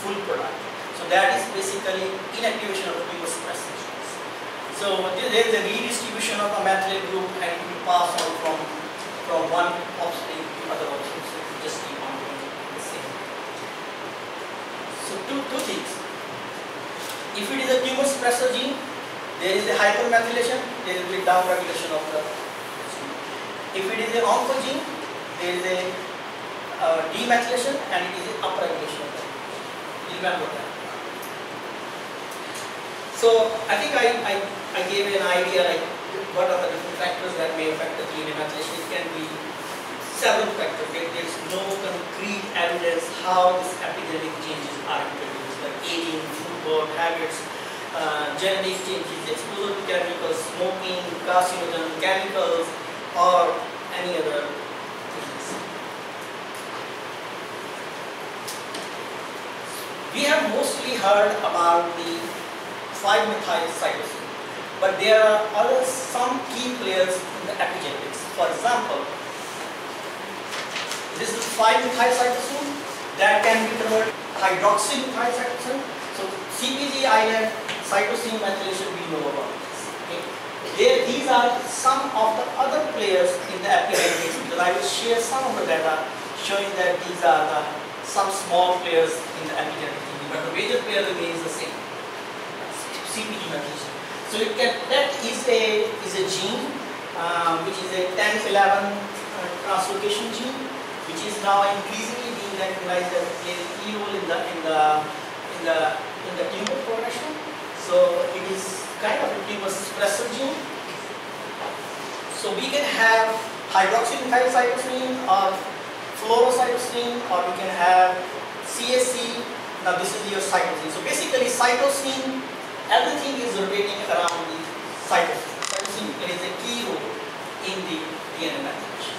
full product. So that is basically inactivation of tumor suppressor genes. So there is a redistribution of a methylated group and it will pass on from one offspring to other offspring. So it just keep on doing the same. So two things. If it is a tumor suppressor gene, there is a hypermethylation, there will be downregulation of the gene. If it is an oncogene, there is a demethylation and it is an upregulation of the gene. Remember that. So I think I gave you an idea like what are the different factors that may affect the DNA methylation. It can be several factors. There is no concrete evidence how these epigenetic changes are introduced, like aging, food habits, genetic changes, exposure to chemicals, smoking, carcinogen chemicals, or any other things. We have mostly heard about the 5-methyl cytosine, but there are some key players in the epigenetics. For example, this is 5-methyl cytosine that can be converted hydroxymethyl cytosine. So CPG island cytosine methylation, we know about this. Okay. These are some of the other players in the epigenetics, because I will share some of the data showing that these are some small players in the epigenetic, but the major player remains the same. CPG methylation. So that is a gene which is a 10-11 translocation gene, which is now increasingly being recognized as a key role in the tumor progression. So it is kind of a tumor suppressor gene. So we can have hydroxymethyl cytosine or fluorocytosine, or we can have CSC. Now this is your cytosine. So basically cytosine, everything is rotating around the cytosine. Cytosine plays a key role in the DNA methylation.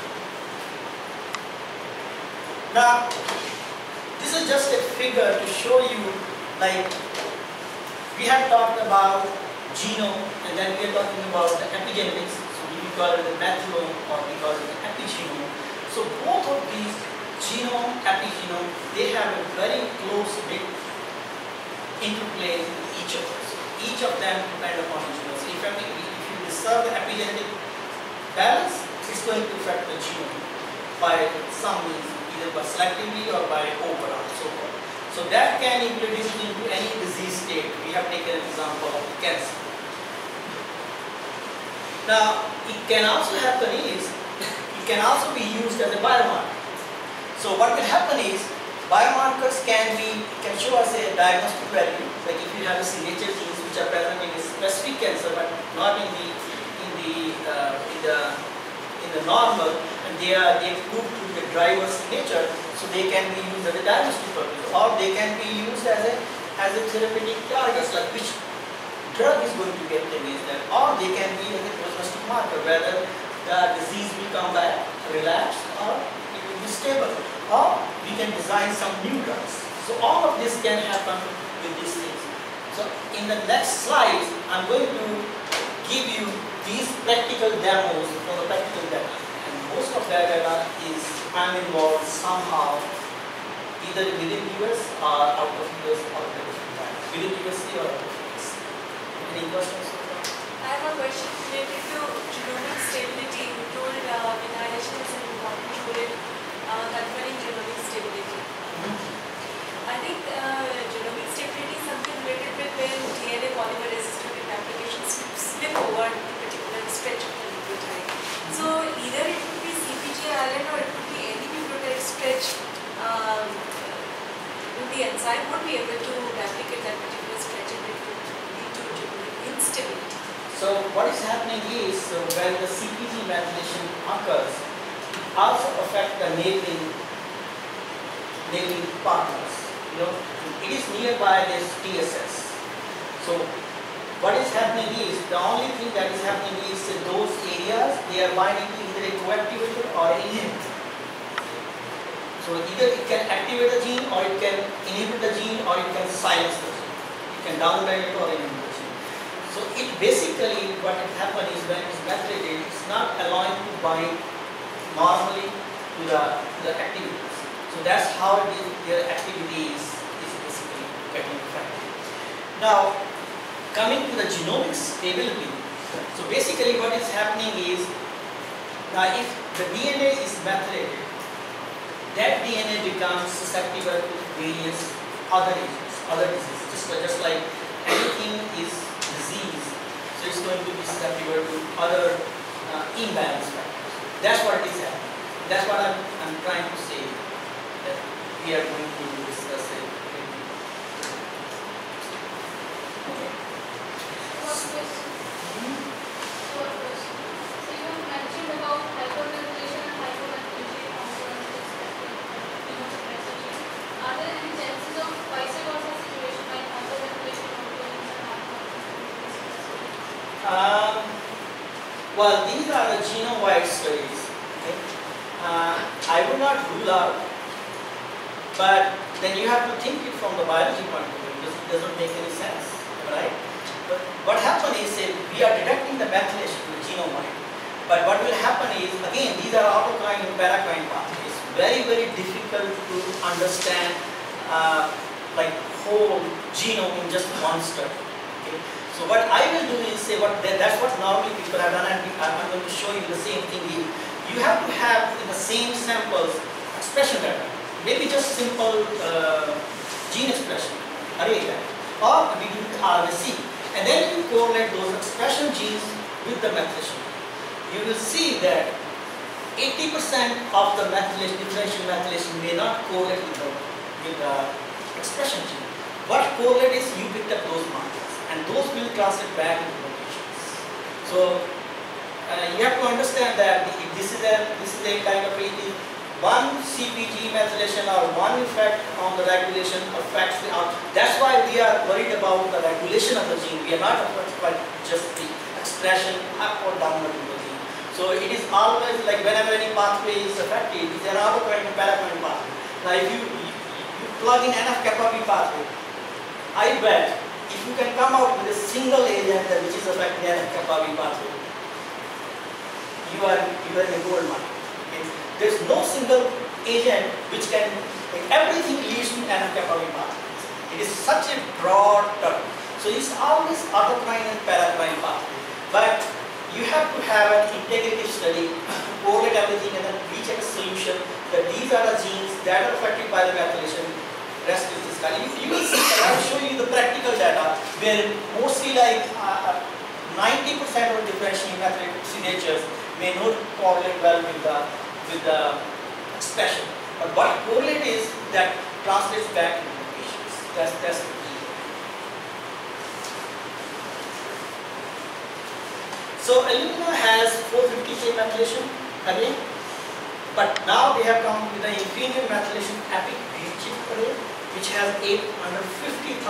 Now, this is just a figure to show you, like, we have talked about genome and then we are talking about the epigenetics. So we call it the methylome or we call it the epigenome. So both of these, genome, epigenome, they have a very close bit interplay with each other. Each of them depend upon each other. So if you disturb the epigenetic balance, it's going to affect the genome by some means, either by selectively or by overall, so forth. So that can introduce into any disease state. We have taken an example of cancer. Now, it can also happen is it can also be used as a biomarker. So what will happen is, biomarkers can show us a diagnostic value, like if you have a signature genes which are present in a specific cancer but not in the normal, and they prove to be the driver signature, so they can be used as a diagnostic purpose, or they can be used as a therapeutic targets, like which drug is going to get against them, or they can be as a prognostic marker, whether the disease will come back, relapse, or it will be stable, or we can design some new drugs. So all of this can happen with these things. So in the next slides, I'm going to give you these practical demos from the practical data. And most of that data is I'm involved somehow, either within US or out of US or within USA or out of US. Any questions? I have a question related to genomic stability. You told methylation is an important role in conferring genomic stability. I think genomic stability is something related with when DNA polymerase to applications slip over a particular stretch of the nucleotide. So either it could be CpG island or it could be any nucleotide stretch. The enzyme would be able to replicate that particular stretch and it would lead to genomic instability. So what is happening is, when the CpG methylation occurs, it also affects the neighboring partners. You know, it is nearby this TSS. So what is happening is, the only thing that is happening is in those areas they are binding to either a coactivator or an inhibitor. So either it can activate the gene, or it can inhibit the gene, or it can silence the gene. It can downregulate or inhibit the gene. So it basically, what will happen is, when it's methylated, it's not allowing to bind normally to the activities. So that's how their activity is basically getting affected. Now, coming to the genomic stability. So basically what is happening is, now if the DNA is methylated, that DNA becomes susceptible to various other agents, other diseases. Just like anything is disease, so it's going to be susceptible to other imbalance factors. That's what is happening. That's what I'm trying to say, that we are going to discuss it. Okay. So you mentioned about hyperventilation and hyperventilation Are there any chances of vice versa situation like hyperventilation Well, these are the genome-wide studies. Okay? I would not rule out, but then you have to think it from the biology point of view, because it doesn't make any sense, right? But what happens is, we are detecting the methylation to the genome-wide, but what will happen is, again, these are autocrine and paracrine pathways. Very, very difficult to understand like whole genome in just one study. Okay? So what I will do is say, that's what normally people have done, and I'm going to show you the same thing here. You have to have in the same samples expression data, maybe just simple gene expression, array data, or we do RNA-seq, and then you correlate those expression genes with the methylation. You will see that 80% of the methylation, differential methylation may not correlate with the expression gene. What correlate is, you picked up those markers, and those will translate back into locations. So you have to understand that this is a kind of one CpG methylation or one effect on the regulation affects the outcome. That's why we are worried about the regulation of the gene. We are not affected by just the expression up or down of the gene. So it is always like whenever any pathway is affected, it's an autocrine and paracrine pathway. Now if you plug in NF-kappa B pathway, I bet if you can come out with a single agent which is affecting NF-kappa B pathway, you are in a gold mine. Okay? There's no single agent which can, like, everything leads to NF-kappa B pathway. It is such a broad term. So it's always autocrine and paracrine pathway. But you have to have an integrative study to correlate everything and then reach a solution that these are the genes that are affected by the methylation. Rest is this guy. You will see, I will show you the practical data where mostly like 90% of differential methylated signatures may not correlate well with the expression. But what correlate is that translates back into mutations. That's the key. So Illumina has 450K methylation again, but now they have come with an inferior methylation epic chip array, which has 850,000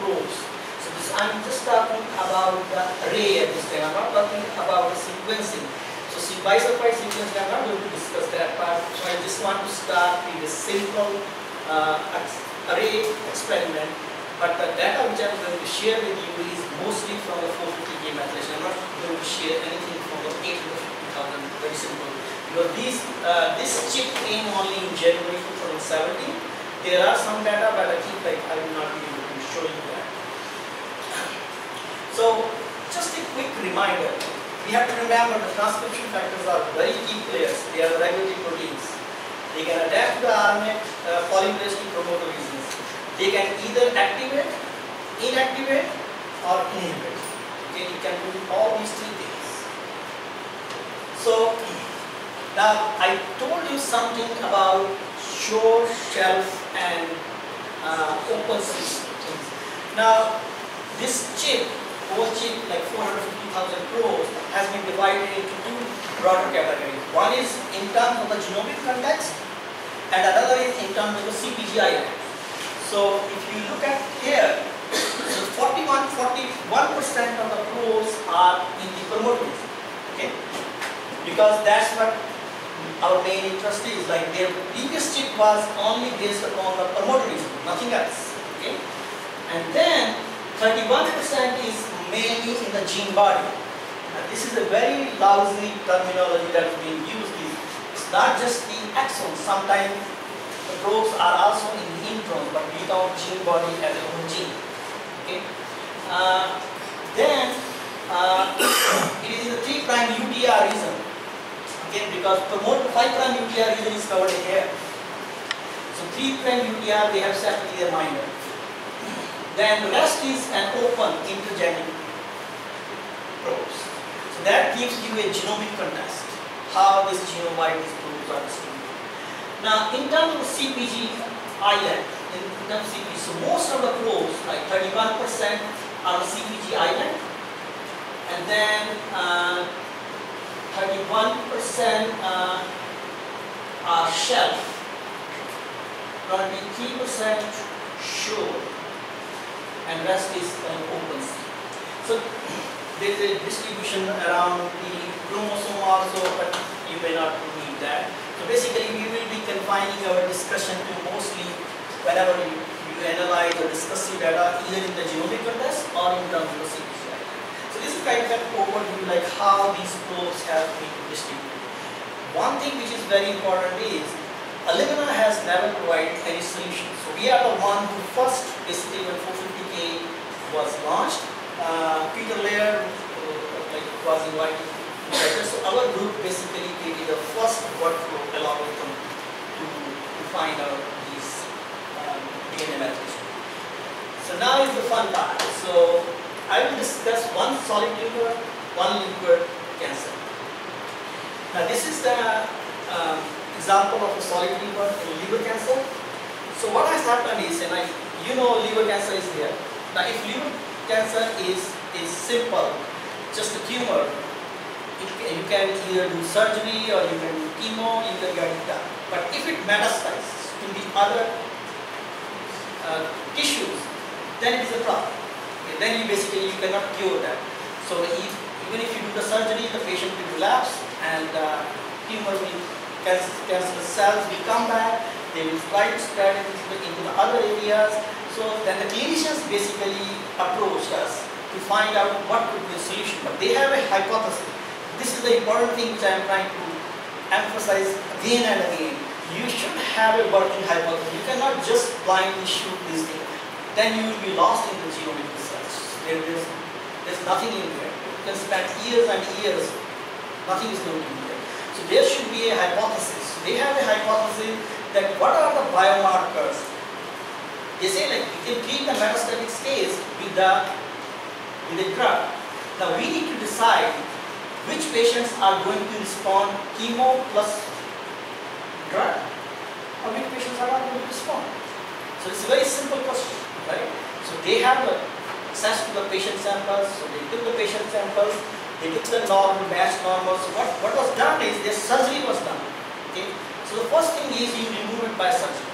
probes. So this, I'm just talking about the array at this time. I'm not talking about the sequencing. So bisulfite sequencing, I'm not going to discuss that part. So I just want to start with a simple array experiment. But the data which I'm going to share with you is mostly from the 450K methylation. I'm not going to share anything from the 850,000. Very simple. Because this chip came only in January 2017. There are some data, but I think I will not be able to show you that. So, just a quick reminder. We have to remember the transcription factors are very key players. They are regulatory proteins. They can adapt to the RNA polymerase to promote reasons. They can either activate, inactivate, or inhibit. Okay, you can do all these three things. So, now I told you something about short shelf and open systems. Now, this chip, whole chip, like 450,000 probes, has been divided into two broader categories. One is in terms of the genomic context, and another is in terms of the CPG island. So, if you look at here, so 41% of the probes are in the promoteries. Okay, because that's what our main interest is. Like their previous chip was only based upon the promoteries, nothing else. Okay, and then 31% is mainly in the gene body. And this is a very lousy terminology that is being used. It's not just the exons. Sometimes the probes are also in the introns, but we count gene body as a whole gene. Okay. Then it is in the 3' UTR region. Okay, because promote 5' UTR region is covered here. So 3' UTR they have separately their minor. Then the rest is an open intergenic probes. So that gives you a genomic context, how this genome-wide these probes are distributed. Now, in terms of CPG island, in terms of CPG, so most of the probes, like 31% are CPG island, and then 31% are shelf, 23% shore, and rest is open sea. So there is a distribution around the chromosome also, but you may not need that. So basically we will be confining our discussion to mostly whenever you analyze or discuss the data either in the genomic context or in terms of the CPG. So this is kind of an overview like how these probes have been distributed. One thing which is very important is Illumina has never provided any solution. So we are the one who first, basically when 450K was launched, Peter Laird was invited. So our group basically created the first workflow algorithm to find out these DNA methylation. So now is the fun part. So I will discuss one solid tumor, one liquid cancer. Now this is the example of a solid tumor in liver cancer. So what has happened is, and you know liver cancer is there. Now if liver cancer is simple, just a tumor, you can either do surgery or you can do chemo, you can get it done. But if it metastasizes to the other tissues, then it is a problem. Okay, then you cannot cure that. So even if you do the surgery, the patient will relapse and tumor will, cancer cells will come back, they will try to spread it into the other areas. So then the clinicians basically approached us to find out what could be the solution. But they have a hypothesis. This is the important thing which I am trying to emphasize again and again. You should have a working hypothesis. You cannot just blindly shoot this thing. Then you will be lost in the genomic research. There's nothing in there. You can spend years and years, nothing is going to be there. So there should be a hypothesis. They have a hypothesis that what are the biomarkers? They say like you can treat the metastatic stage with the drug. Now we need to decide which patients are going to respond chemo plus drug, or which patients are not going to respond. So it's a very simple question, right? So they have the access to the patient samples, so they took the patient samples, they took the normal, matched normal. So what was done is their surgery was done. Okay? So the first thing is you remove it by surgery.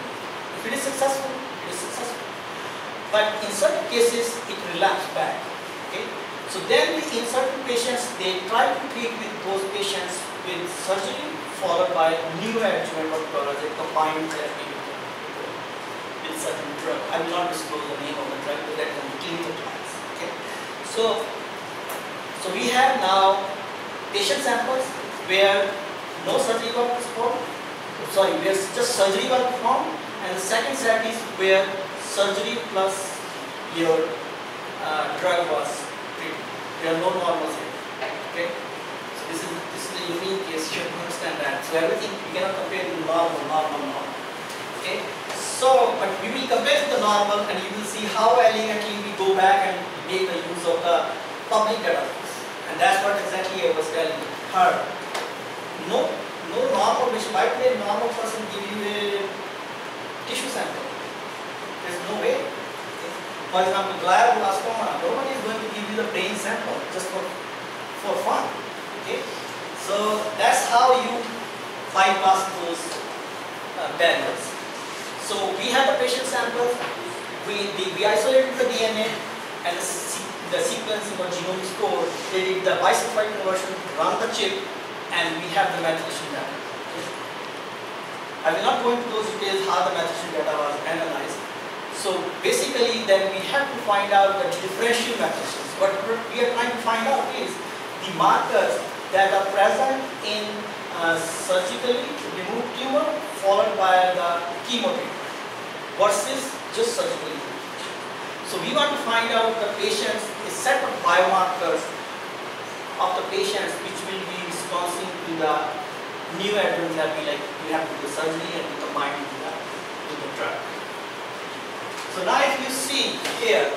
If it is successful, it is successful. But in certain cases, it relapses back. Okay? So then in certain patients, they try to treat with those patients with surgery followed by neoadjuvant or as a combined therapy with certain drug. I will not disclose the name of the drug, but that can be clinical trials. Okay? So we have now patient samples where no surgery was performed. Sorry, where just surgery was performed, and the second set is where surgery plus your drug was treated. There are no normals here. Okay? So this is a unique case. You have to understand that. So everything you cannot compare to normal. Okay? So, but we will compare to the normal, and you will see how elegantly we go back and make the use of the public data. And that's what exactly I was telling her. No normal patient. Why would a normal person give you a tissue sample? There's no way. For example, glioblastoma, nobody is going to give you the brain sample just for fun. Okay? So that's how you bypass those barriers. So we have the patient samples, we isolated the DNA and the sequencing or genomic score, they did the bisulfite conversion, run the chip, and we have the methylation data. I will not go into those details how the methylation data was analyzed. So basically then we have to find out the differential methylations. What we are trying to find out is the markers that are present in surgically removed tumor followed by the chemo treatment versus just surgically. So we want to find out the patients, a set of biomarkers of the patients which will be responsive to the neoadjuvant therapy, like we have to do the surgery and we combine it with the drug. So now if you see here,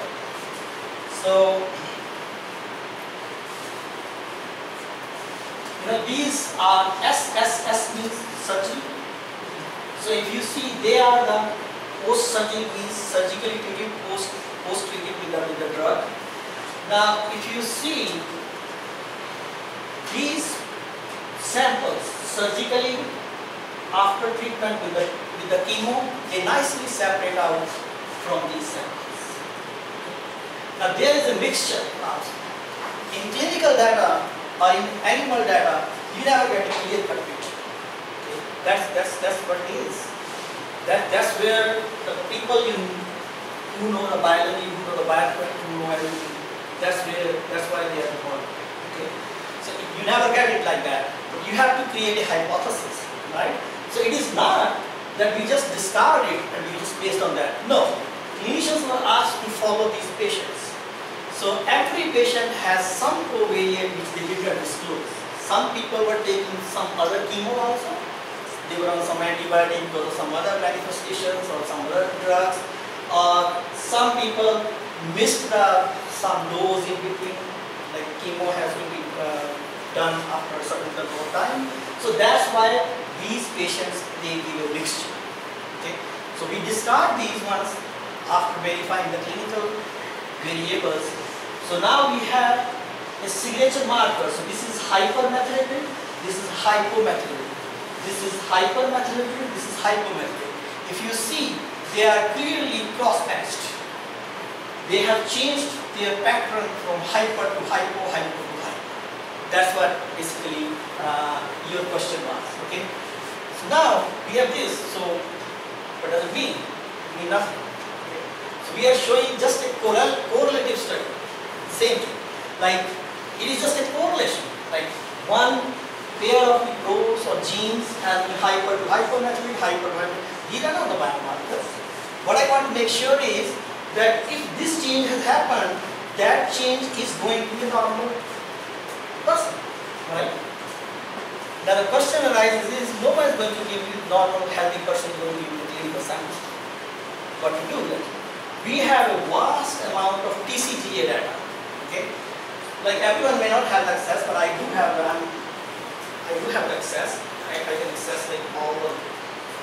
so these are SSS means surgery. So if you see, they are the post-surgery means surgically treated, post-treated with the drug. Now if you see these samples surgically after treatment with the chemo, they nicely separate out from these samples. Now there is a mixture. In clinical data or in animal data, you never get a clear cut picture. Okay? That's what it is. That's where the people who know the biology, who know the biochemistry, who know everything, that's why they are involved. Okay? So you never get it like that. But you have to create a hypothesis, right? So it is not that we just discard it and we just based on that. No. Clinicians were asked to follow these patients. So every patient has some covariate which they did not disclose. Some people were taking some other chemo also. They were on some antibiotic because of some other manifestations or some other drugs. Or some people missed some dose in between, like chemo has to be done after a certain interval of time. So that's why these patients, they give a mixture. Okay? So we discard these ones after verifying the clinical variables. So now we have a signature marker. So this is hypermethylated, this is hypomethylated. This is hypermethylated, this is hypomethylated. If you see, they are clearly cross-matched. They have changed their pattern from hyper to hypo, hypo to hypo. That's what basically your question was. Okay. So now we have this. So what does it mean? It means nothing. Okay. So we are showing just a correlative study. Same thing. Like it is just a correlation. Like one pair of the probes or genes has been hyper to hypomethylated, hyper to hyper. These are not the biomarkers. What I want to make sure is that if this change has happened, that change is going to be a normal person, right? Now the question arises is, no one is going to give you normal healthy person going to give you the clinical sample. What to do then? We have a vast amount of TCGA data, okay? Like everyone may not have access, but I do have access. I can access like all the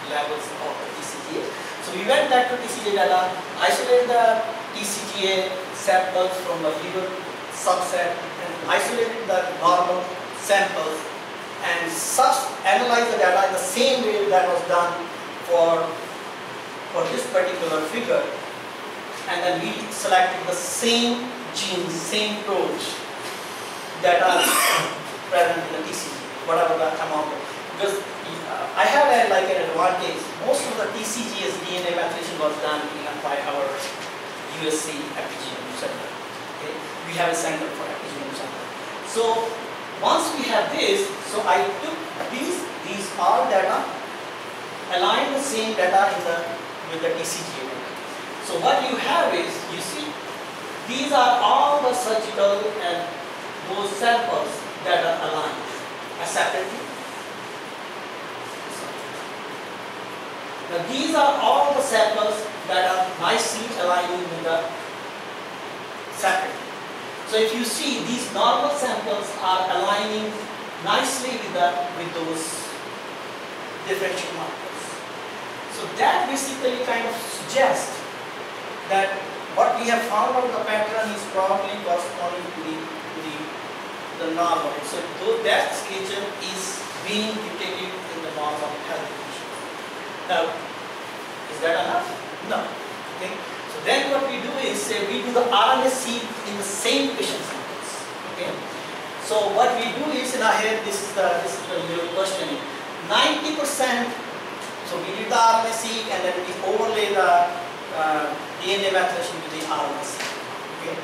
levels of the TCGA. So we went back to TCGA data, isolated the TCGA samples from the liver subset, and isolated the normal samples, and analyzed the data in the same way that was done for this particular figure, and then we selected the same genes, same probes that are present in the TCG, whatever the amount. Because I had like an advantage. Most of the TCG's DNA methylation was done by our USC epigenome center. Okay? We have a center for epigenome center. So once we have this, so I took these all data, aligned the same data with the TCGA data. So what you have is, you see, these are all the surgical and those samples that are aligned separately. Now these are all the samples that are nicely aligning with the separately. So if you see, these normal samples are aligning nicely with those differential markers. So that basically kind of suggests that what we have found out the pattern is probably corresponding to the normal. So that signature is being dictated in the normal health condition. Now, is that enough? No. Okay. So then what we do is say we do the RNA-seq in the same patient samples. Okay. So what we do is in our head, this is the real question. 90%. So we did the RNA-seq and then we overlay the DNA methylation with the RNA-seq. Okay.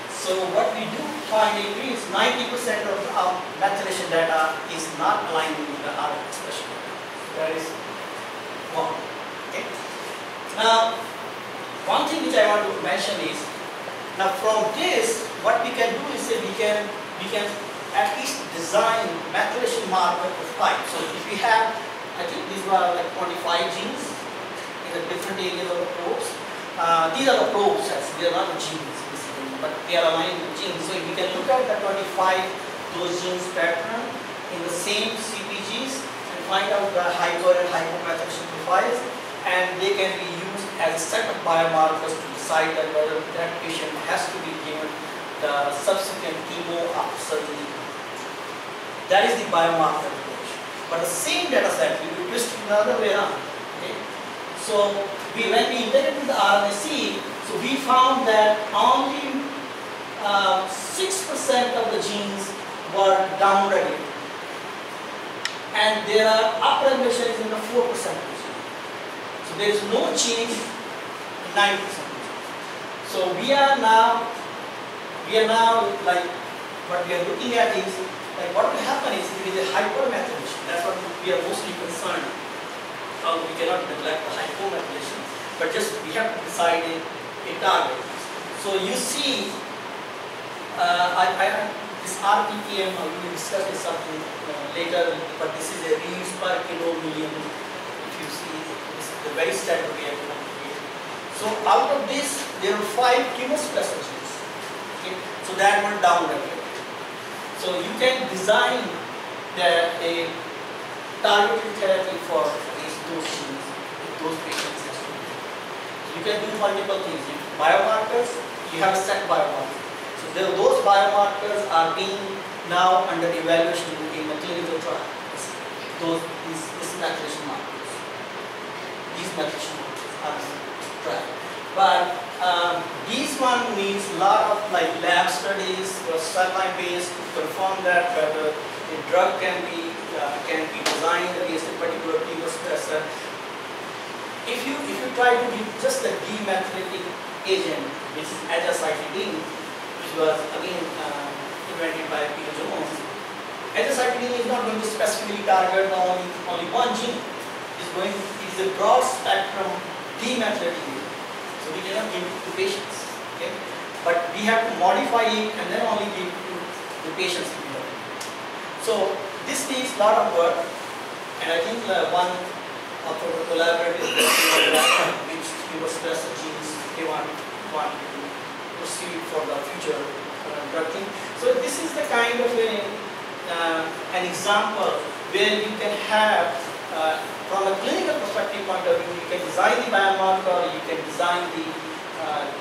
So what we do find is 90% of our methylation data is not aligned with the RNA expression. So that is one. Okay. Now, one thing which I want to mention is, now from this, what we can do is that we can at least design methylation marker of type. So if we have, I think these were like 25 genes in the different areas of the probes. These are the probe sets, they are not the genes basically, but they are aligned with genes. So if we can look at the 25 those genes pattern in the same CPGs and find out the hyper and hypomethylation profiles, and they can be used as a set of biomarkers to decide that whether that patient has to be given the subsequent chemo after surgery. That is the biomarker approach. But the same data set we will twist it another way around. Okay? So when we integrated the RNA-seq, so we found that only 6% of the genes were downregulated, and there are upregulations in the 4% of the genes. So there is no change in 90%. So we are now like what we are looking at is like what will happen is it is a hypermethylation. That's what we are mostly concerned. We cannot neglect the hypomethylation, but just we have to decide a target. So you see, this RPPM, we will discuss this something later, but this is a reuse per kilo million. If you see, this is the very standard we have to create. So out of this, there are 5 chemosuppressor genes. Okay? So that were downregulated. So you can design a targeted therapy for those genes, if those patients have to. So you can do multiple things. Biomarkers, you have a set biomarker. So those biomarkers are being now under evaluation in a clinical trial. These methylation markers. These methylation markers are in trial. But these one needs a lot of like lab studies or cell line based to confirm that whether a drug can be designed against a particular chemosuppressor. If you try to give just the demethylating agent, which is azacitidine, which was again invented by Peter Jones, azacitidine is not going to specifically target only one gene. It is a broad spectrum demethylating agent. So we cannot give it to patients. Okay? But we have to modify it and then only give it to the patients. So this needs a lot of work, and I think one of our collaborators which chemosuppressor genes they want to pursue for the future drug thing. So this is the kind of an example where you can have, from a clinical perspective point of view, you can design the biomarker, you can design the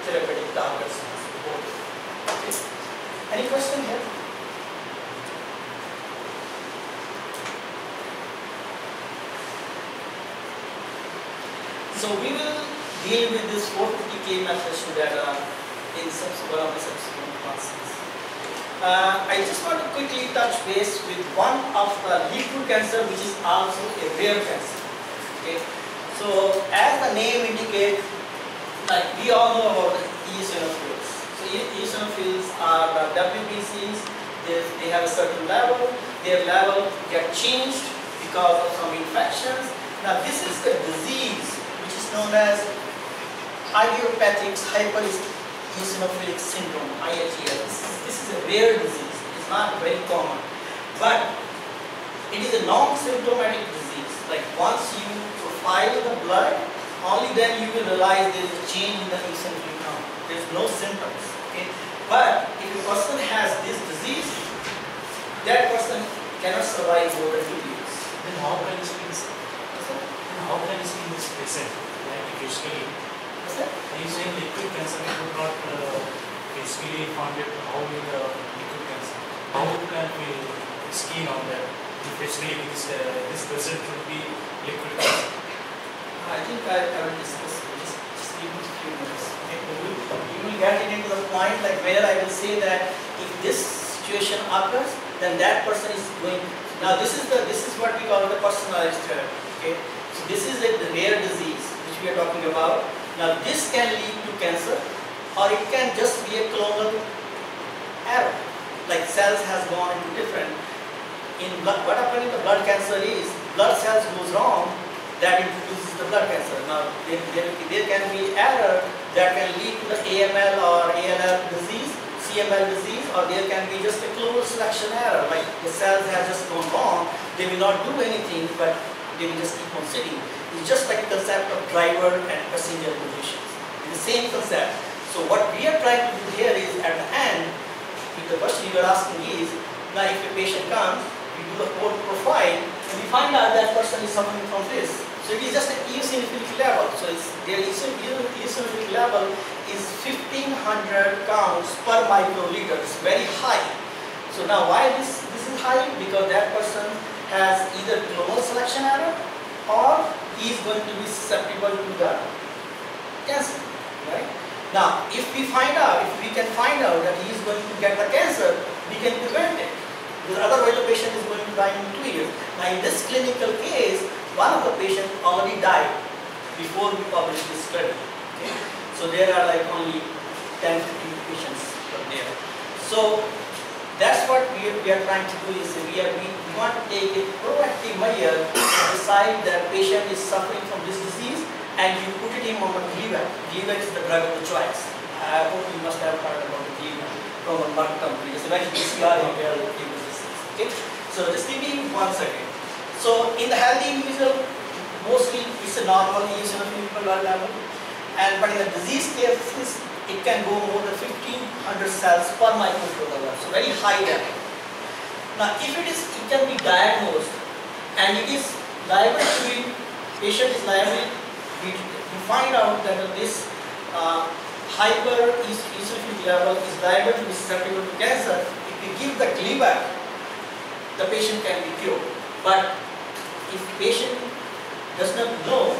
therapeutic targets. Okay. Any question here? So we will deal with this 450K methylation data in one of the subsequent classes. I just want to quickly touch base with one of the lead to cancer, which is also a rare cancer. Okay. So as the name indicates, like we all know about the eosinophils. So eosinophils are the WBCs. They have a certain level. Their level get changed because of some infections. Now this is the disease which is known as idiopathic hypereosinophilic syndrome, IHES. This is a rare disease. It is not very common, but it is a non-symptomatic disease. Like once you profile the blood, only then you will realize there is a change in the eosinophil count. There is no symptoms. Okay? But if a person has this disease, that person cannot survive more than 2 years. Then how can you see this? How can you see this patient? Like physically, are you saying liquid cancer we could not physically found it? How will liquid cancer? How can we skin on that? Physically, this person should be liquid cancer. I think I will discuss. Just give me a few minutes. Okay? You will get it into the point like where I will say that if this situation occurs, then that person is going. Now this is what we call the personalized therapy. Okay, so this is the rare disease which we are talking about. Now this can lead to cancer, or it can just be a clonal error. Like cells has gone into different. In blood, what happens in the blood cancer is blood cells goes wrong, that introduces the blood cancer. Now there can be error that can lead to the AML or ALL disease, CML disease, or there can be just a clonal selection error, like the cells have just gone wrong, they will not do anything, but they will just keep on sitting. It's just like the concept of driver and passenger positions. It's the same concept. So what we are trying to do here is at the end, the question you are asking is, now if a patient comes, we do the whole profile, and we find out that person is suffering from this. So it is just an eosinophilic level. So their eosinophilic level is 1500 counts per microliter. It's very high. So now why this is high? Because that person has either clonal selection error or he is going to be susceptible to the cancer. Right? Now if we can find out that he is going to get the cancer, we can prevent it. Because otherwise the patient is going to die in 2 years. Now in this clinical case, one of the patients already died before we published this study. Okay? So there are like only 10-15 patients per there. So that's what we are trying to do is we want to take a proactive measure to decide that patient is suffering from this disease and you put it in on a Gleevec. Gleevec is the drug of the choice. I hope you must have heard about the Gleevec from a Merck company. It's a very PCR inhaled disease. Okay? So just give me 1 second. So in the healthy individual, mostly it's a normal eosinophilic blood level, but in the disease cases, it can go more than 1500 cells per microliter, so very high level. Now, if it can be diagnosed, and it is liable to be, patient is liable, we find out that this hyper eosinophilic level is liable to be susceptible to cancer. If we give the Gleevec, the patient can be cured. But if patient does not know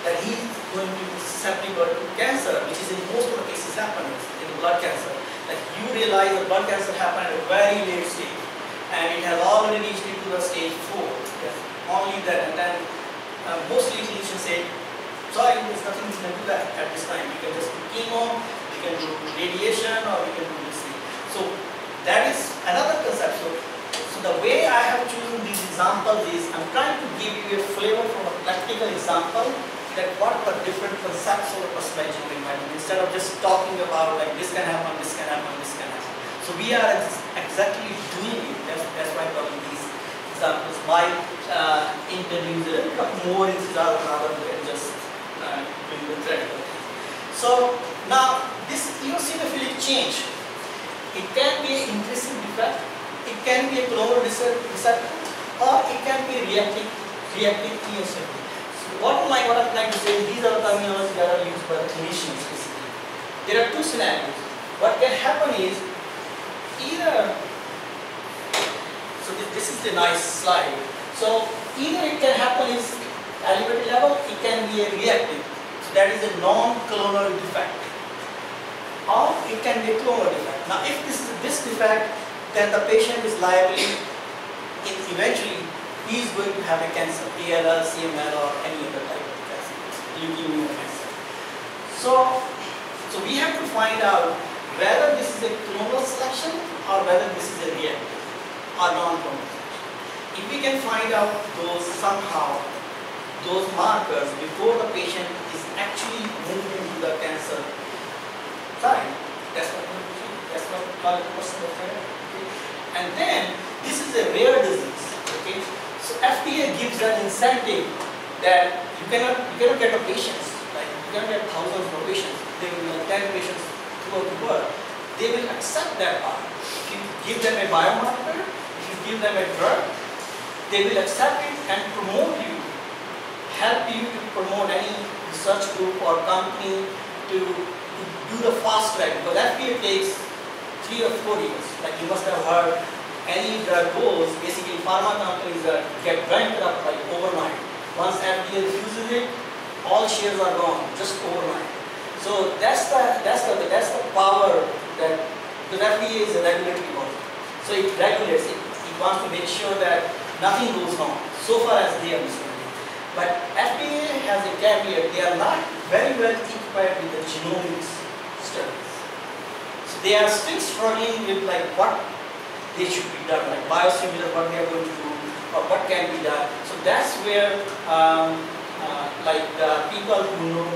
that he is going to be susceptible to cancer, which is in most of the cases happens in blood cancer, like you realize that blood cancer happened at a very late stage, and it has already reached into the stage 4. Yes. Only that, and then mostly clinicians say, sorry, there's nothing we can do that at this time. We can just do chemo, we can do radiation, or we can do this thing. So that is another concept. So the way I have chosen these examples is I'm trying to give you a flavor from a practical example that what are different concepts of personalized genomic medicine instead of just talking about like this can happen, this can happen, this can happen. So we are exactly doing it. That's why I'm talking these examples. Why introduce a little more into that rather than just doing the theoretical thing. So now this eosinophilic change, it can be an intrinsic defect. It can be a clonal receptor, or it can be reactive immunostability. So bottom line, what I'm trying to say is these are the terminologies that are used by the clinicians basically. There are two scenarios. What can happen is either, so this is the nice slide. So either it can happen is elevated level, it can be a reactive. So that is a non-clonal defect. Or it can be a clonal defect. Now if this is this defect, then the patient is liable, eventually he is going to have a cancer, ALL, CML or any other type of cancer, leukemia cancer. So we have to find out whether this is a clonal selection or whether this is a reactive or non-clonal selection. If we can find out those somehow, those markers before the patient is actually moved into the cancer side, that's what we call it person of care. Okay. And then this is a rare disease. Okay. So FDA gives an incentive that you cannot get a patients, like you cannot get thousands of patients. They will 10 patients throughout the world. They will accept that part. If you give them a biomarker, if you give them a drug, they will accept it and promote you, help you to promote any research group or company to do the fast track, because FDA takes 3 or 4 years. Like you must have heard, any drug goes, basically pharma companies get bankrupt like overnight. Once FDA refuses it, all shares are gone, just overnight. So that's the power that, because FDA is a regulatory body. So it regulates it. It wants to make sure that nothing goes wrong, so far as they are concerned. But FDA has a caveat, they are not very well equipped with the genomics studies. So they are still struggling with like what they should be done, like biosimilar, what they are going to do, or what can be done. So that's where like the people who know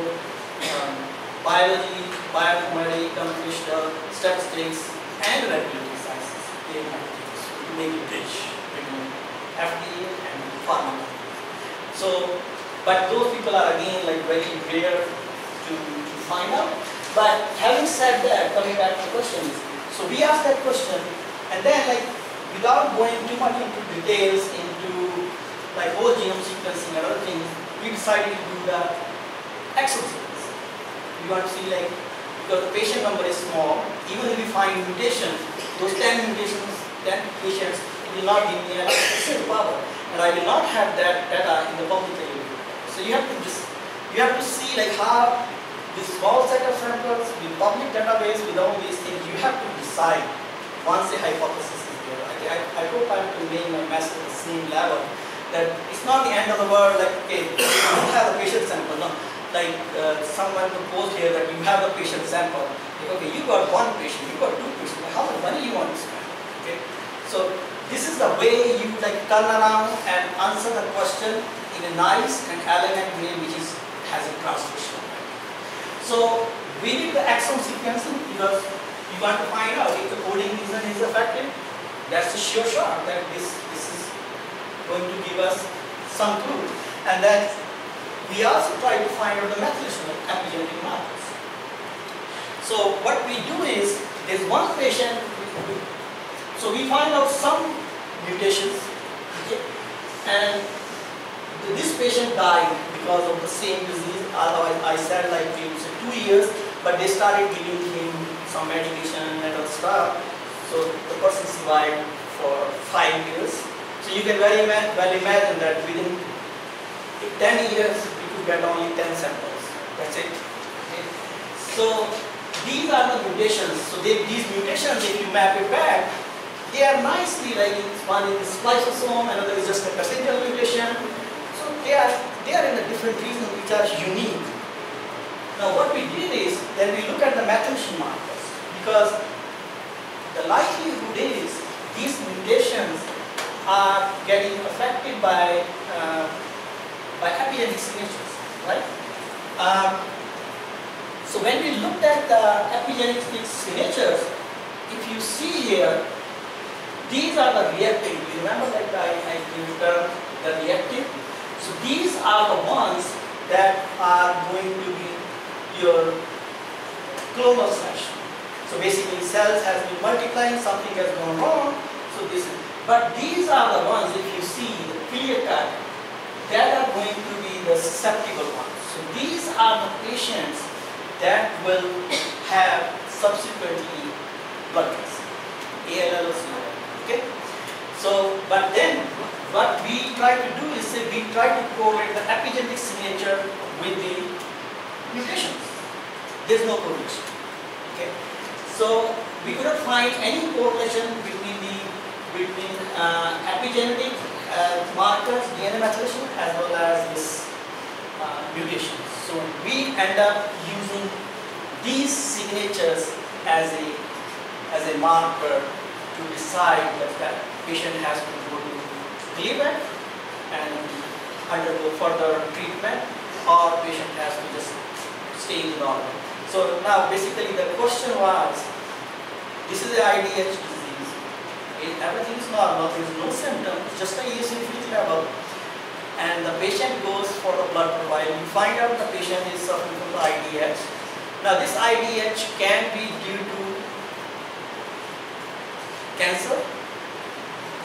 biology, bioinformatics, computational, statistics, and regulatory sciences, they have to make a bridge between FDA and pharma. So, but those people are again like very rare to find out. But having said that, coming back to the question, so we asked that question, and then like without going too much into details into like whole genome sequencing and other things, we decided to do the exome sequencing. We want to see like, because the patient number is small, even if we find mutations, those 10 mutations, 10 patients, it will not give me a same power. And I will not have that data in the public available. So you have to see like how this small set of samples with public database with all these things, you have to decide once a hypothesis is there. I hope I'm conveying my message at the same level, that it's not the end of the world, like, okay, you don't have a patient sample, no. Like someone proposed here that you have a patient sample. Like, okay, you got 1 patient, you got 2 patients, how much money you want to spend? Okay, so this is the way you like turn around and answer the question in a nice and elegant way, which has a transcription. So we did the exome sequencing because we want to find out if the coding reason is effective. That's a sure shot that this is going to give us some clue. And then we also try to find out the methylation of epigenetic markers. So what we do is, there's one patient, so we find out some mutations, okay, and this patient died because of the same disease. Otherwise, I said like it was 2 years, but they started giving him some medication and other stuff. So the person survived for 5 years. So you can very well imagine that within 10 years, we could get only 10 samples. That's it. Okay. So these are the mutations. So these mutations, if you map it back, they are nicely like one is spliceosome, another is just a passenger mutation. So they are in a different region which are unique. Now what we did is, then we look at the methylation markers, because the likelihood is these mutations are getting affected by epigenetic signatures, right? So when we looked at the epigenetic signatures, if you see here, these are the reactive. You remember that I used the reactive? So these are the ones that are going to be your clonal selection. So basically cells has been multiplying, something has gone wrong. So this is, but these are the ones, if you see, susceptible ones. So these are the patients that will have subsequently blood cancer, ALL or CLL. Okay. So, but then what we try to do is say we try to correlate the epigenetic signature with the mutations. There's no correlation. Okay. So we could not find any correlation between epigenetic markers, DNA methylation, as well as this mutations. So we end up using these signatures as a marker to decide that patient has to go to clinic and undergo further treatment, or patient has to just stay in normal. So now basically the question was, this is the IDH disease. Everything is normal, there is no symptoms, just a eosinophilic level. And the patient goes for the blood profile. You find out the patient is suffering from the IDH. Now this IDH can be due to cancer,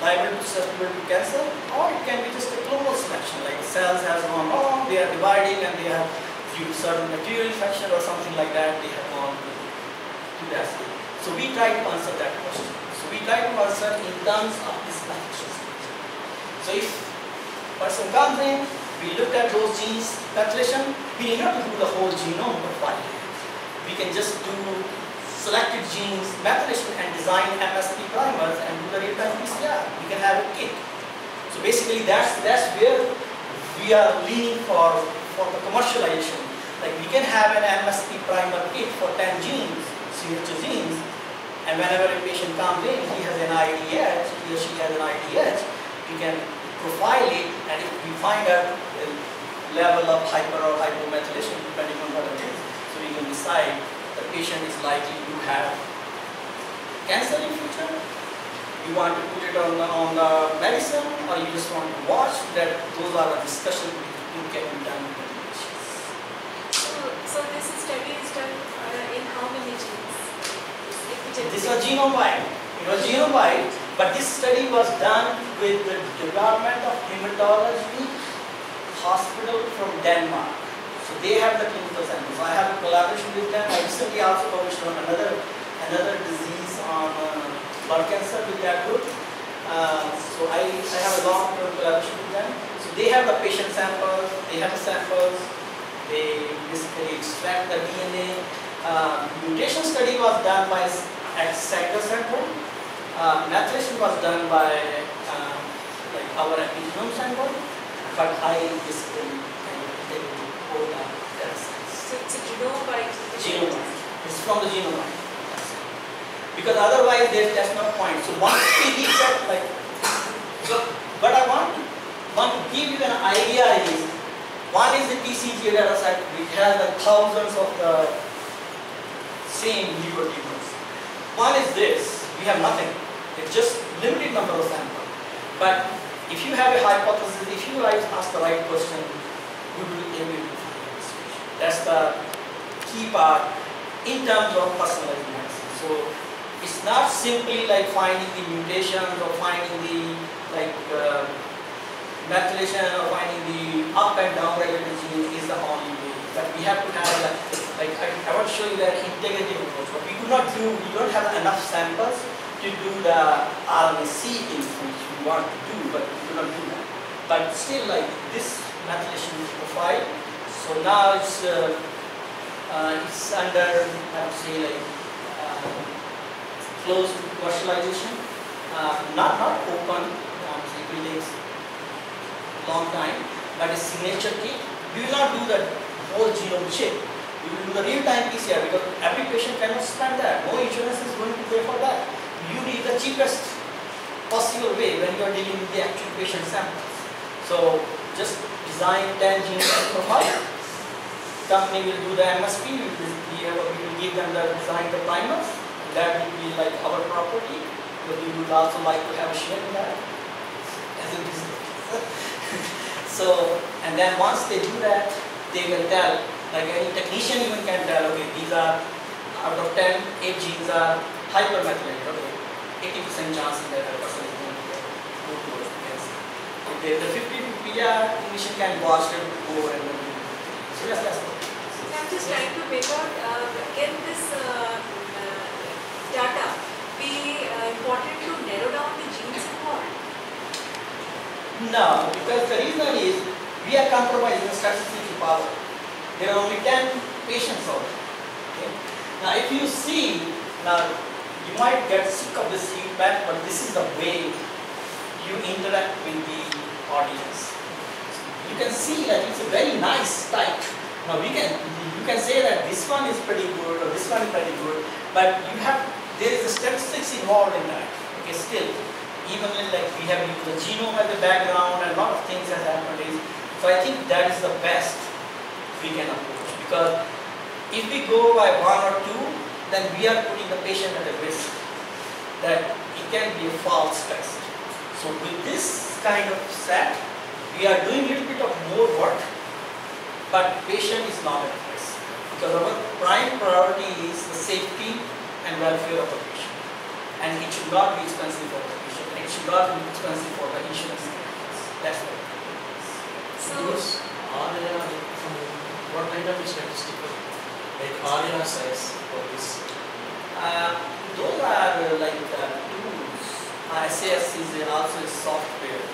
liable to susceptible to cancer, or it can be just a clonal selection, like cells has gone wrong, they are dividing and they have due to certain bacterial infection or something like that, they have gone to that state. So we try to answer that question. So we try to answer in terms of this methylation. So if person comes in, we look at those genes methylation, we need not to do the whole genome profile. We can just do selected genes methylation and design MSP primers and do the real-time PCR. We can have a kit. So basically that's where we are leaning for the commercialization. Like we can have an MSP primer kit for 10 genes, signature genes, and whenever a patient comes in, he has an IDH, he or she has an IDH, we can profile it, and if we find out the level of hyper or hypomethylation, depending on what it is, so we can decide the patient is likely to have cancer in future. You want to put it on the medicine, or you just want to watch that. Those are the discussions we can be done with the patients. So this study is done in how many genes? This was genome-wide. It was genome-wide, but this study was done with the Department of Hematology Hospital from Denmark. So they have the clinical samples. I have a collaboration with them. I recently also published on another disease on blood cancer with that group. So I have a long-term collaboration with them. So they have the patient samples, they have the samples, they basically extract the DNA. Mutation study was done by at Sanger Center. Methylation was done by like our epigenome sample, but I basically take all the data sets. So it's a genome by Genome. It's from the genome. Because otherwise there's no point. So once we reach that, like, so what I want to give you an idea is, one is the TCGA data set, which has the thousands of the same liver tumors. One is this, we have nothing. It's just limited number of samples. But if you have a hypothesis, if you ask the right question, you will be able to find the solution. That's the key part in terms of personalized medicine. So it's not simply like finding the mutations or finding the methylation or finding the up and down regulated genes is the only way. But we have to have I want to show you that integrative approach. But we don't have enough samples to do the RNA-seq things which we want to do, but we do not do that. But still, like this methylation profile. So now it's under, I would say, close to commercialization. Not open. It will take a long time, but a signature kit. We will not do the whole genome chip. We will do the real-time PCR because every patient cannot spend that. No insurance is going to pay for that. You need the cheapest possible way when you are dealing with the actual patient samples. So just design 10 genes profile. Company will do the MSP. We will give them the design the primers. That will be like our property. But we would also like to have a share in that as a business. So, and then once they do that, they will tell. Like any technician even can tell, okay, these are, out of 10, 8 genes are hypermethylated, okay, 80% chance that a person is going to go towards the cancer. If there's a 50-50, yeah, technician can watch it go and then Yes, yes. I'm just trying to make out, can this data be important to narrow down the genes involved? No, because the reason is we are compromising the statistical power. There are only 10 patients out there. Okay? Now, if you see, now you might get sick of this feedback, but this is the way you interact with the audience. You can see that it's a very nice type. Now you can say that this one is pretty good or this one is pretty good, but there is a statistics involved in that. Okay, still, even like we have used the genome as a background and a lot of things has happened. So I think that is the best we can approach, because if we go by one or two, then we are putting the patient at a risk that it can be a false test. So with this kind of set, we are doing a little bit of more work, but patient is not at risk, because our prime priority is the safety and welfare of the patient, and it should not be expensive for the patient, and it should not be expensive for the insurance companies. That's what it is. So, what kind of statistical, like RNA size for this? Those are like tools. SAS is also a software.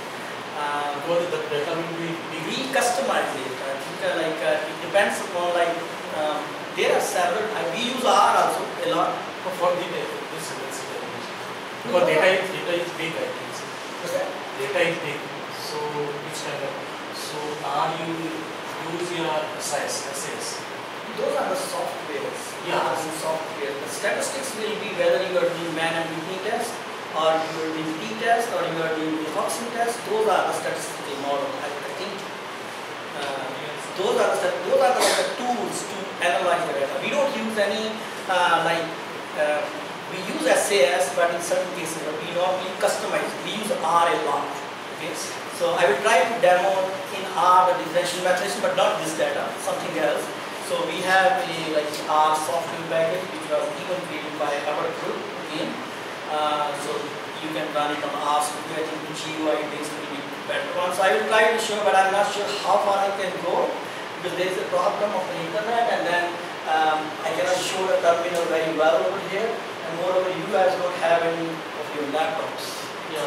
What the data will be big? We customize it. I think it depends upon there are several. We use R also a lot. For the this because data is big, I think. What's that? Data is big. So which kind of, so are you use your SAS? Those are the softwares. Yeah. Those are the software. The statistics will be whether you are doing man and kidney test, or you are doing t-test, or you are doing toxin test. Those are the statistical model. I think those are the tools to analyze the data. We don't use any we use SAS, but in certain cases we normally customize. We use R a lot. Okay, so I will try to demo in R the differential methylation, but not this data, something else. So we have a R software package which was even created by our group again. So you can run it on R software. I think the GUI is will be better one. So I will try to show, but I'm not sure how far I can go, because there is a problem of the internet, and then I cannot show the terminal very well over here, and moreover you guys don't have any of your laptops. Yeah.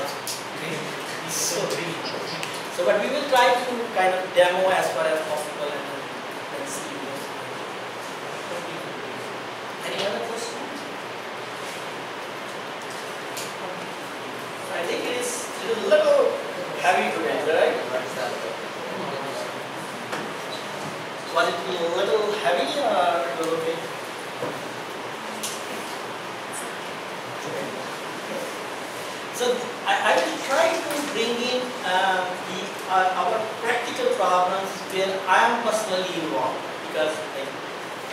So but we will try to kind of demo as far as possible and then see. Any other questions? I think it is a little heavy today, right? Was it a little heavy or it was okay? So I will try to bring in our practical problems where I am personally involved, because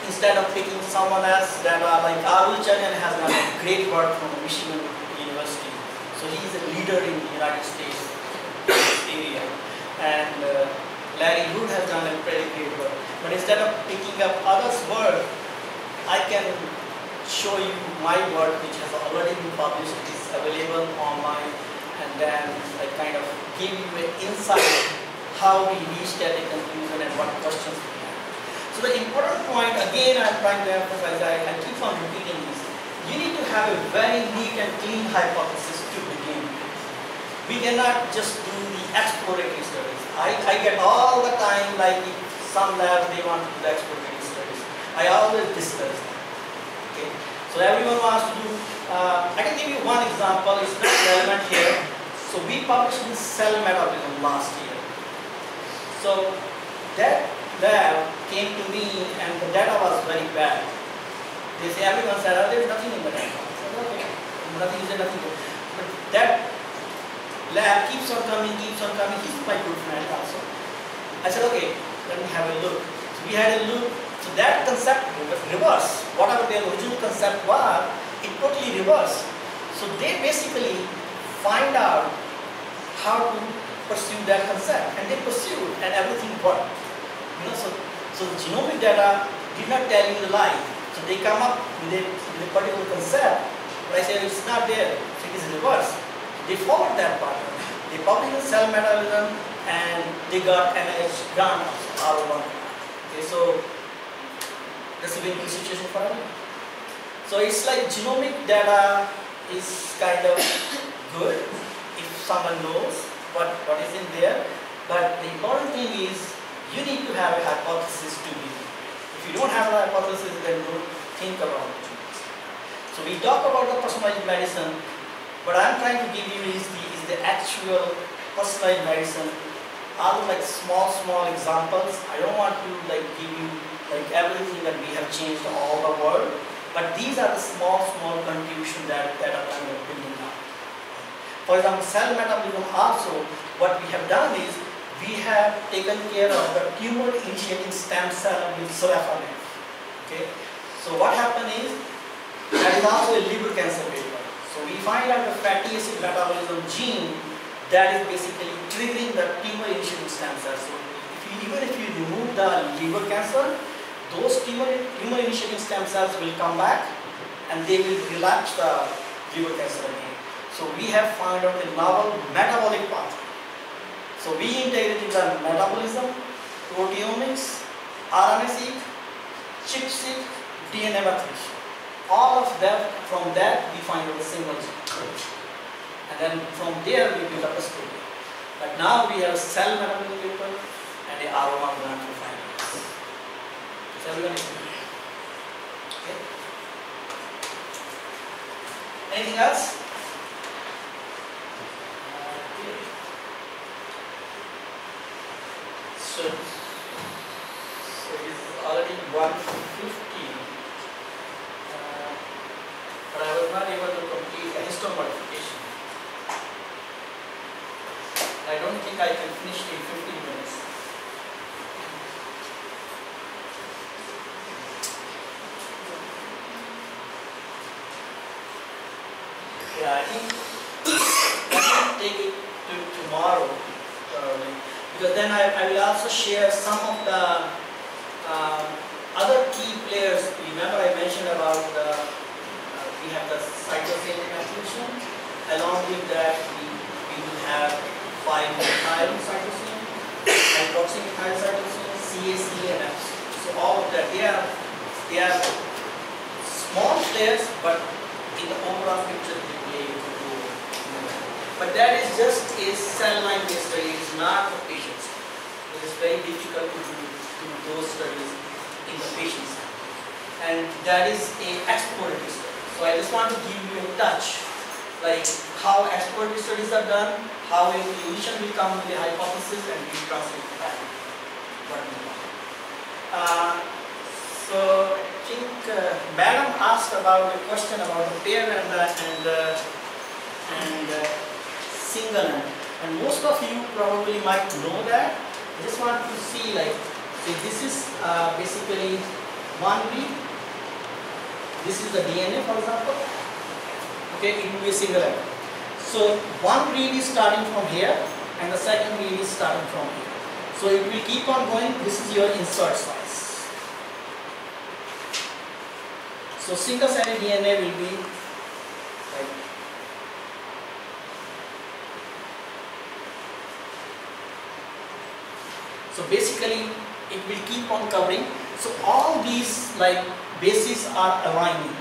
instead of picking someone else that are like Arul Chanyan has done great work from Michigan University. So he is a leader in the United States area, and Larry Hood has done a pretty great work. But instead of picking up others' work, I can show you my work which has already been published. It is available online, and then I kind of give you an insight how we reached at a conclusion and what questions we have. So the important point, again I am trying to emphasize, I keep on repeating this, you need to have a very neat and clean hypothesis to begin with. We cannot just do the exploratory studies. I get all the time, like if some labs they want to do the exploratory studies. I always discuss that. Okay? So everyone wants to do, I can give you one example, it's not relevant here. So we published in Cell Metabolism last year. So that lab came to me and the data was very bad. They say, everyone said, oh, there is nothing in the data. I said, okay, nothing is nothing. But that lab keeps on coming, he's my good friend also. I said, okay, let me have a look. So we had a look, so that concept was reverse. Whatever their original concept was, it totally reversed. So they basically find out how to pursue that concept, and they pursued, and everything worked. You know, so the genomic data did not tell you the lie. So they come up with a particular concept, but I say it's not there, so it is reverse. They followed that pattern. They published in Cell Metabolism, and they got NIH grant, R1. Okay, so that's a win-win situation for everyone. So it's like genomic data is kind of good if someone knows what is in there, but the important thing is you need to have a hypothesis to be. If you don't have a hypothesis, then don't think about it. So we talk about the personalized medicine. What I'm trying to give you is the actual personalized medicine. All like small examples. I don't want to like give you like everything that we have changed all the world, but these are the small contributions that are kind of building up. For example, cell metabolism also, what we have done is we have taken care of the tumor initiating stem cell with sorafenib. Okay, so what happened is that is also a liver cancer paper. So we find out the fatty acid metabolism gene that is basically triggering the tumor initiating stem cells. So even if you remove the liver cancer, those tumor initiating stem cells will come back and they will relapse the liver cancer again. So we have found out a novel metabolic pathway. So we integrated the metabolism, proteomics, RNA-seq, chip-seq, DNA methylation. All of them, from that we find out a single gene. And then from there we build up a story. But now we have cell metabolism paper and a aroma grant for findings. So everyone is okay. Anything else? So it is already 1:50, but I was not able to complete a histone modification. I don't think I can finish in 15 minutes. Yeah, I think take it to tomorrow probably. Because then I will also share some of the other key players. Remember I mentioned about we have the cytosine methylation. Along with that we will have 5-methyl cytosine, hydroxymethyl cytosine, CAC and FC. So all of that they are small players, but in the overall picture they play a good role. But that is just a cell line based study. It is not for patients. It is very difficult to do those studies in the patients. And that is a exploratory study. So I just want to give you a touch, like how exploratory studies are done, how a clinician will come with a hypothesis and we translate it back. So I think Madam asked about a question about the pair and single end. And most of you probably might know that. I just want to see like, so this is basically one read. This is the DNA for example. Okay, it will be a single end. So one read is starting from here and the second read is starting from here. So it will keep on going. This is your insert size. So single-stranded DNA will be like so basically it will keep on covering. So all these like bases are aligning.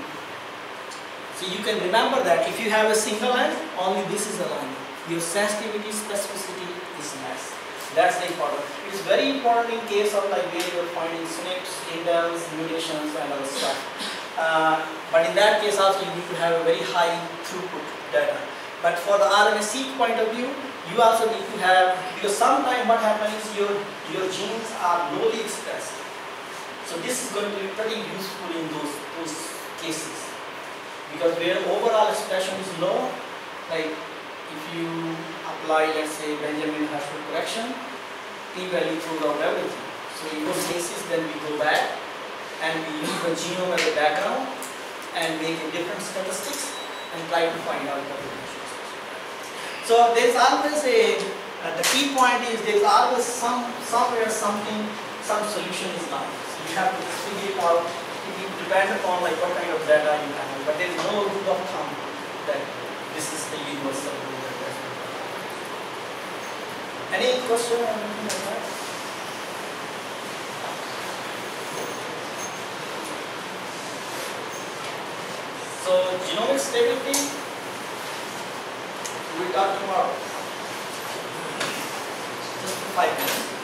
So you can remember that if you have a single end, only this is aligning. Your sensitivity, specificity is less. That's the important. It is very important in case of like where you are finding SNPs, indels, mutations and other stuff. But in that case also you need to have a very high throughput data. But for the RNA-seq point of view, you also need to have, because sometimes what happens is your genes are lowly expressed. So this is going to be pretty useful in those cases. Because where overall expression is low, like if you apply, let's say, Benjamin Herschel correction, p-value throws out everything. So in those cases, then we go back and we use the genome as a background and make a different statistics and try to find out the relations. So there's always the key point is there's always somewhere something, some solution is not. So you have to figure it out. It will depend upon like what kind of data you have. But there is no rule of thumb that this is the universal rule. Any question or anything like that? So genomic stability, we talk tomorrow. Just for 5 minutes.